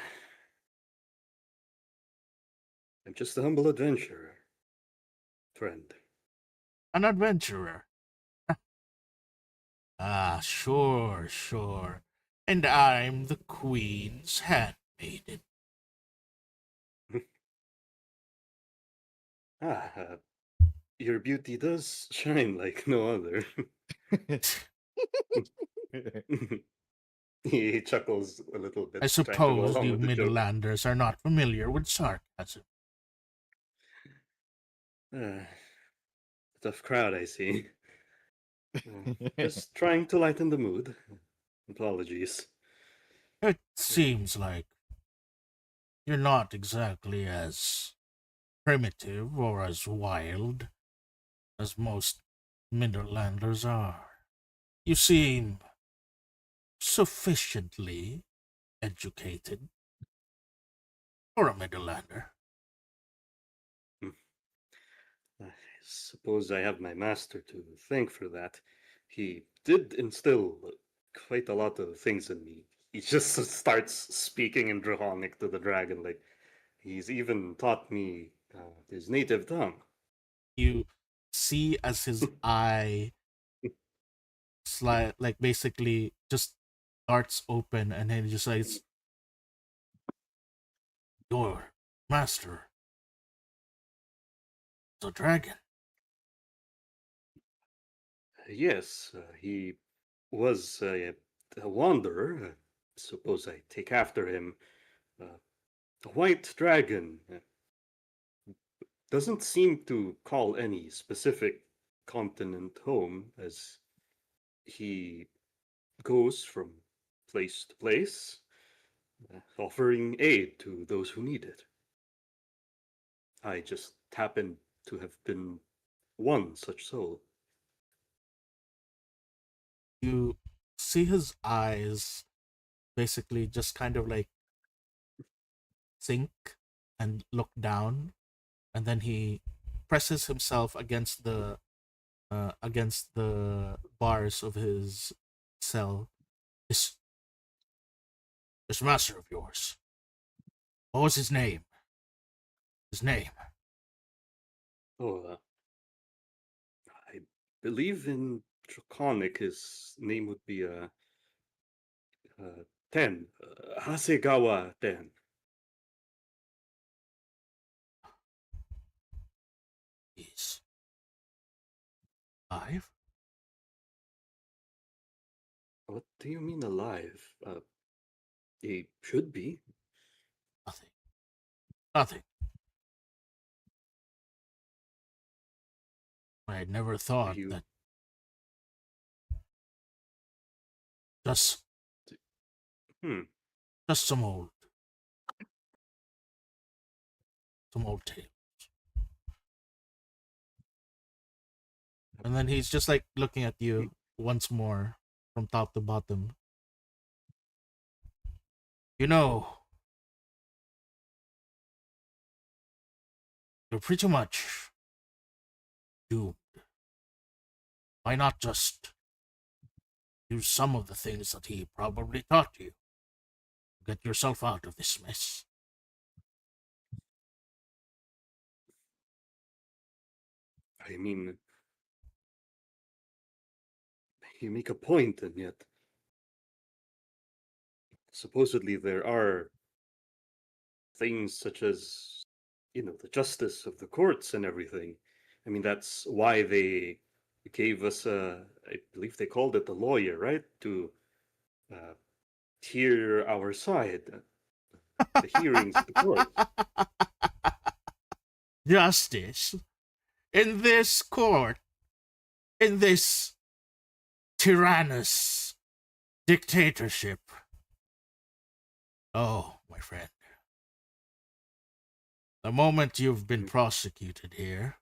just a humble adventurer, friend. An adventurer. Ah, sure, sure. And I'm the Queen's handmaiden. Your beauty does shine like no other. He chuckles a little bit. I trying to go suppose along you with the joke. Midlanders are not familiar with sarcasm. Tough crowd, I see. Just trying to lighten the mood. Apologies. It seems like you're not exactly as primitive or as wild as most Midlanders are. You seem sufficiently educated for a Midlander. I suppose I have my master to thank for that. He did instill quite a lot of things in me. He just starts speaking in Draconic to the dragon. Like, he's even taught me his native tongue. You see as his eye like basically just darts open, and then he just says, "Your master, the dragon." Yes, he was a wanderer. Suppose I take after him. A white dragon. Doesn't seem to call any specific continent home, as he goes from place to place, offering aid to those who need it. I just happen to have been one such soul. You see his eyes basically just kind of like sink and look down, and then he presses himself against the bars of his cell. This master of yours, what was his name? His name? Oh, I believe in Draconic his name would be Ten. Hasegawa Ten. He's alive? What do you mean alive? He should be. Nothing. Nothing. I had never thought You- that just just some old tale. And then he's just like looking at you once more from top to bottom. You know, you're pretty much doomed. Why not just use some of the things that he probably taught you? Get yourself out of this mess. I mean, you make a point, and yet supposedly there are things such as, the justice of the courts and everything. I mean, that's why they gave us I believe they called it a lawyer, right? To hear our side, the hearings of the court. Justice? In this court? In this tyrannous dictatorship? Oh, my friend. The moment you've been prosecuted here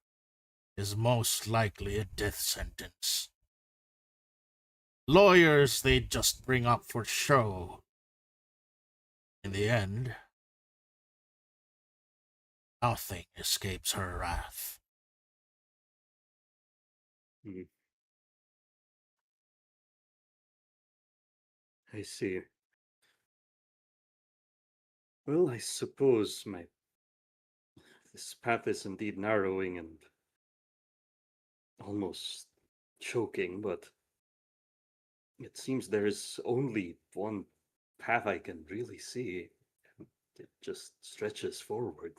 is most likely a death sentence. Lawyers they just bring up for show. In the end, nothing escapes her wrath. I see. Well, I suppose this path is indeed narrowing and almost choking, but it seems there's only one path I can really see, and it just stretches forward.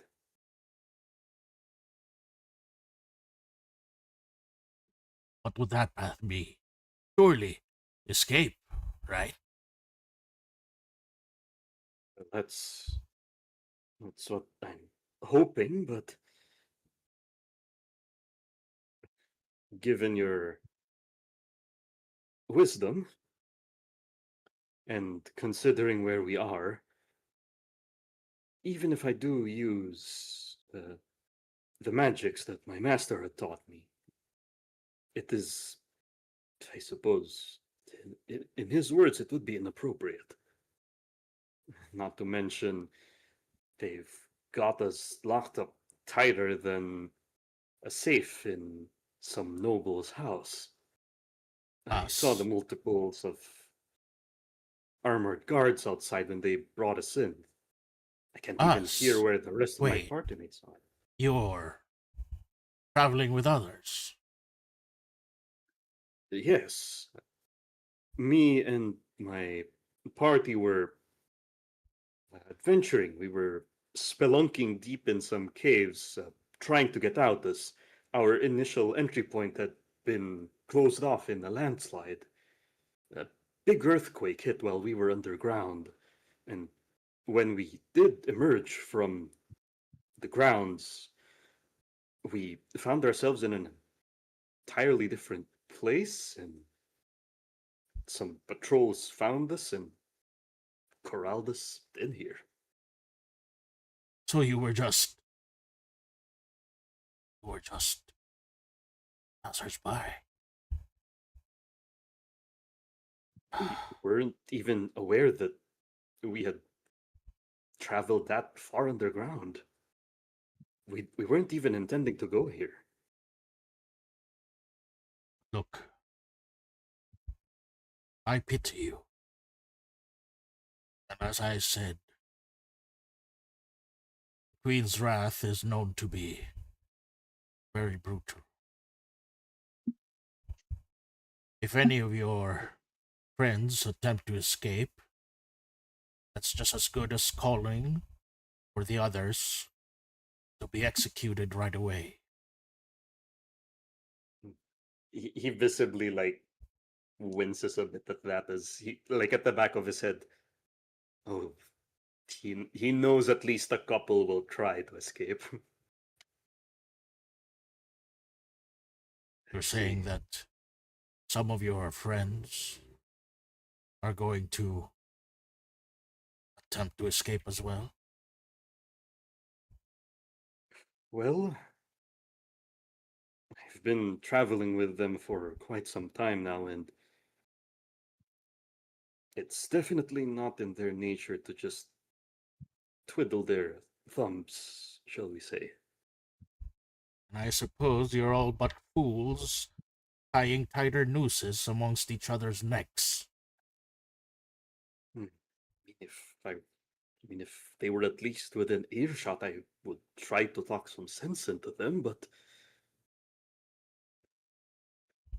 What would that path be? Surely, escape, right? That's what I'm hoping, but given your wisdom and considering where we are, even if I do use the magics that my master had taught me, it is, I suppose, in his words, it would be inappropriate. Not to mention, they've got us locked up tighter than a safe in some noble's house. I saw the multiples of armored guards outside when they brought us in. I can't even hear where the rest of my Wait. party mates are. You're traveling with others. Yes. Me and my party were adventuring. We were spelunking deep in some caves, trying to get out as our initial entry point had been closed off in a landslide. A big earthquake hit while we were underground, and when we did emerge from the grounds, we found ourselves in an entirely different place, and some patrols found us and corralled us in here. So you were just passers-by. We weren't even aware that we had traveled that far underground. We weren't even intending to go here. Look, I pity you. And as I said, Queen's wrath is known to be very brutal. If any of your friends attempt to escape, that's just as good as calling for the others to be executed right away. He visibly winces a bit at that as he, like at the back of his head. Oh, he knows at least a couple will try to escape. You're I saying see. that some of your friends are going to attempt to escape as well? Well, I've been traveling with them for quite some time now, and it's definitely not in their nature to just twiddle their thumbs, shall we say. And I suppose you're all but fools tying tighter nooses amongst each other's necks. If I mean, if they were at least within earshot, I would try to talk some sense into them, but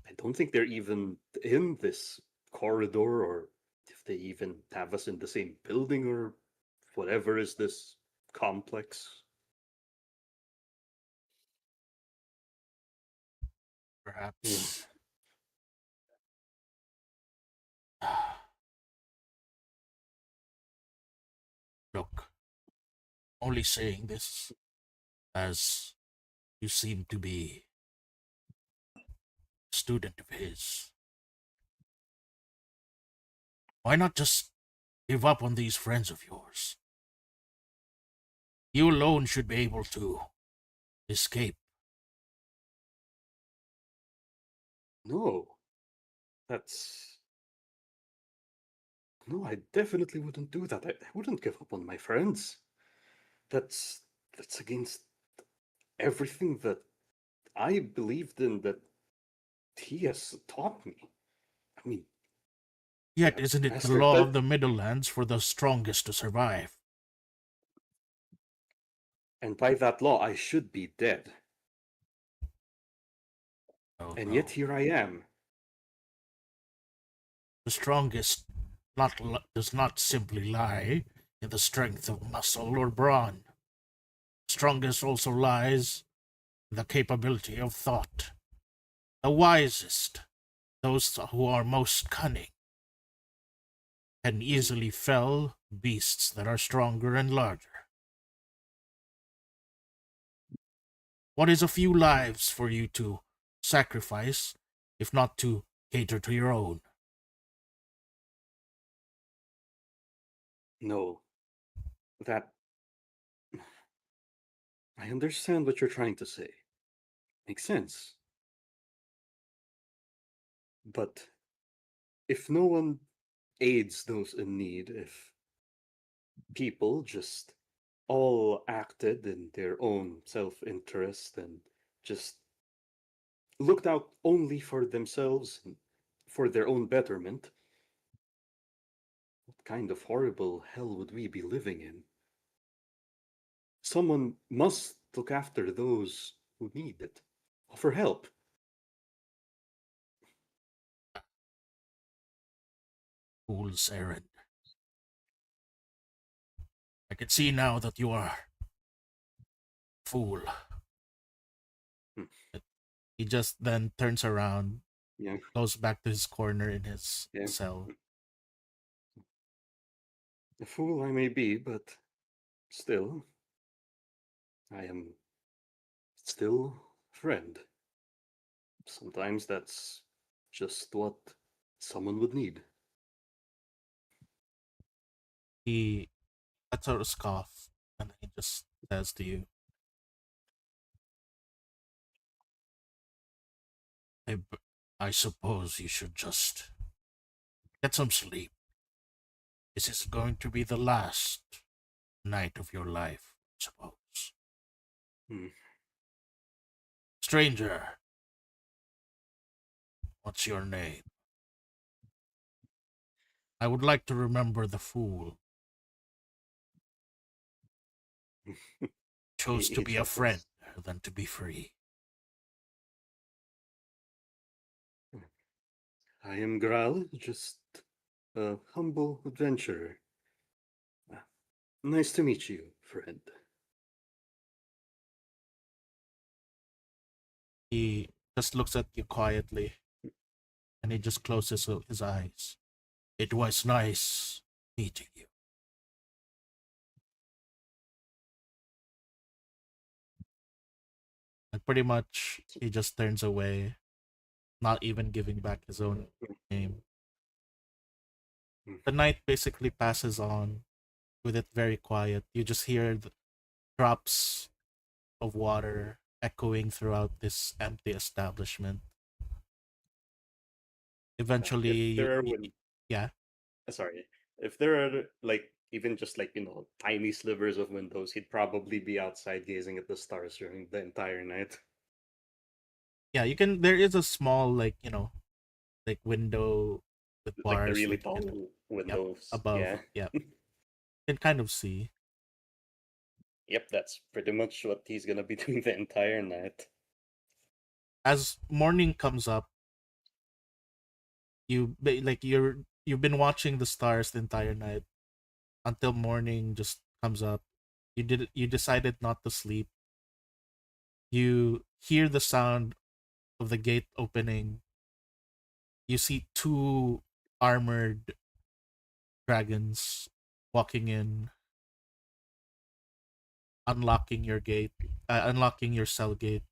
I don't think they're even in this corridor, or if they even have us in the same building, or whatever is this complex. Perhaps. Look, only saying this as you seem to be a student of his. Why not just give up on these friends of yours? You alone should be able to escape. No, that's. No, I definitely wouldn't do that. I wouldn't give up on my friends. That's that's against everything that I believed in, that he has taught me. I mean, Yet isn't it the Master law Ted, of the Middlelands for the strongest to survive? and by that law, I should be dead. Oh, And no. yet here I am. The strongest does not simply lie in the strength of muscle or brawn. Strongest also lies in the capability of thought. The wisest, those who are most cunning, can easily fell beasts that are stronger and larger. What is a few lives for you to sacrifice, if not to cater to your own? No, that. I understand what you're trying to say. Makes sense. But if no one aids those in need, if people just all acted in their own self interest and just looked out only for themselves and for their own betterment, what kind of horrible hell would we be living in? Someone must look after those who need it, offer help. Fool's errand. I can see now that you are a fool. Hmm. He just then turns around, Yeah, goes back to his corner in his yeah. cell. A fool I may be, but still, I am still a friend. Sometimes that's just what someone would need. He lets out a scoff and he just says to you, I suppose you should just get some sleep. This is going to be the last night of your life, I suppose. Hmm. Stranger, what's your name? I would like to remember the fool chose to He be a friend chuckles. than to be free. I am Graal, just a humble adventurer. Ah, nice to meet you, friend. He just looks at you quietly and he just closes his eyes. It was nice meeting you. And pretty much he just turns away, not even giving back his own name. The night basically passes on with it very quiet. You just hear the drops of water echoing throughout this empty establishment. Eventually, If there are yeah. sorry, if there are like even just like tiny slivers of windows, he'd probably be outside gazing at the stars during the entire night. Yeah, you can. There is a small like window with Like the bars really that you tall can, windows. above. Yeah. Yeah, you can kind of see. Yep, that's pretty much what he's gonna be doing the entire night. As morning comes up, you've been watching the stars the entire night until morning just comes up. You decided not to sleep. You hear the sound of the gate opening. You see two armored dragons walking in, unlocking your gate, unlocking your cell gate,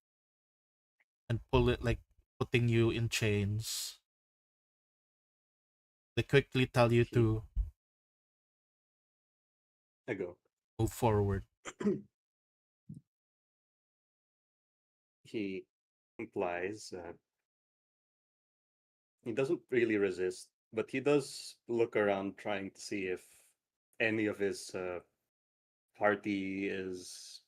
and pull it like putting you in chains. They quickly tell you to I go. move forward. He implies he doesn't really resist, but he does look around trying to see if any of his party is,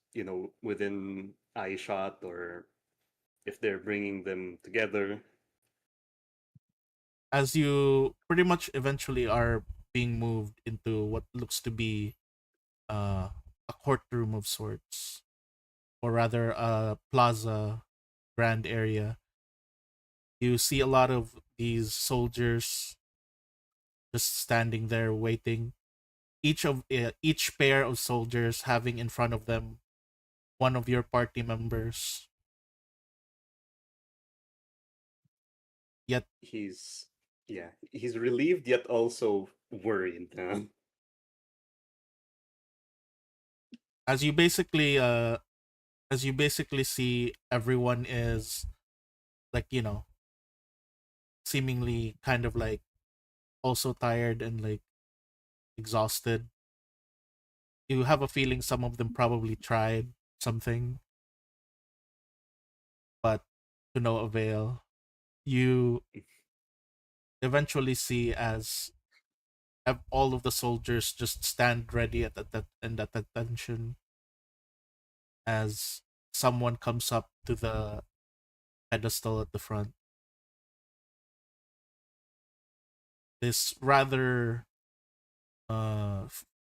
within eye shot or if they're bringing them together. As you pretty much eventually are being moved into what looks to be a courtroom of sorts, or rather a plaza grand area. You see a lot of these soldiers just standing there waiting. Each pair of soldiers having in front of them one of your party members. Yet He's relieved yet also worried. as you basically see, everyone is like seemingly kind of like also tired and like exhausted. You have a feeling some of them probably tried something, but to no avail. You eventually see as all of the soldiers just stand ready at attention as someone comes up to the pedestal at the front. This rather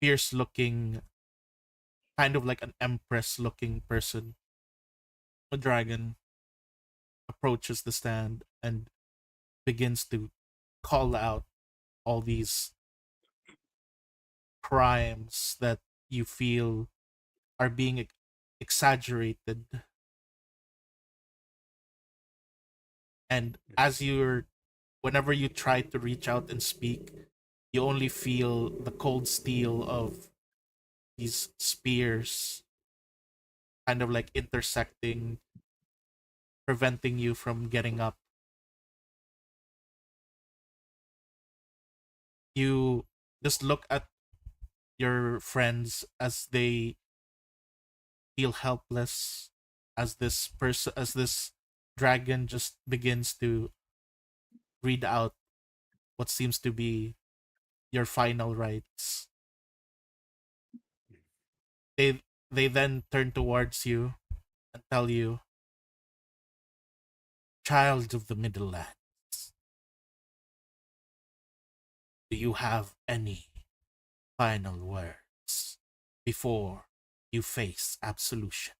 fierce looking, kind of like an empress looking person, a dragon, approaches the stand and begins to call out all these crimes that you feel are being exaggerated. And whenever you try to reach out and speak, you only feel the cold steel of these spears kind of like intersecting, preventing you from getting up. You just look at your friends as they feel helpless, as this dragon just begins to read out what seems to be your final rites. They then turn towards you and tell you, "Child of the Middle Lands, do you have any final words before you face absolution?"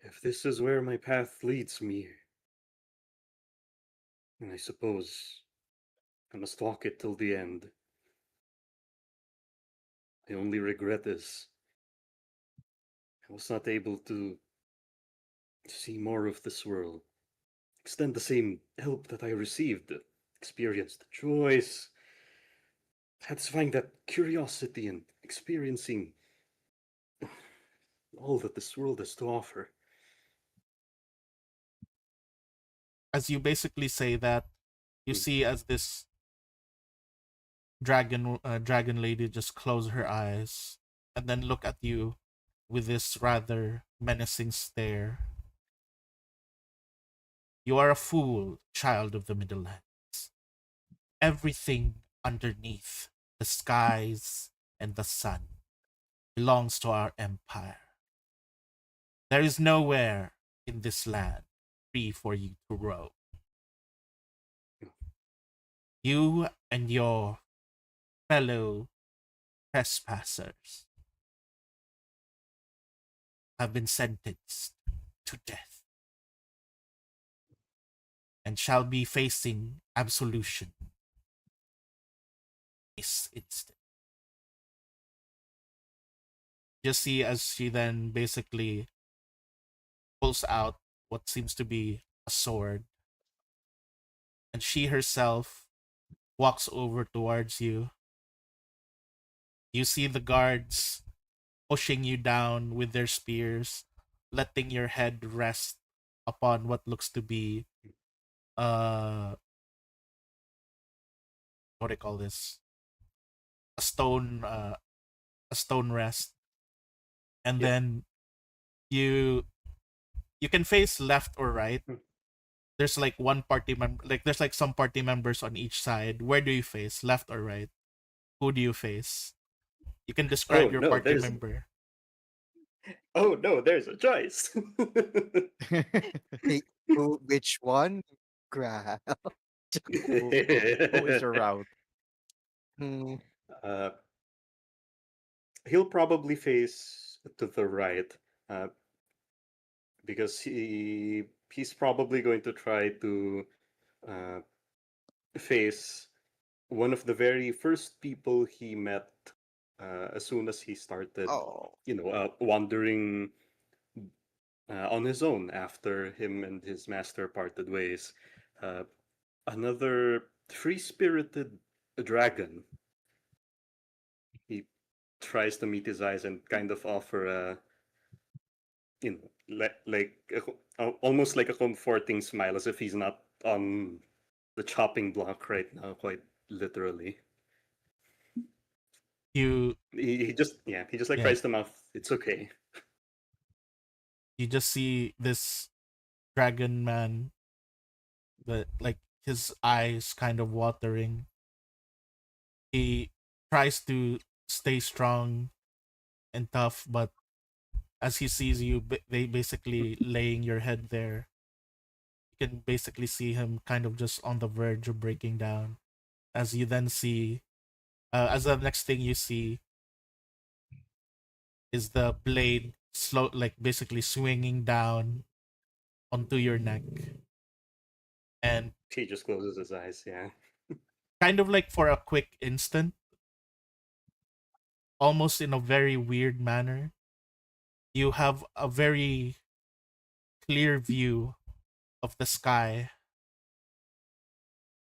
If this is where my path leads me, then I suppose I must walk it till the end. My only regret is I was not able to see more of this world, extend the same help that I received, experience the joys, satisfying that curiosity and experiencing all that this world has to offer. As you basically say that, you see as this dragon lady just close her eyes and then look at you with this rather menacing stare. You are a fool, child of the Middle Lands. Everything underneath the skies and the sun belongs to our empire. There is nowhere in this land free for you to roam. You and your fellow trespassers have been sentenced to death and shall be facing absolution this instant. You see as she then basically pulls out what seems to be a sword, and she herself walks over towards you. You see the guards pushing you down with their spears, letting your head rest upon what looks to be what do you call this? A stone rest. And then you can face left or right. There's like one party member, like there's like some party members on each side. Where do you face? Left or right? Who do you face? You can describe your party member. Oh no, there's a choice. Which one? Grab. Who is your route? He'll probably face to the right, because he's probably going to try to face one of the very first people he met as soon as he started, wandering on his own after him and his master parted ways. Another free-spirited dragon. He tries to meet his eyes and kind of offer a, almost like a comforting smile, as if he's not on the chopping block right now, quite literally. He just cries to mouth, it's okay. You just see this dragon man, but like his eyes kind of watering. He tries to stay strong and tough, but as he sees you, they basically laying your head there. You can basically see him kind of just on the verge of breaking down. As you then see, as the next thing you see is the blade basically swinging down onto your neck. And he just closes his eyes, kind of like for a quick instant, almost in a very weird manner, you have a very clear view of the sky.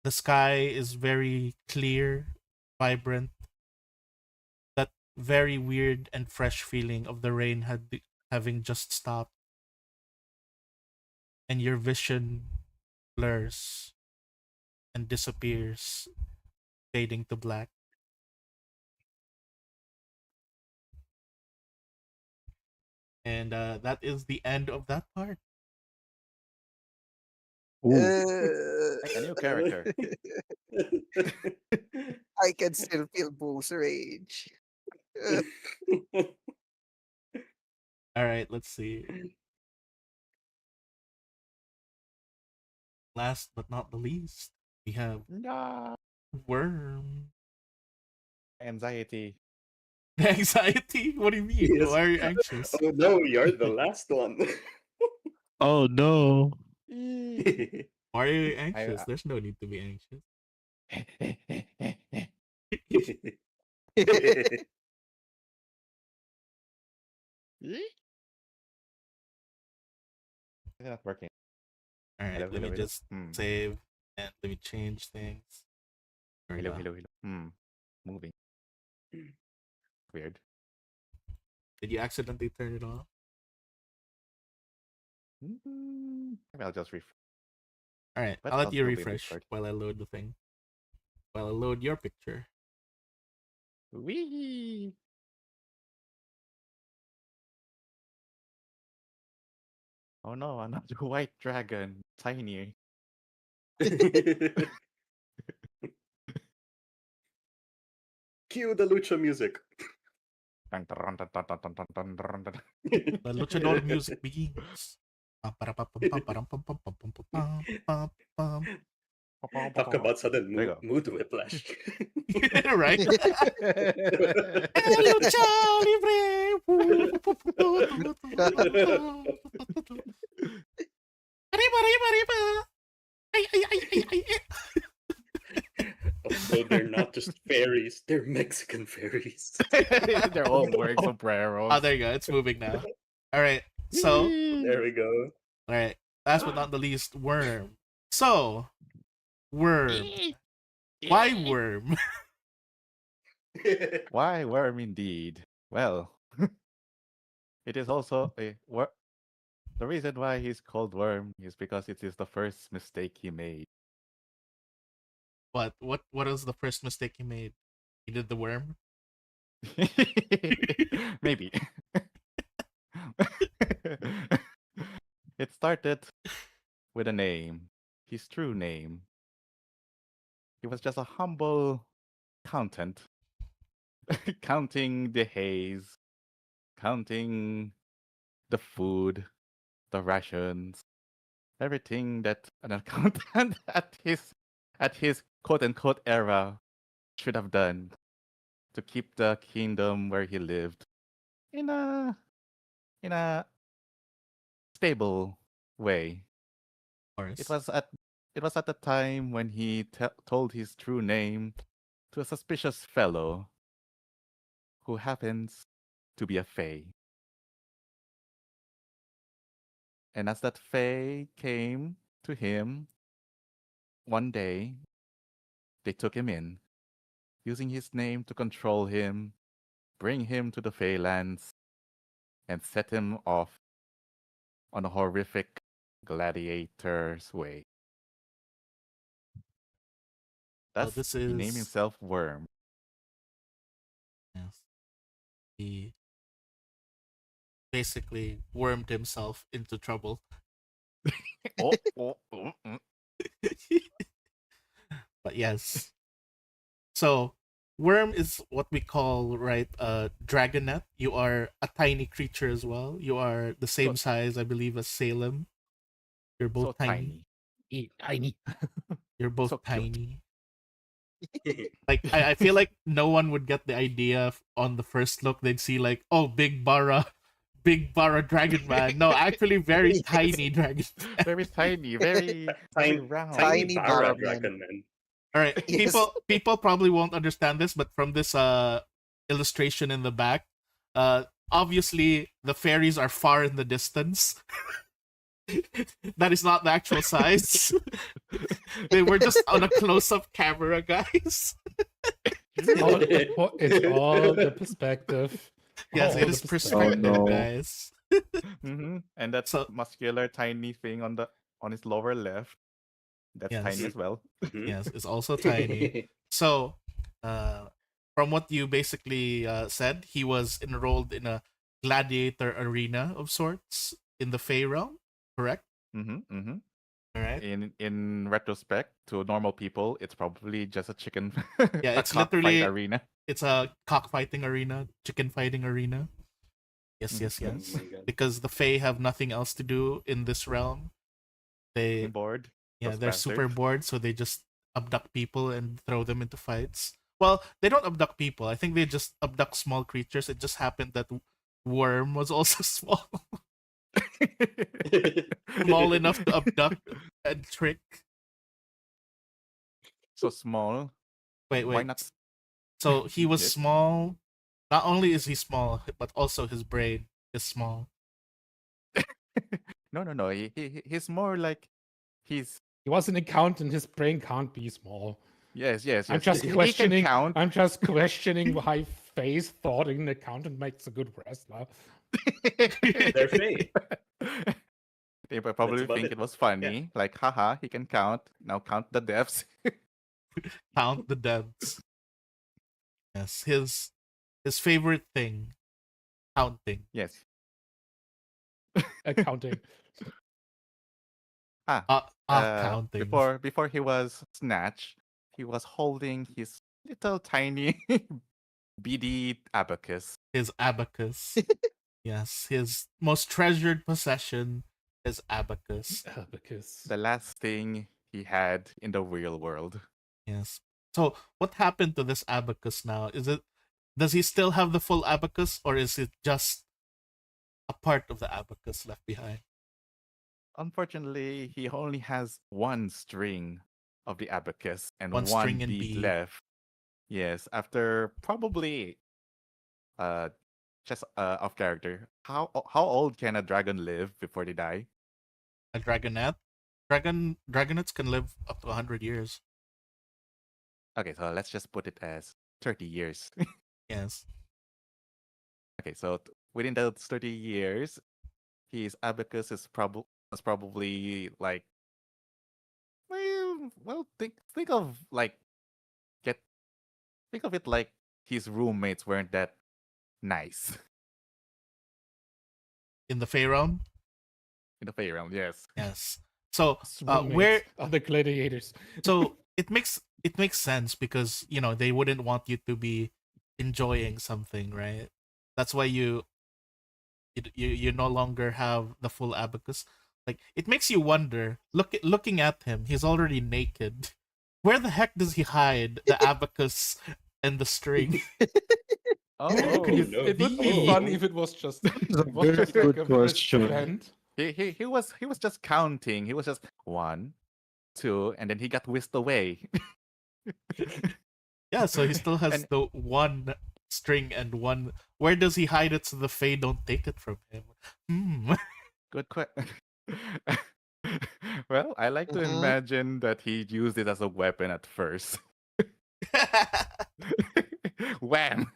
The sky is very clear, vibrant. That very weird and fresh feeling of the rain having just stopped. And your vision blurs and disappears, fading to black. And that is the end of that part. Like a new character. I can still feel Bull's rage. All right, let's see. Last but not the least, we have Worm. Anxiety. Anxiety? What do you mean? Yes. Why are you anxious? Oh no, you're the last one. Oh no. Why are you anxious? There's no need to be anxious. It's not working. All right, Hello, let me hello. just save and let me change things. There we Hello, go. hello. Moving. Weird. Did you accidentally turn it off? Maybe I'll just refresh. All right, But I'll let I'll you still be refresh Discord. while I load the thing. While I load your picture. Wee! Oh no, another white dragon. Tiny. Cue the lucha music. The luchador music begins. Talk about sudden There you go. mood whiplash. Right? El lucha libre. Arriba, arriba, arriba. Ay, ay, ay, ay, ay, ay. So they're not just fairies, they're Mexican fairies. They're all wearing sombreros. Oh, there you go. It's moving now. All right. So, There we go. all right. Last but not the least, Worm. So, Worm. Why Worm? Why worm indeed? Well, it is also a the reason why he's called Worm is because it is the first mistake he made. What was the first mistake he made? He did the worm? Maybe. It started with a name, his true name. He was just a humble accountant, counting the haze, counting the food, the rations, everything that an accountant at his quote unquote era should have done to keep the kingdom where he lived in a stable way. Of course. It was at the time when he told his true name to a suspicious fellow who happens to be a fae. And as that fae came to him one day, they took him in, using his name to control him, bring him to the Feylands, and set him off on a horrific gladiator's way. Thus, this he named is- himself Worm. Yes. He basically wormed himself into trouble. But yes. So, Worm is what we call, right, Dragonet. You are a tiny creature as well. You are the same size, I believe, as Salem. You're both So tiny. tiny. You're both So cute. tiny. Like, I feel like no one would get the idea on the first look. They'd see like, oh, big Bara Dragon Man. No, actually very tiny Dragon Man. Very tiny, very round. Tiny Bara Barman. Dragon Man. All right, Yes. people probably won't understand this, but from this illustration in the back, obviously the fairies are far in the distance. That is not the actual size. They were just on a close-up camera, guys. It's all the perspective. Yes, All it the is perspective. perspective, guys. And that muscular tiny thing on his lower left, that's Yes. tiny as well. Yes, it's also tiny. So, from what you basically said, he was enrolled in a gladiator arena of sorts in the Fey realm, correct? All right. In retrospect, to normal people, it's probably just a chicken. Yeah, a it's cockfight literally arena. It's a cockfighting arena, chicken fighting arena. Yes, yes, yes. Oh my God. Because the Fae have nothing else to do in this realm. They Bored. Yeah, Those they're super bastards. bored, so they just abduct people and throw them into fights. Well, they don't abduct people. I think they just abduct small creatures. It just happened that Worm was also small. Small enough to abduct and trick. So small. Wait. Why not? So he was Yes. small. Not only is he small, but also his brain is small. No. He's more like he's He was an accountant. His brain can't be small. yes. I'm just He can questioning. count. I'm just questioning why Face thought an accountant makes a good wrestler. They're fake. They probably about think it. it was funny. Like, haha, he can count. Now count the deaths. Count the deaths. Yes, his favorite thing, counting. Yes. Accounting. Counting. Before he was snatched, he was holding his little tiny beady abacus. His abacus. Yes, his most treasured possession is abacus. Abacus. The last thing he had in the real world. Yes. So what happened to this abacus now? Does he still have the full abacus, or is it just a part of the abacus left behind? Unfortunately, he only has one string of the abacus and One one string and bead bead. left. Yes, after probably just off character. How old can a dragon live before they die? A dragonette? Dragonets can live up to 100 years. Okay, so let's just put it as 30 years. Yes. Okay, so within those 30 years, his abacus was probably like think of like think of it like his roommates weren't that nice In the Fey realm? in the Fey realm. Yes. Yes. So Roommates where are the gladiators? so it makes sense because they wouldn't want you to be enjoying something, right? That's why you no longer have the full abacus. Like, it makes you wonder, looking at him, he's already naked. Where the heck does he hide the abacus and the string? Oh, It would be fun if it was just, a very good a question. friend. he was just counting. He was just 1, 2, and then he got whisked away. Yeah, so he still has And- the one string and one. Where does he hide it so the Fae don't take it from him? Good question. Well, I like to Mhm. imagine that he used it as a weapon at first. Wham!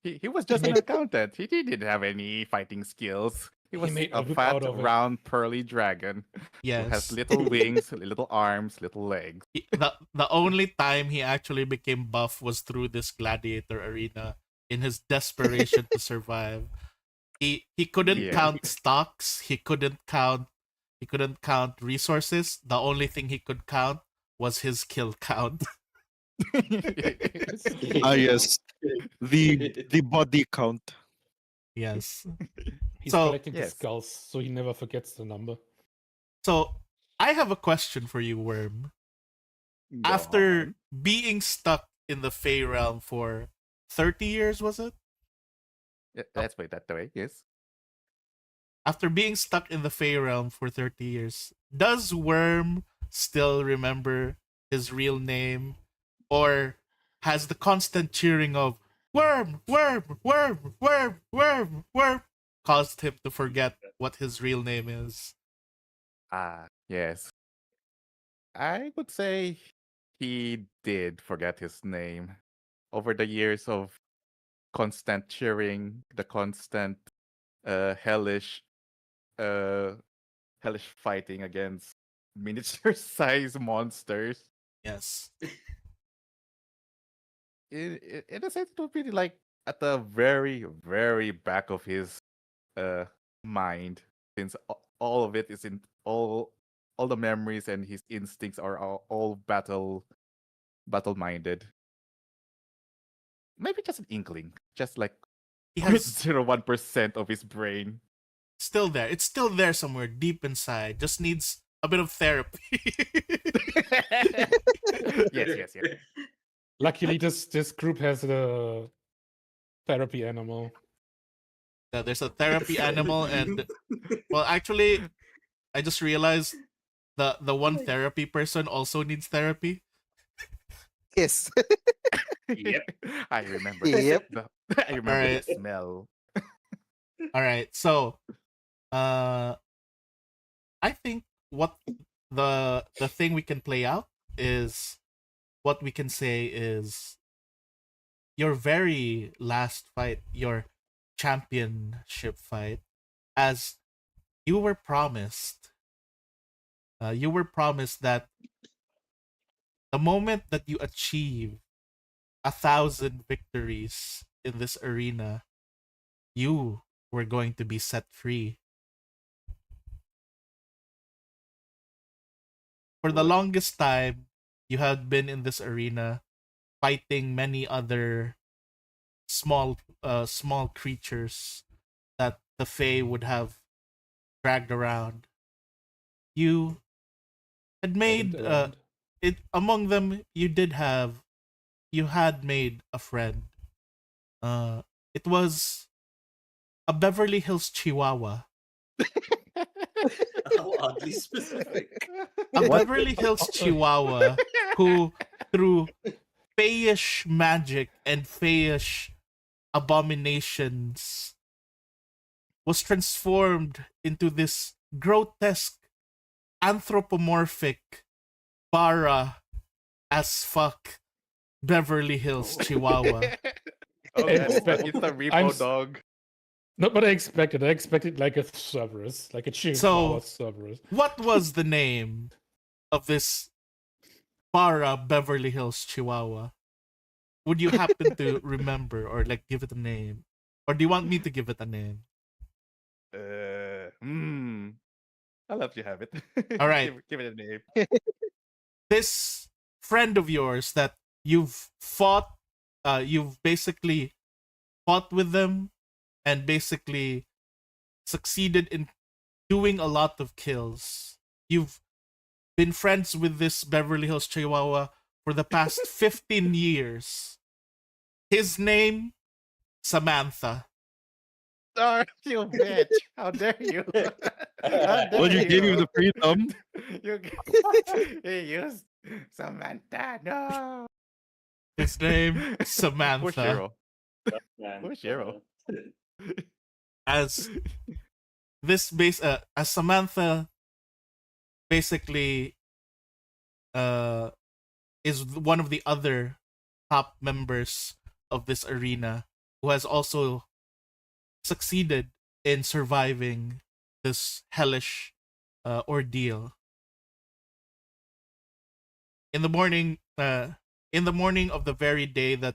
He was just an made- accountant. He didn't have any fighting skills. He was made a a loop fat, out of it. round, pearly dragon who Yes. has little wings, little arms, little legs. The only time he actually became buff was through this gladiator arena in his desperation to survive. He couldn't Yeah. count stocks. He couldn't count resources. The only thing he could count was his kill count. Ah, yes. The body count. Yes. He's So- collecting the Yes. skulls, so he never forgets the number. So I have a question for you, Worm. Go After on. being stuck in the Fey realm for 30 years, was it? Yeah, let's put it that way. Yes. After being stuck in the Fey realm for 30 years, does Worm still remember his real name? Or has the constant cheering of Worm, Worm, Worm, Worm, Worm, Worm caused him to forget what his real name is? Yes. I would say he did forget his name over the years of constant cheering, the constant hellish fighting against miniature size monsters. Yes. In a sense, it would be like at the very, very back of his mind, since all of it is in all the memories and his instincts are all battle minded. Maybe just an inkling, just like He has 0.01% of his brain. still there. It's still there somewhere deep inside. Just needs a bit of therapy. Yes. Luckily, this group has a therapy animal. There's a therapy animal, and well, actually, I just realized the one therapy person also needs therapy. Yes. Yep. I remember. Yep. I remember Alright. the smell. All right, so I think what the thing we can play out is what we can say is your very last fight, your championship fight, as you were promised. You were promised that the moment that you achieve 1,000 victories in this arena, you were going to be set free. For the longest time, you had been in this arena fighting many other small creatures that the Fae would have dragged around. You had made it among them. You had made a friend. It was a Beverly Hills Chihuahua. How oddly specific. A Beverly Hills Chihuahua who, through fayish magic and fayish abominations, was transformed into this grotesque, anthropomorphic, bara as fuck Beverly Hills Chihuahua. Oh, It's man, been- it's a I'm repo s- dog. Not what I expected. I expected like a Cerberus, like a Chihuahua Cerberus. What was the name of this bara Beverly Hills Chihuahua? Would you happen to remember or like give it a name? Or do you want me to give it a name? I'll let you have it. All right. Give it a name. This friend of yours that you've basically fought with them and basically succeeded in doing a lot of kills. You've been friends with this Beverly Hills Chihuahua for the past 15 years. His name, Samantha. Oh, you bitch! How dare you? How Well, you dare gave him the freedom. You he used Samantha. No. His name, Push Samantha. hero. Man. Push hero. As as Samantha basically is one of the other top members of this arena who has also succeeded in surviving this hellish ordeal. In the morning of the very day that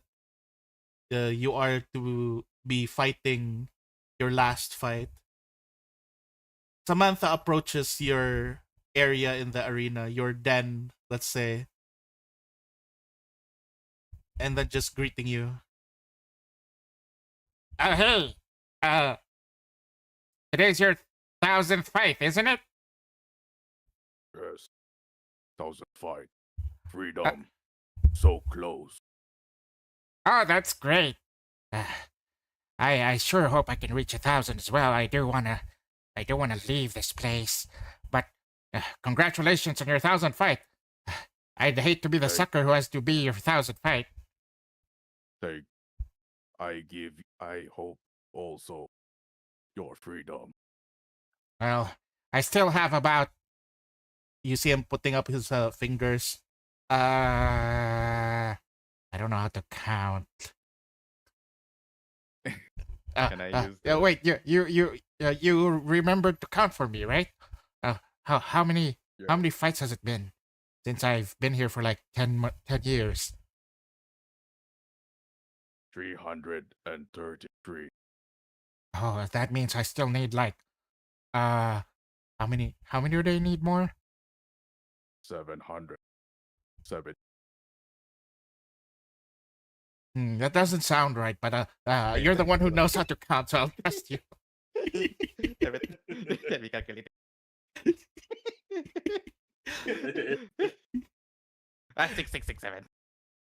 you are to be fighting your last fight, Samantha approaches your area in the arena, your den, let's say, and then just greeting you. Hey, today's your 1,000th fight, isn't it? Yes. 1,000 fight. Freedom. So close. Oh, that's great. I sure hope I can reach 1,000 as well. I do wanna leave this place, but congratulations on your 1,000 fight. I'd hate to be the sucker who has to be your 1,000 fight. I hope also your freedom. Well, I still have about. You see him putting up his fingers. I don't know how to count. Can I use the- Wait, you remembered to count for me, right? How many fights has it been since I've been here for like 10 years? 333. Oh, that means I still need like how many do they need more? 700. That doesn't sound right, but you're the one who knows how to count, so I'll trust you. Let me calculate it. 6667.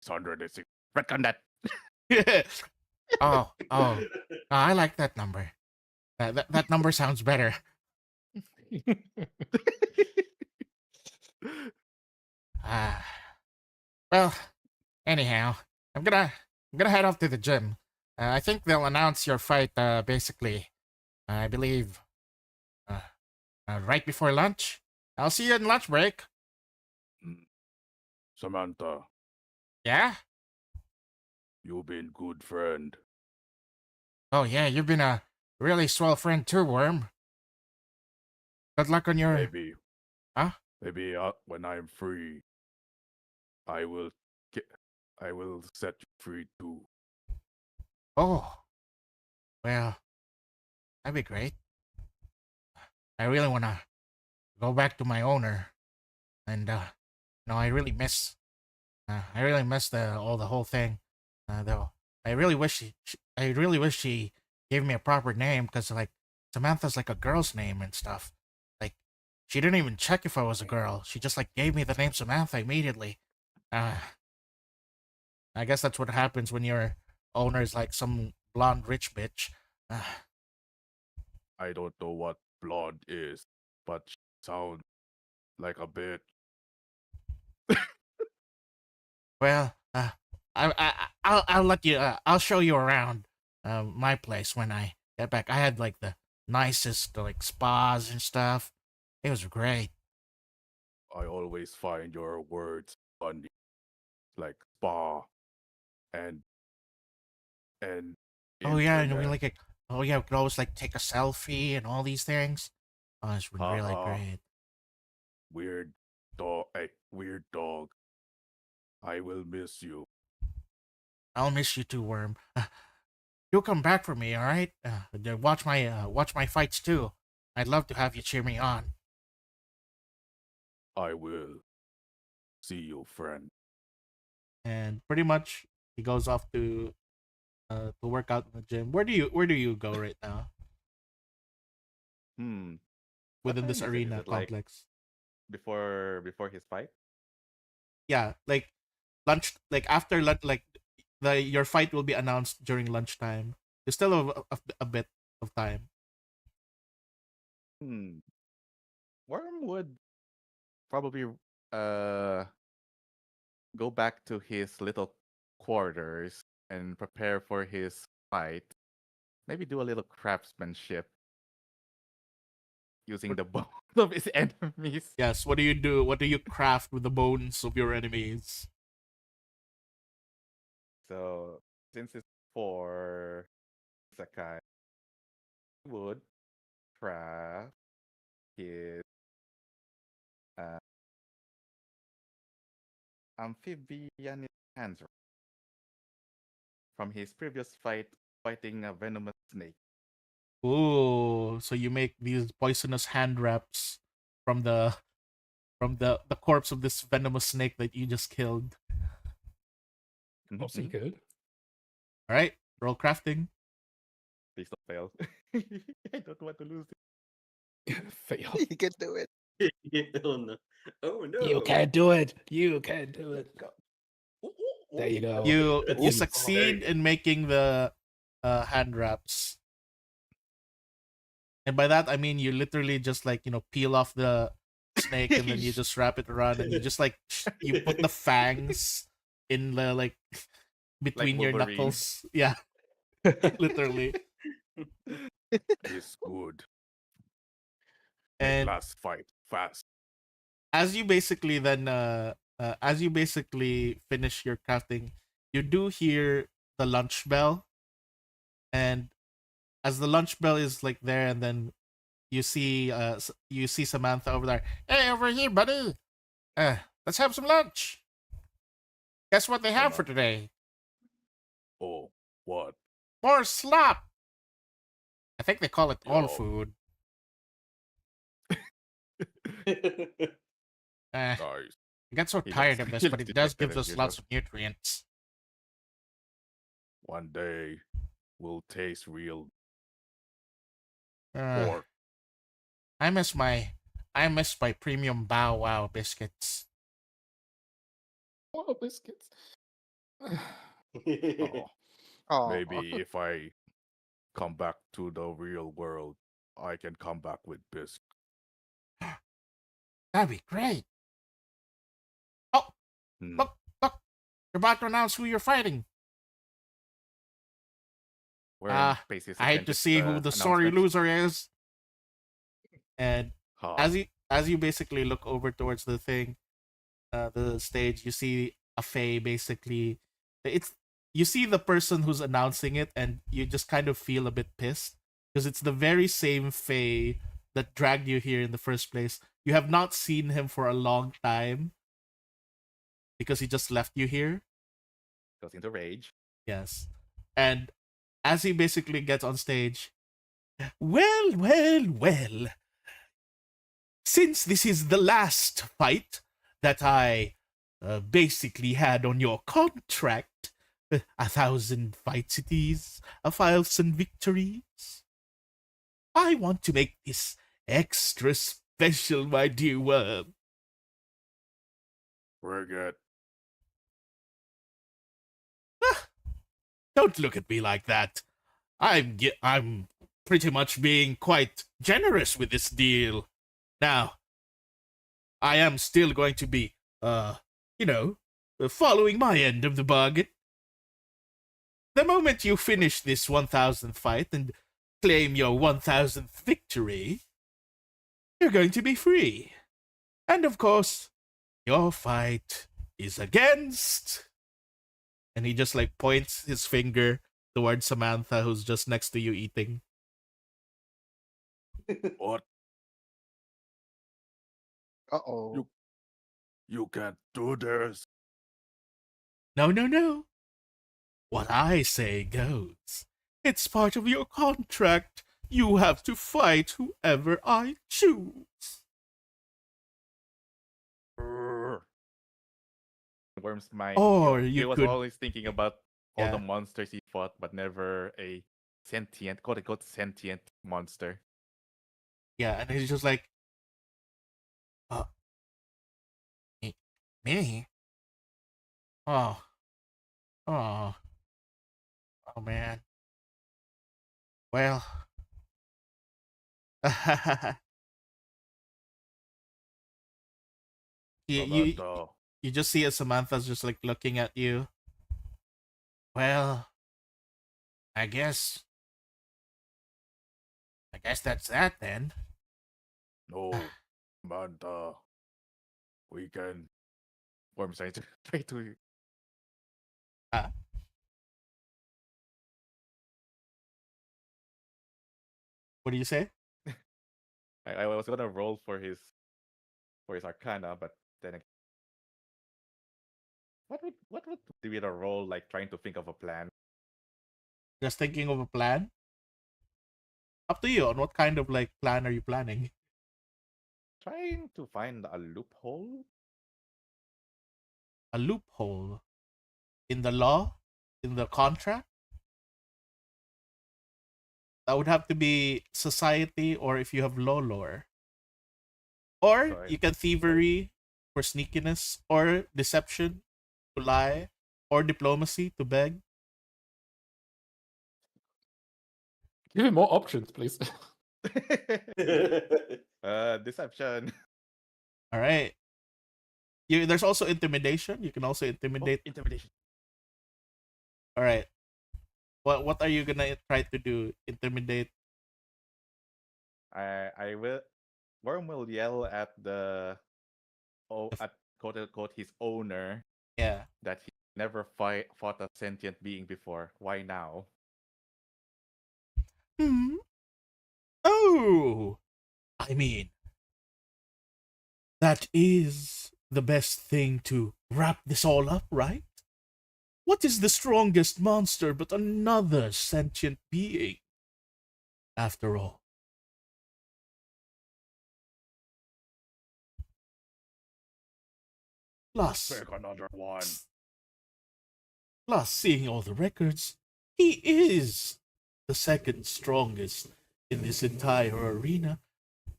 606. Retcon that. Oh, I like that number. That number sounds better. Well, anyhow, I'm gonna head off to the gym. I think they'll announce your fight. Basically, I believe, right before lunch. I'll see you in lunch break. Samantha, Yeah? you've been good friend. Oh, yeah, you've been a really swell friend too, Worm. Good luck on your... Maybe, Huh? maybe when I'm free, I will get, I will set you free too. Oh. Well, that'd be great. I really want to go back to my owner. And, no, I really miss the whole thing. Though, I really wish she gave me a proper name, because, like, Samantha's like a girl's name and stuff. Like, she didn't even check if I was a girl. She just, like, gave me the name Samantha immediately. I guess that's what happens when your owner's like some blonde rich bitch. I don't know what blonde is, but she sounds like a bitch. Well, I'll let you. I'll show you around my place when I get back. I had like the nicest like spas and stuff. It was great. I always find your words funny, like spa and Oh yeah, and we internet. like. Oh yeah, we could always like take a selfie and all these things. Oh, it's really Haha. great. Weird dog. Hey, weird dog. I will miss you. I'll miss you too, Worm. You'll come back for me, all right? Watch my fights too. I'd love to have you cheer me on. I will. See you, friend. And pretty much he goes off to work out in the gym. Where do you go right now What within time this is it? Is arena it like complex? before his fight? Yeah, like lunch, like after lunch, like your fight will be announced during lunchtime. You still have a bit of time. Worm would probably uh go back to his little quarters and prepare for his fight. Maybe do a little craftsmanship using the bones of his enemies. Yes. What do you do? What do you craft with the bones of your enemies? So since it's for Sakai, he would craft his uh, amphibian hands from his previous fight fighting a venomous snake. Ooh, so you make these poisonous hand wraps from the corpse of this venomous snake that you just killed. Obviously good. All right, roll crafting. Please don't fail. I don't want to lose Fail. You can do it. Oh no! Oh no! You can't do it. You can't do it. There you go. You That's you it. succeed in making the hand wraps, and by that I mean you literally just like peel off the snake and then you just wrap it around and you just like you put the fangs in the like between your Wolverine. knuckles. Yeah, literally. It's good. And Last fight fast. as you basically then as you basically finish your crafting, you do hear the lunch bell, and as the lunch bell is like there, and then you see Samantha over there. Hey, over here, buddy. Let's have some lunch. Guess what they have for today? Oh, what? More slop. I think they call it all Yo. food. Guys, I get so He tired does- of this, he but it does does better give than us you lots do. of nutrients. one day will taste real Uh, pork. I miss my premium Bow Wow biscuits. Oh, biscuits. Oh, Oh, maybe if I come back to the real world, I can come back with biscuits. That'd be great. Oh, Hmm. look! You're about to announce who you're fighting. Worm I pays his hate to attention see who the sorry announcement. loser is. And As you basically look over towards the thing, the stage, you see a Fae basically. It's you see the person who's announcing it, and you just kind of feel a bit pissed because it's the very same Fae that dragged you here in the first place. You have not seen him for a long time because he just left you here. Goes into rage. Yes. And as he basically gets on stage, well. Since this is the last fight that I basically had on your contract, 1,000 fights it is, 1,000 victories. I want to make this extra special, my dear worm. We're good. Don't look at me like that. I'm pretty much being quite generous with this deal. Now, I am still going to be, following my end of the bargain. The moment you finish this 1,000th fight and claim your 1,000th victory, you're going to be free. And of course, your fight is against... And he just like points his finger towards Samantha, who's just next to you eating. What? Uh-oh. You can't do this. No. What I say goes. It's part of your contract. You have to fight whoever I choose. Worm's mind. Or he you was could... always thinking about all Yeah. the monsters he fought, but never a sentient, quote unquote, sentient monster. Yeah, and he's just like, me? Oh, man. Well, you just see as Samantha's just like looking at you. Well, I guess that's that then. No, Samantha. We can. Worm's trying to What do you say? I was gonna roll for his Arcana, but then what would be the roll like trying to think of a plan? Just thinking of a plan? Up to you on what kind of like plan are you planning? Trying to find a loophole? A loophole? In the law? In the contract? That would have to be society, or if you have law lore. Or Sorry. you can thievery for sneakiness, or deception to lie, or diplomacy to beg. Give me more options, please. Deception. All right. There's also intimidation. You can also intimidate. Intimidation. All right. What are you gonna try to do? Intimidate? I will. Worm will yell at at quote unquote his owner. Yeah. That he never fought a sentient being before. Why now? Oh, I mean, that is the best thing to wrap this all up, right? What is the strongest monster but another sentient being? After all. Pick another one. Plus, seeing all the records, he is the second strongest in this entire arena.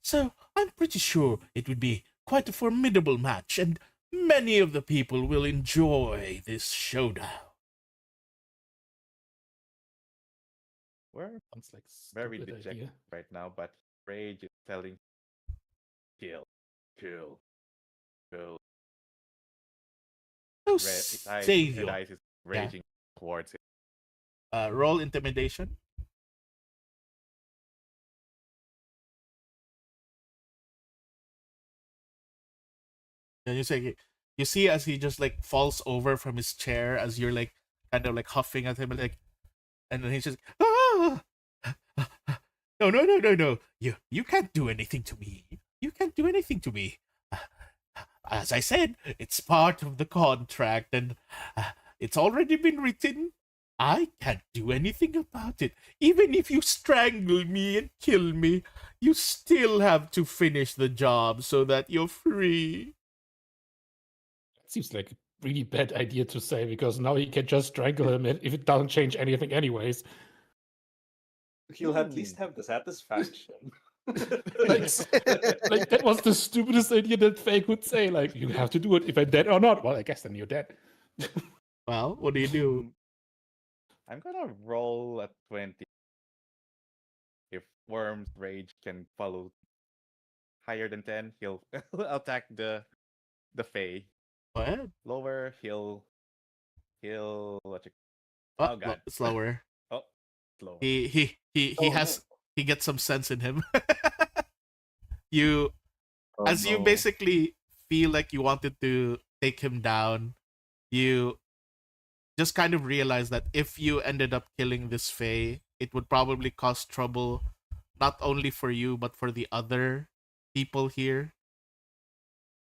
So I'm pretty sure it would be quite a formidable match, and many of the people will enjoy this showdown. We're Sounds like very stupid dejected idea. right now, but rage is telling kill. Oh, His eyes Savior. is raging towards him. Roll intimidation. And you see as he just like falls over from his chair as you're like kind of like huffing at him like, and then he's just no, no, no, no, no. You can't do anything to me. You can't do anything to me. As I said, it's part of the contract, and it's already been written. I can't do anything about it. Even if you strangle me and kill me, you still have to finish the job so that you're free. It seems like a really bad idea to say because now he can just strangle him if it doesn't change anything anyways. He'll at least have the satisfaction. like that was the stupidest idea that Faye could say. Like, you have to do it if I'm dead or not. Well, I guess then you're dead. Well, what do you do? I'm gonna roll a 20. If Worm's rage can follow higher than 10, he'll attack the Fae. Go ahead. Lower, he'll what you, Oh, god. slower. Oh, slower. He gets some sense in him. You as you basically feel like you wanted to take him down, you just kind of realize that if you ended up killing this Fae, it would probably cause trouble not only for you but for the other people here.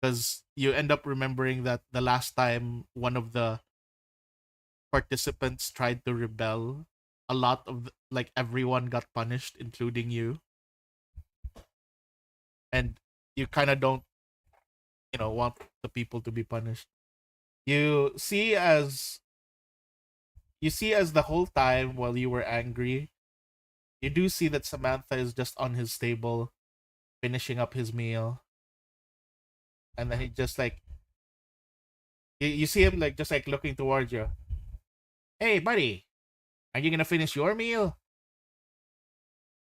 Because you end up remembering that the last time one of the participants tried to rebel, a lot of like everyone got punished, including you. And you kind of don't, want the people to be punished. You see as the whole time while you were angry, you do see that Samantha is just on his table, finishing up his meal. And then he just like, you see him like just like looking towards you. Hey, buddy, are you gonna finish your meal?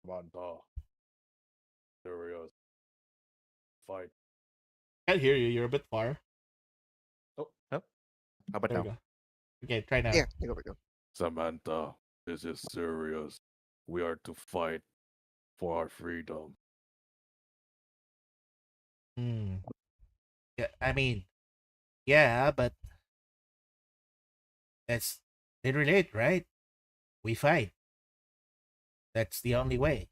Samantha. Serious. Fight. Can't hear you. You're a bit far. Oh, how about There we now? go. Okay, try now. Yeah, here we go. Samantha, this is serious. We are to fight for our freedom. Yeah, I mean, yeah, but that's they relate, right? We fight. That's the only way.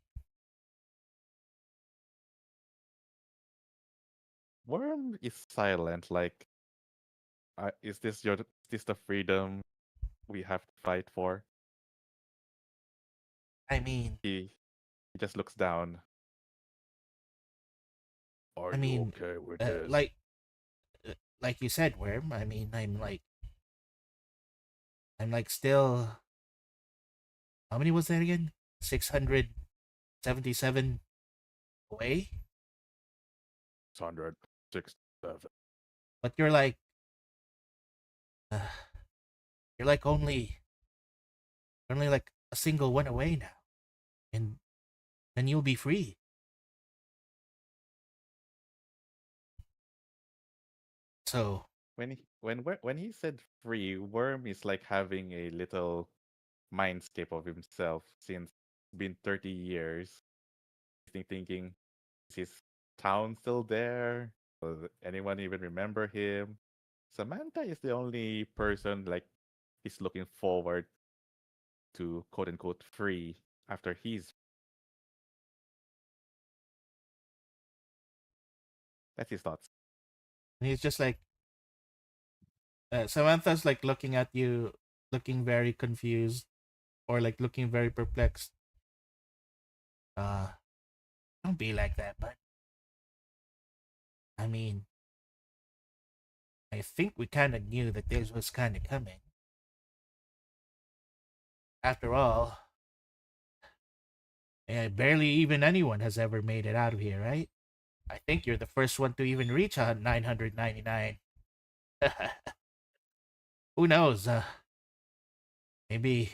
Worm is silent, like, is this the freedom we have to fight for? I mean, He just looks down. Are I mean, you okay with this? like you said, Worm. I mean, I'm like still. How many was that again? 677 away. 667. But you're like only like a single one away now, and then you'll be free. So When he said free, Worm is like having a little mindscape of himself since it's been 30 years. He's thinking, is his town still there? Does anyone even remember him? Samantha is the only person like he's looking forward to quote unquote free after he's. That's his thoughts. And he's just like, Samantha's like looking at you, looking very confused, or like looking very perplexed. don't be like that, bud. I mean, I think we kind of knew that this was kind of coming. After all, barely even anyone has ever made it out of here, right? I think you're the first one to even reach 999. Who knows? Maybe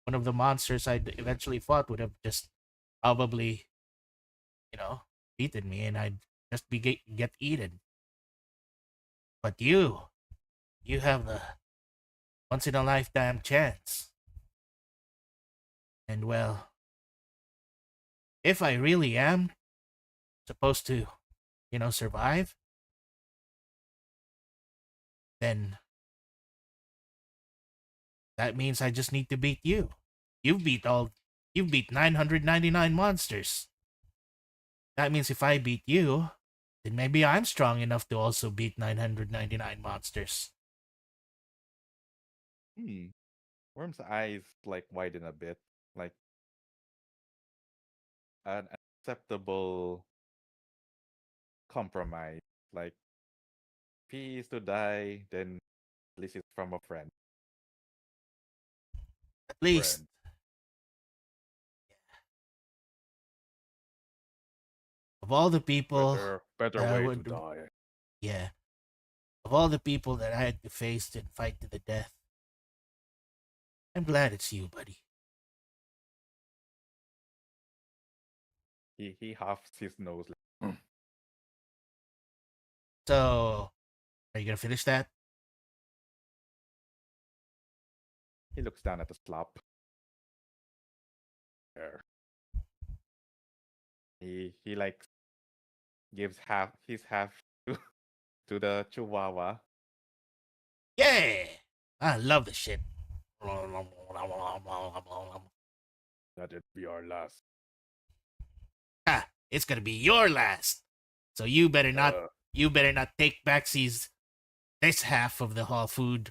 one of the monsters I'd eventually fought would have just probably, beaten me, and I'd just get eaten. But you have the once in a lifetime chance. And well, if I really am supposed to, survive, then that means I just need to beat you. You've beat 999 monsters. That means if I beat you, then maybe I'm strong enough to also beat 999 monsters. Worm's eyes like widen a bit, like an acceptable compromise. Like if he is to die, then at least it's from a friend. At least. Friend. Of all the people Better that I way would- to die. Yeah. Of all the people that I had to face and fight to the death, I'm glad it's you, buddy. He huffs his nose. Like, So, are you gonna finish that? he looks down at the slop. There. He like gives his half to the Chihuahua. Yeah! I love the shit. That'd be our last. Ha! It's gonna be your last. So you better not take Baxy's this half of the whole food.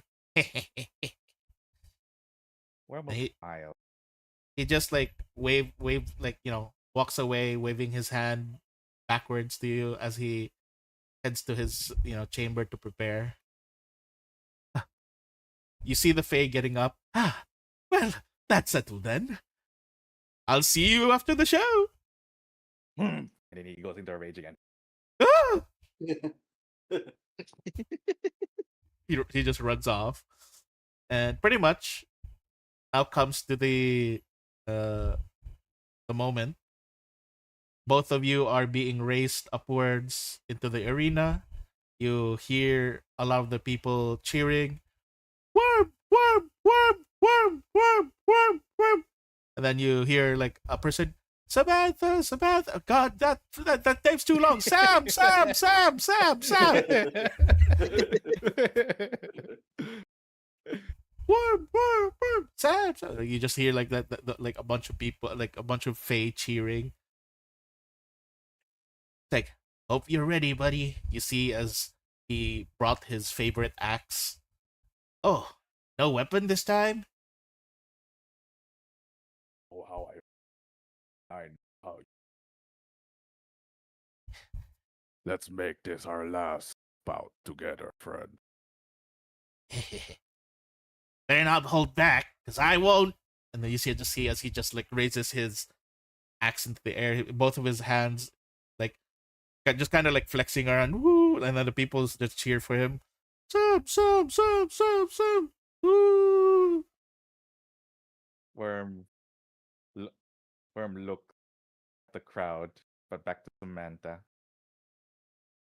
Worm will He- smile. He just like wave like, walks away waving his hand backwards to you as he heads to his, chamber to prepare. You see the Fae getting up. Well, that's settled then. I'll see you after the show. And then he goes into a rage again. Ah! He just runs off. And pretty much now comes to the moment. Both of you are being raised upwards into the arena. You hear a lot of the people cheering, "Worm, worm, worm, worm, worm, worm, worm." And then you hear like a person, Samantha, Samantha. God, that name's too long. Sam, Sam, Sam, Sam, Sam. Worm, worm, worm, Sam, Sam. You just hear like that like a bunch of people, like a bunch of Fae cheering. It's like, hope you're ready, buddy. You see as he brought his favorite axe. Oh, no weapon this time? Oh, how I know. Let's make this our last bout together, friend. Better not hold back, because I won't. And then you see as he just like raises his axe into the air, both of his hands like just kind of like flexing around, woo, and then the people just cheer for him. Sam, Sam, Sam, Sam, Sam, woo. Worm looks at the crowd, but back to Samantha.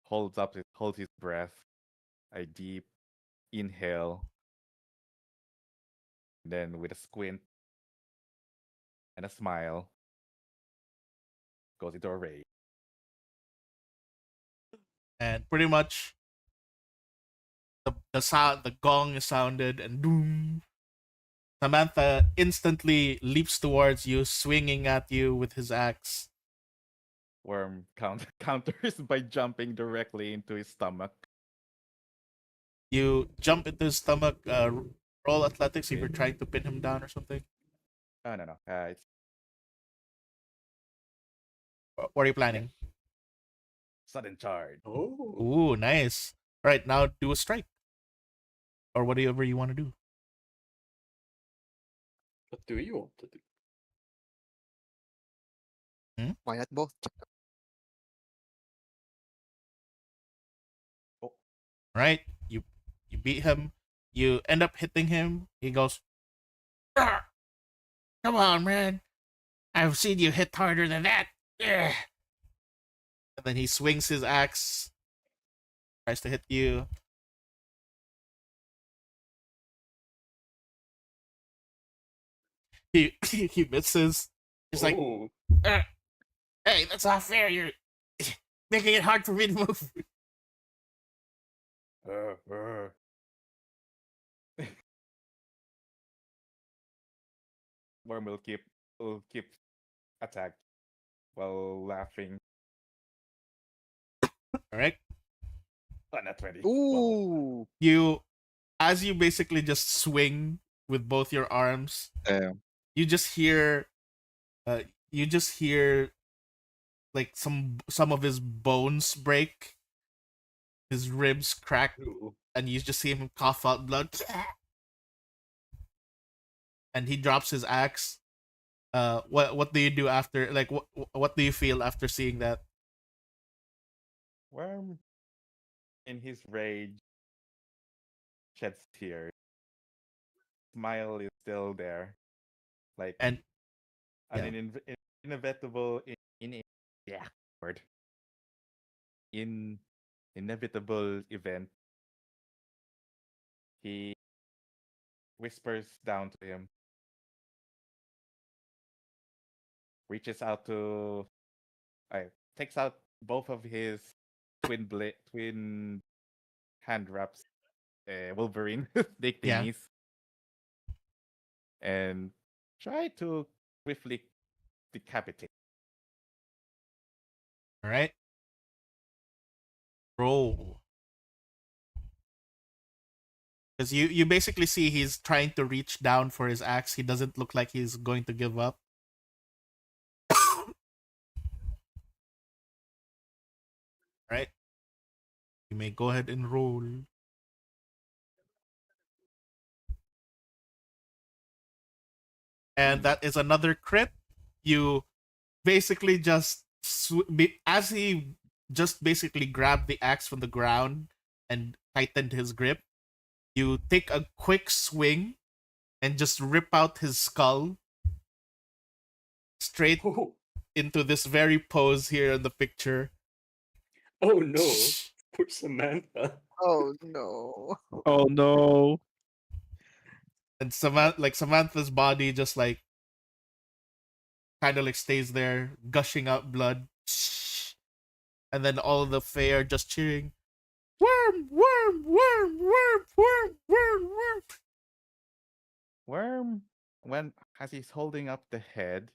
Holds his breath, a deep inhale, then with a squint and a smile, goes into a rage. And pretty much the sound, the gong is sounded, and doom. Samantha instantly leaps towards you, swinging at you with his axe. Worm counters by jumping directly into his stomach. You jump into his stomach, roll athletics if you're trying to pin him down or something. Oh, no. It's What are you planning? sudden charge. Oh. Ooh, nice. All right, now do a strike. Or whatever you want to do. What do you want to do? Why not both? All right, you beat him. You end up hitting him. He goes, "Arr! Come on, man. I've seen you hit harder than that. Ugh." And then he swings his axe, tries to hit you. He misses. He's like, Oh. "Hey, that's not fair. You're making it hard for me to move." Worm will keep attack while laughing. All right. Oh, not 20. Wow. Ooh. As you basically just swing with both your arms, Damn. you just hear, uh, you just hear like some of his bones break, his ribs crack, Ooh. and you just see him cough out blood. And he drops his axe. What do you do after? Like, what do you feel after seeing that? Worm, in his rage, sheds tears. Smile is still there, like And an inevitable yeah word in inevitable event. He whispers down to him, reaches out to, takes out both of his twin hand wraps, Wolverine snake Yeah. thingies, and try to swiftly decapitate. all right, roll. Because you basically see he's trying to reach down for his axe. He doesn't look like he's going to give up. Right? You may go ahead and roll. And that is another crit. You basically just as he just basically grabbed the axe from the ground and tightened his grip, you take a quick swing and just rip out his skull straight Oh, into this very pose here in the picture. oh no. Poor Samantha. Oh no. Oh no. And Samantha's body just like kind of like stays there, gushing out blood. And then all of the Fae are just cheering, worm, worm, worm, worm, worm, worm, worm. Worm, as he's holding up the head,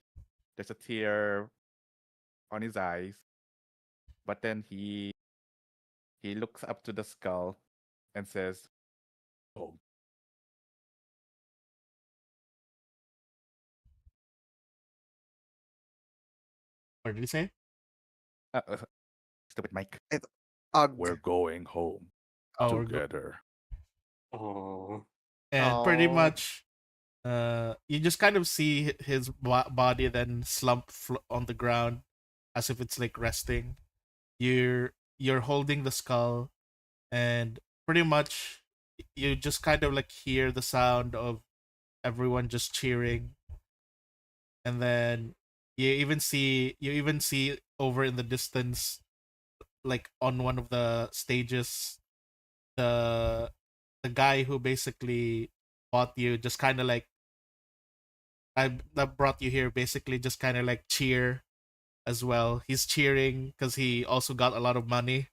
there's a tear on his eyes, but then he looks up to the skull and says, "Oh." What did he say? Stupid Mike. We're going home Oh, together. Oh. and pretty Aw. much, you just kind of see his body then slump on the ground, as if it's like resting. You're holding the skull, and pretty much you just kind of like hear the sound of everyone just cheering, and then you even see over in the distance, like on one of the stages, the guy who basically bought you just kind of like that brought you here basically just kind of like cheer as well. He's cheering because he also got a lot of money.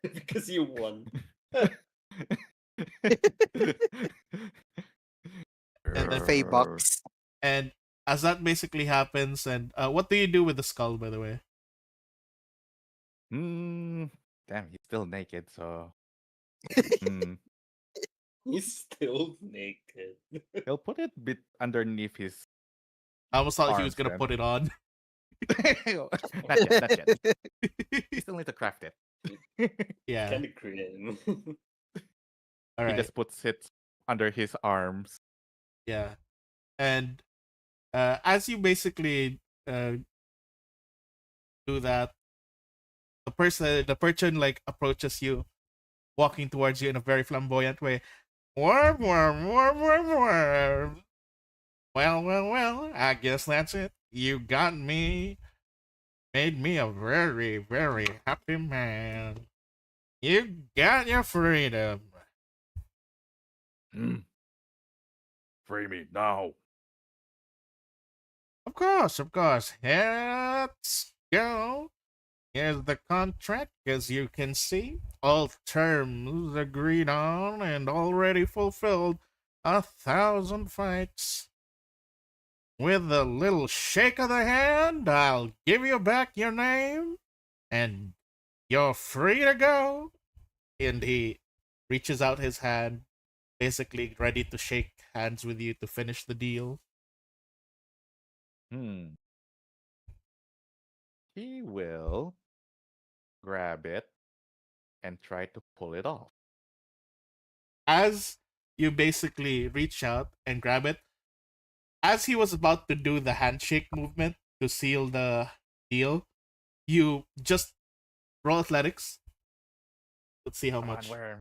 Because you won. And then Fae bucks. And as that basically happens, and what do you do with the skull, by the way? Damn, he's still naked, so He's still naked. he'll put it bit underneath his. I almost thought he was Arms, gonna then. put it on. Not yet, not yet. You still need to craft it. Yeah. Kind of grim. All He right. just puts it under his arms. Yeah. And as you basically do that, the person like approaches you, walking towards you in a very flamboyant way. Worm, worm, worm, worm, worm. Well, I guess that's it. You got me. Made me a very, very happy man. You got your freedom. Free me now. Of course. Let's go. Here's the contract, as you can see. All terms agreed on and already fulfilled. 1,000 fights. with a little shake of the hand, I'll give you back your name, and you're free to go. And he reaches out his hand, basically ready to shake hands with you to finish the deal. He will grab it and try to pull it off. As you basically reach out and grab it, as he was about to do the handshake movement to seal the deal, you just roll athletics. Let's see how Come on, much. worm.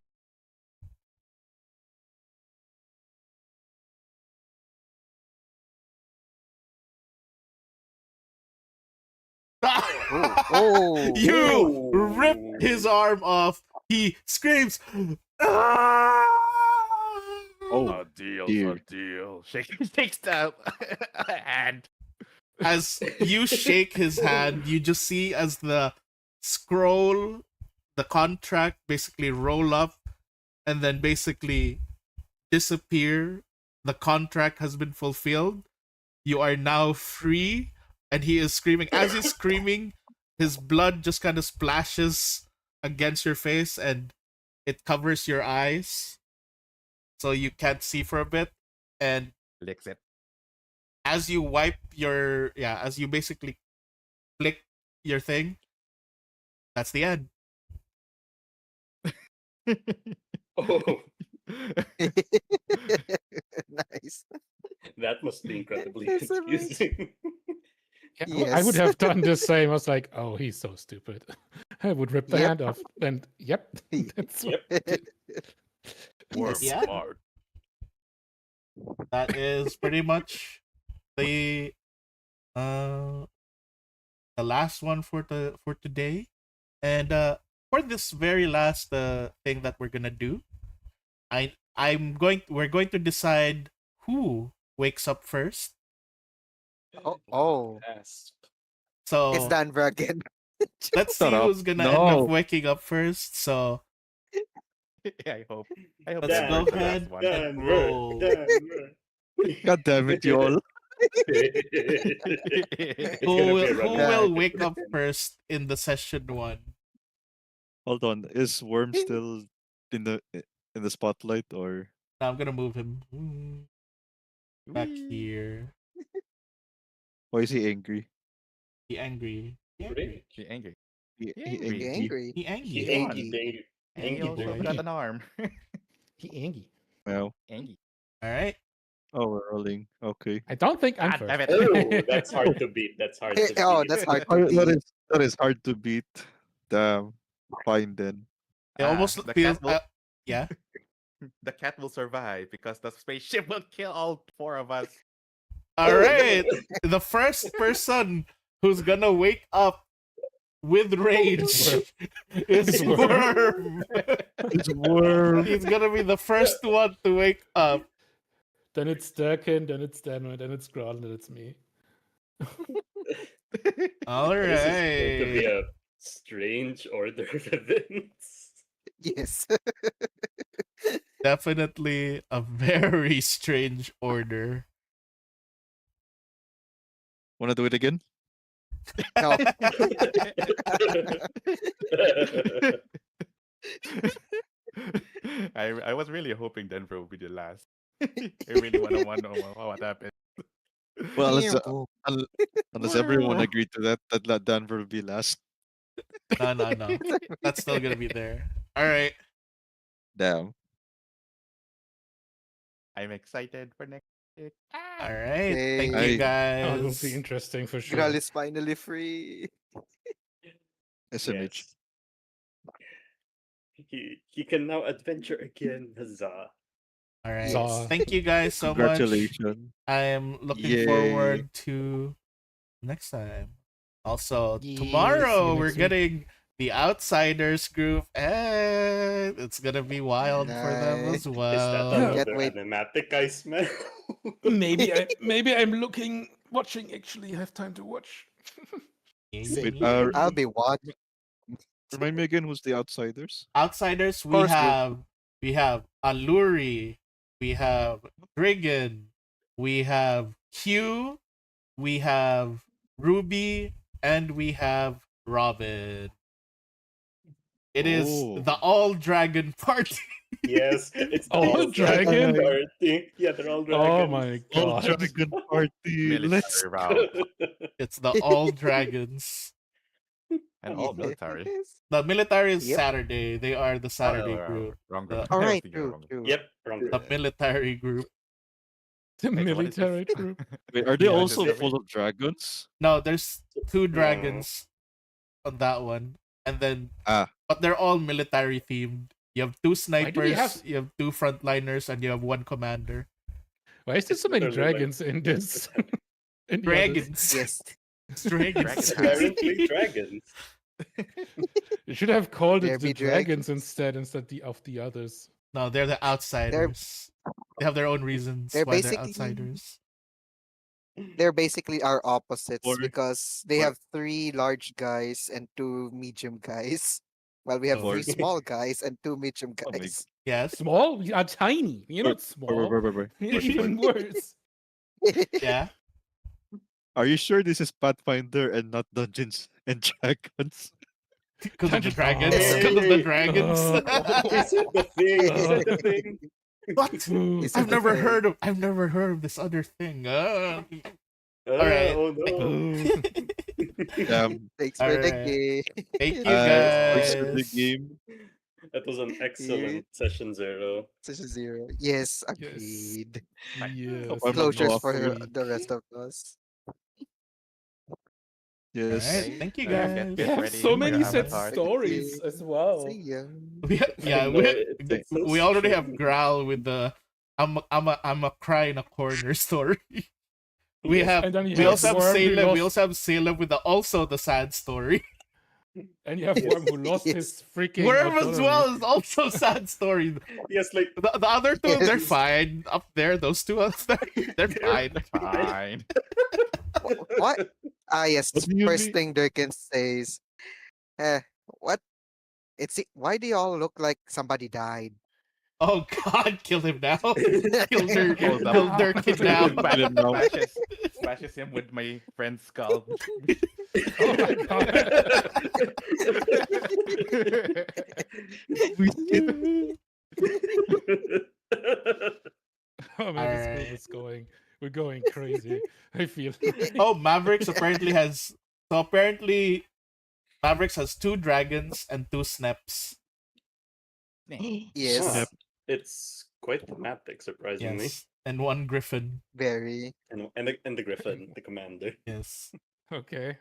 Oh. You rip his arm off. He screams. "Ah!" Oh, A deal's dear. a deal. Shakes the hand. As you shake his hand, you just see as the scroll, the contract basically roll up and then basically disappear. The contract has been fulfilled. You are now free. And he is screaming. As he's screaming, his blood just kind of splashes against your face and it covers your eyes. So you can't see for a bit. And Licks it. as you wipe your as you basically flick your thing, that's the end. Oh, Nice. that must be incredibly That's confusing. Yeah, I would Yes. have done the same. I was like, oh, he's so stupid. I would rip the Yep. hand off. And yep, that's what I did. Worm Yeah. smart. That is pretty much the last one for today. And for this very last thing that we're gonna do, we're going to decide who wakes up first. Oh. So It's Danver again. let's see Shut up. who's gonna end No. up waking up first. So I hope. let's that go works the last ahead one. and roll. God damn it, you all. Who will rundown. wake up first in the session one? Hold on. Is Worm still in the spotlight or Now I'm gonna move him back here. why is he angry? He angry. He angry. She angry. He angry. Be angry. angry. He angry. He Come on. angry, angry, And he angry also boy. got an arm. He angry. Well, Angry. All right. oh, we're rolling. Okay. I don't think I'm God first. damn it. Oh, that's hard to beat. That's hard to beat. Oh, that's hard to That beat. is hard to beat. Damn. Fine then. They almost the feel. cat will, Yeah. the cat will survive because the spaceship will kill all four of us. All right. The first person who's gonna wake up with rage is Worm. It's Worm. He's gonna be the first one to wake up. Then it's Durkin, then it's Denver, then it's Growl, then it's me. All This is going to be right. a strange order of events. Yes. Definitely a very strange order. Wanna do it again? No. I was really hoping Denver would be the last. I really want to know what happened. Well, Ew. unless everyone agreed to that Danver will be last. No. That's still gonna be there. All right. Damn. I'm excited for next week. All right. Thank Hey. you Oh, it'll guys. be interesting for sure. Graal is finally free. SMH. Yes. He can now adventure again. Huzzah. All right. Saw. Thank you guys so much. Congratulations. I am looking Yay. forward to next time. Also, Yay, see tomorrow you we're next week. getting the Outsiders group, and it's gonna be wild for them Nice. as Is that well. another wait. animatic ice man? Maybe I'm watching. Actually, have time to watch. Wait, I'll be watching. remind me again who's the outsiders? Outsiders, we Course have Alluri, we have Drigan, we have Q, we have Ruby, and we have Robin. It is Oh. the all dragon party. Yes, it's the All dragon? party. Yeah, they're all dragons. Oh my All god. dragon party. Let's Military round It's the all dragons. and all military. The military is Yep. Saturday. They are the Saturday Oh, group. Wrong The- group. All I was right, thinking true, wrong. true. Yep, wrong The group. military group. The Wait, what is this? military group. Wait, are they Yeah, also just- full of dragons? No, there's two dragons on that one, and then but they're all military themed. You have two do we snipers, have- you have two frontliners, and you have one commander. Why is there so many literally like- dragons in this? In the others? Dragons. Yes. Dragons. Apparently dragons. You should have called There it the be dragons instead of the others. No, they're the outsiders. They have their own reasons They're why they're basically- outsiders. They're basically our opposites Or- because they or- have 3 large guys and 2 medium guys, while we have Or- 3 small guys and 2 medium Oh my guys. Yes. Small? We are tiny. You're not small. Wait. You're even worse. Yeah. Are you sure this is Pathfinder and not Dungeons and Dragons? Because of the Dungeons- dragons. Oh. Because of the dragons. Is it the thing? Is it the thing? What? Ooh. Is I've it never the heard of this other thing. Alright. Oh no. Ooh. Thanks for the Alright. game. Thank you Thanks for the guys. game. That was an excellent session 0. Such a 0. Yes, Yes. agreed. Yes. I'm a Closures go for off the rest of us. Yes. Alright, thank you Yeah, guys. We have ready so for many your sad avatar. stories as well. See ya. Yeah, know, it's so we already have strange. Growl with the I'm a cry in a corner story. We have And then you we have also have Worm who Salem. We lost- also have Salem with the also the sad story. And you have Worm who lost his freaking Worm as autonomy. well is also sad story. Yes, like The other two, they're Yes. fine up there. Those two up there, they're fine. Fine. What? Ah, yes. What do you First mean? thing Durkin says. What? Why do you all look like somebody died? Oh God, kill him now! Kill Dirk, Hold up. kill Durkin now. Kill him now. Smashes him with my friend's skull. Oh my god. Oh man, this group is going. We're going crazy. I feel. Oh, Mavericks apparently has. So apparently, Mavericks has 2 dragons and 2 snaps. Yes, Huh. It's quite thematic, surprisingly. Yes, and 1 griffin. very. And the Griffin, the commander. Yes, Okay.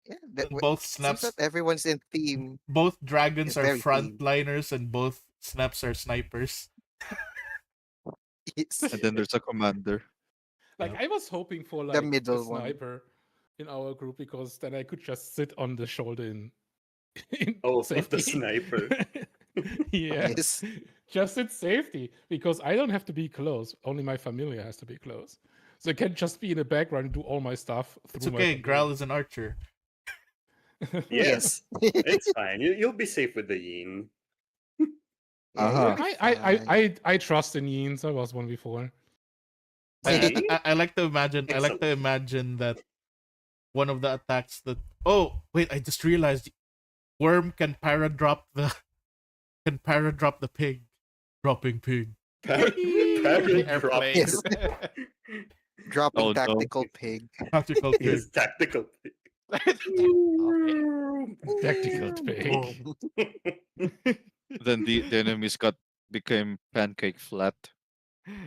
Yeah, both seems snaps. that everyone's in theme. Both dragons It's are very frontliners, and both snaps are snipers. Yes. And then there's a commander. Like I was hoping for The like middle a one. sniper in our group because then I could just sit on the shoulder in Oh, of safety. the sniper. Yeah. Yes. Just in safety because I don't have to be close. Only my familia has to be close. So I can just be in the background and do all my stuff. It's through my okay. familia. Growl is an archer. Yes, Yes. it's fine. You'll be safe with the Yin. Uh-huh. I trust in Yins. I was one before. I like to imagine. I like to imagine that one of the attacks that. Oh wait! I just realized, Worm can paradrop the pig, dropping pig. Drop. Yes. Dropping Oh, no. tactical pig. Tactical pig. His tactical. Tactical pig. Then the enemies became pancake flat.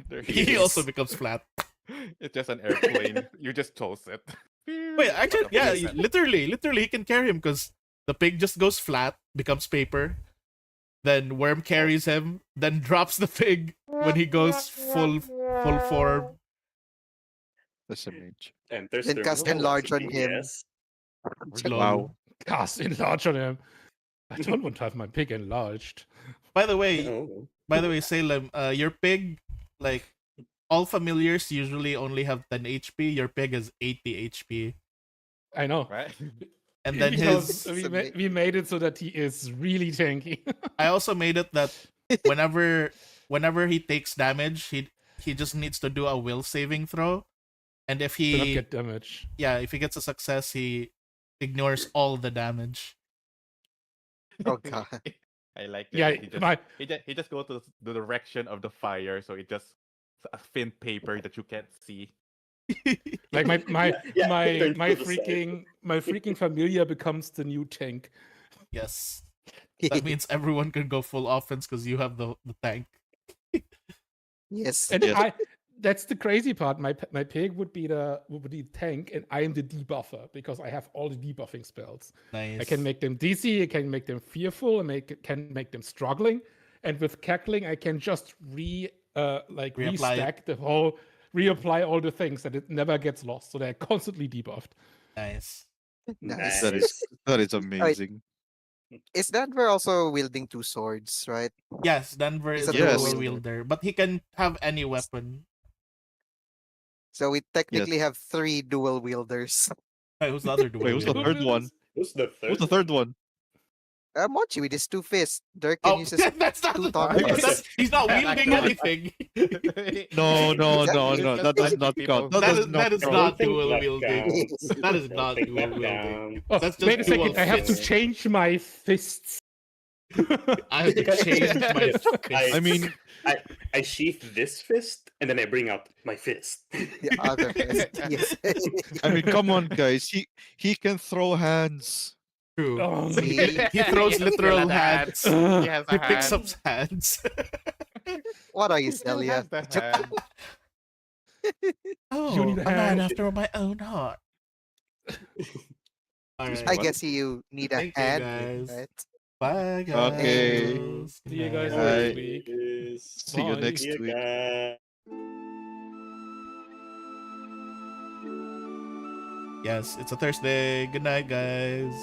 There He is. also becomes flat. It's just an airplane. You just toss it. Wait, actually, yeah, Yes. literally, he can carry him because the pig just goes flat, becomes paper. Then Worm carries him, then drops the pig when he goes full form. That's a mage. Enters Then cast terminal enlarge on velocity, him. Yes. Lol. Cast enlarge on him. I don't want to have my pig enlarged. By the way, Oh. Salem, your pig, like all familiars usually only have 10 HP. Your pig has 80 HP, I know. Right? and then Because his. we made it so that he is really tanky. I also made it that whenever he takes damage, he just needs to do a will saving throw. And if Do not he get damage. if he gets a success, he ignores all the damage. Oh god. I like it. Yeah, He just go to the direction of the fire, so it just a thin paper that you can't see. like my turn to the my freaking familia becomes the new tank. Yes. That means everyone can go full offense because you have the tank. Yes. And Yes. that's the crazy part. My pig would be the tank, and I am the debuffer because I have all the debuffing spells. Nice. I can make them DC, I can make them fearful, and can make them struggling. And with cackling, I can just restack the whole, reapply all the things, that it never gets lost. So they're constantly debuffed. Nice. Nice. That is amazing. Is Denver also wielding 2 swords, right? Yes, Denver He's is a a dual dual wielder, but he can have any weapon. So we technically have 3 dual wielders. Hey, who's the other dual Wait, who's the wielder? third one? Who's the third? Who's the third one? Mochi with his 2 fists. Durkin Oh, uses that's not 2 he's not wielding anything. No, no, Exactly. no, no. That does not count. That is count. not Don't think dual that wielding. counts. That is Don't not think dual that wielding. counts. Oh, That's wait a just dual second, I have to fists. change my fists. I have to change my I mean, I sheath this fist and then I bring out my fist. the other fist. Yes. I mean, come on, guys. He can throw hands. True. Oh, See? He throws He has literal skeleton hands. hands. He has a He picks hand. up hands. What are you, He still Celia? has the hand. Oh, need a a man hand. after my own heart. All right. I guess you need a Thank you, hand, guys. right? Bye, guys. Okay. See you guys Good night. next week. See you Bye. next See you week. guys. Yes, it's a Thursday. Good night, guys.